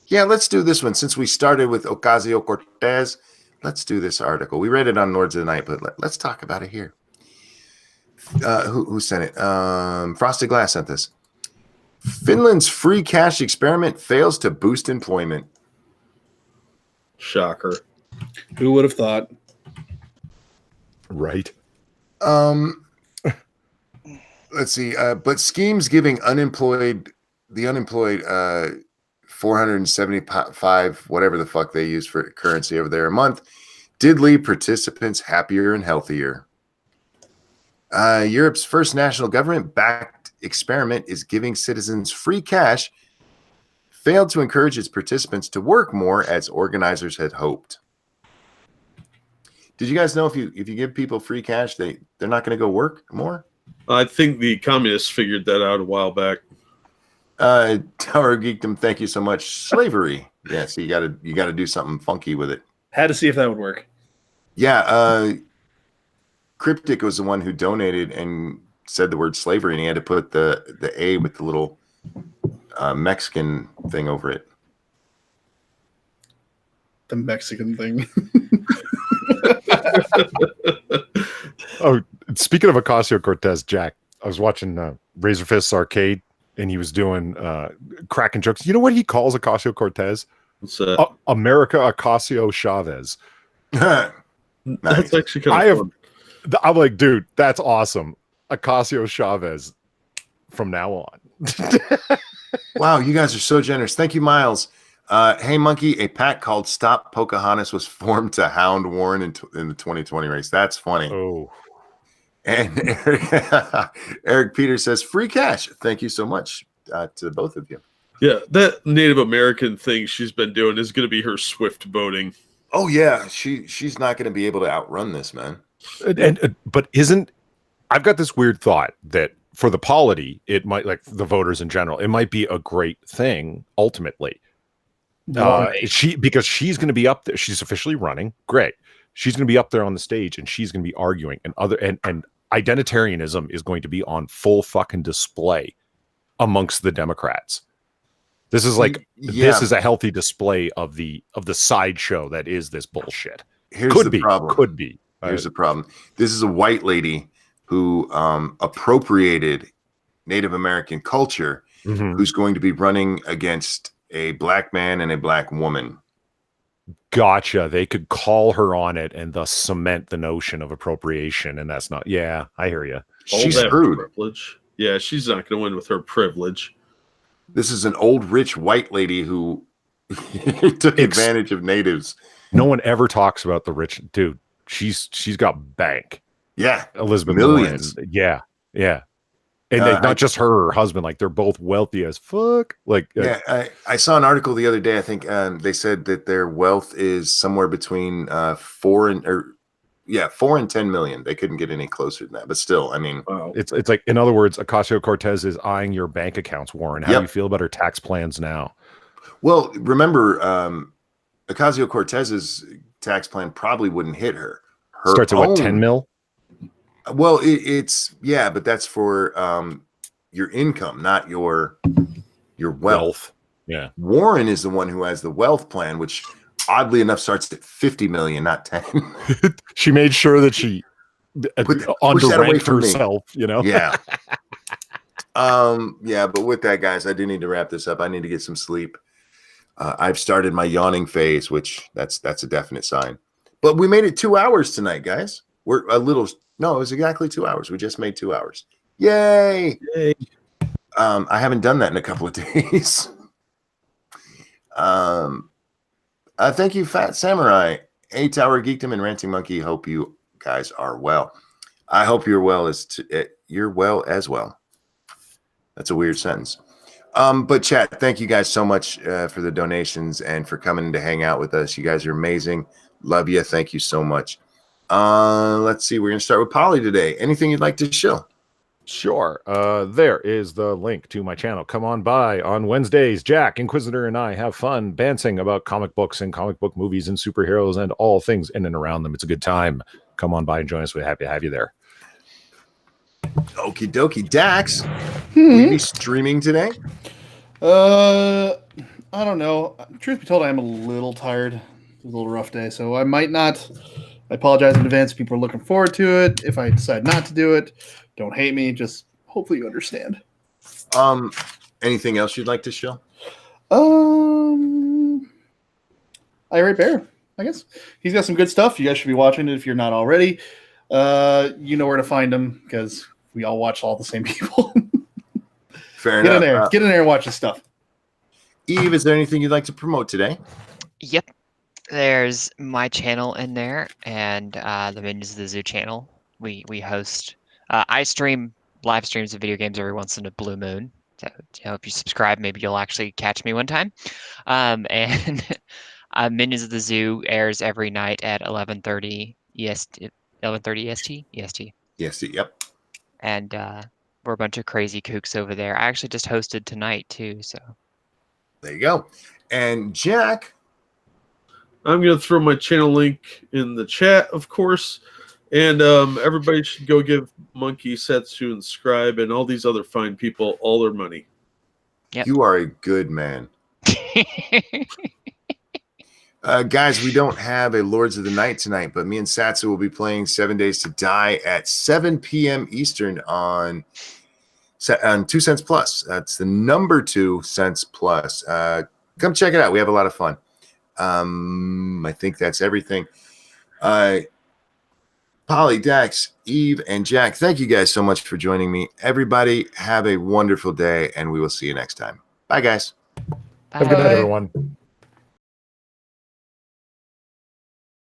Yeah, let's do this one. Since we started with Ocasio-Cortez, let's do this article. We read it on Lords of the Night, but let's talk about it here. Who sent it? Frosted Glass sent this. Finland's free cash experiment fails to boost employment. Shocker. Who would have thought? right. Let's see. But schemes giving the unemployed 475, whatever the fuck they use for currency over there a month, did leave participants happier and healthier. Europe's first national government-backed experiment is giving citizens free cash failed to encourage its participants to work more as organizers had hoped. Did you guys know if you give people free cash, they're not going to go work more? I think the communists figured that out a while back. Tower Geekdom, thank you so much. Slavery. Yeah, so you gotta do something funky with it. Had to see if that would work. Yeah, Cryptic was the one who donated and said the word slavery, and he had to put the A with the little Mexican thing over it. The Mexican thing. Oh, speaking of Ocasio-Cortez, Jack, I was watching Razor Fists Arcade, and he was doing cracking jokes. You know what he calls Ocasio-Cortez? What's that? America Ocasio-Chavez. That's Nice. actually kind of fun. I'm like, dude, that's awesome. Ocasio-Chavez from now on. Wow, you guys are so generous. Thank you, Miles. Hey, Monkey, a PAC called Stop Pocahontas was formed to hound Warren in the 2020 race. That's funny. Oh, And Eric Peters says, free cash. Thank you so much to both of you. Yeah, that Native American thing she's been doing is going to be her swift boating. Oh, yeah. She's not going to be able to outrun this, man. but I've got this weird thought that for the polity, it might, like the voters in general, it might be a great thing ultimately. Because she's going to be up there. She's officially running. Great. She's going to be up there on the stage and she's going to be arguing, and identitarianism is going to be on full fucking display amongst the Democrats. This is like, this is a healthy display of the sideshow that is this bullshit. Here's Could the be. problem. Could be. Here's the problem. This is a white lady who appropriated Native American culture Mhm. who's going to be running against a black man and a black woman. Gotcha. They could call her on it and thus cement the notion of appropriation, and that's not. Yeah, I hear you. She's that screwed. privilege. Yeah, she's not going to win with her privilege. This is an old rich white lady who took advantage of natives. No one ever talks about the rich dude. She's got bank. Yeah, Elizabeth millions. Warren. Yeah. And not just her husband, like they're both wealthy as fuck. Like, yeah, I saw an article the other day. I think they said that their wealth is somewhere between 4 and 10 million. They couldn't get any closer than that, but still, I mean, Wow. it's like, in other words, Ocasio-Cortez is eyeing your bank accounts, Warren. How do you feel about her tax plans now? Well, remember, Ocasio-Cortez's tax plan probably wouldn't hit her. Starts at what, 10 mil? Well, it's but that's for your income, not your wealth. Yeah. Warren is the one who has the wealth plan, which oddly enough starts at 50 million, not 10. She made sure that she underranked herself, you know? Yeah. But with that, guys, I do need to wrap this up. I need to get some sleep. I've started my yawning phase, which that's a definite sign. But we made it 2 hours tonight, guys. We're a little. No, it was exactly 2 hours. We just made 2 hours. Yay! I haven't done that in a couple of days. Thank you, Fat Samurai, 8-Hour Geekdom, and Ranting Monkey. Hope you guys are well. I hope you're well as well. That's a weird sentence. But chat, thank you guys so much for the donations and for coming to hang out with us. You guys are amazing. Love you. Thank you so much. Let's see. We're going to start with Polly today. Anything you'd like to show? Sure. There is the link to my channel. Come on by on Wednesdays. Jack, Inquisitor, and I have fun dancing about comic books and comic book movies and superheroes and all things in and around them. It's a good time. Come on by and join us. We're happy to have you there. Okie dokie. Dax, will you be streaming today? I don't know. Truth be told, I am a little tired. It was a little rough day, so I might not. I apologize in advance if people are looking forward to it. If I decide not to do it, don't hate me. Just hopefully you understand. Anything else you'd like to show? Irate Bear, I guess. He's got some good stuff. You guys should be watching it if you're not already. You know where to find him because we all watch all the same people. Fair enough. enough. Get in there and watch his stuff. Eve, is there anything you'd like to promote today? Yep. There's my channel in there and the Minions of the Zoo channel. We host. I stream live streams of video games every once in a blue moon. So if you subscribe, maybe you'll actually catch me one time. And Minions of the Zoo airs every night at 11:30 EST. 11:30 EST. EST. EST. Yep. And we're a bunch of crazy kooks over there. I actually just hosted tonight too. So there you go. And Jack. I'm going to throw my channel link in the chat, of course. And everybody should go give Monkey, Satsu, and Scribe, and all these other fine people all their money. Yep. You are a good man. Guys, we don't have a Lords of the Night tonight, but me and Satsu will be playing 7 Days to Die at 7 p.m. Eastern on 2 Cents Plus. That's the number 2 Cents Plus. Come check it out. We have a lot of fun. I think that's everything. Polly, Dax, Eve, and Jack, thank you guys so much for joining me. Everybody, have a wonderful day, and we will see you next time. Bye, guys. Bye. Have a good night, everyone.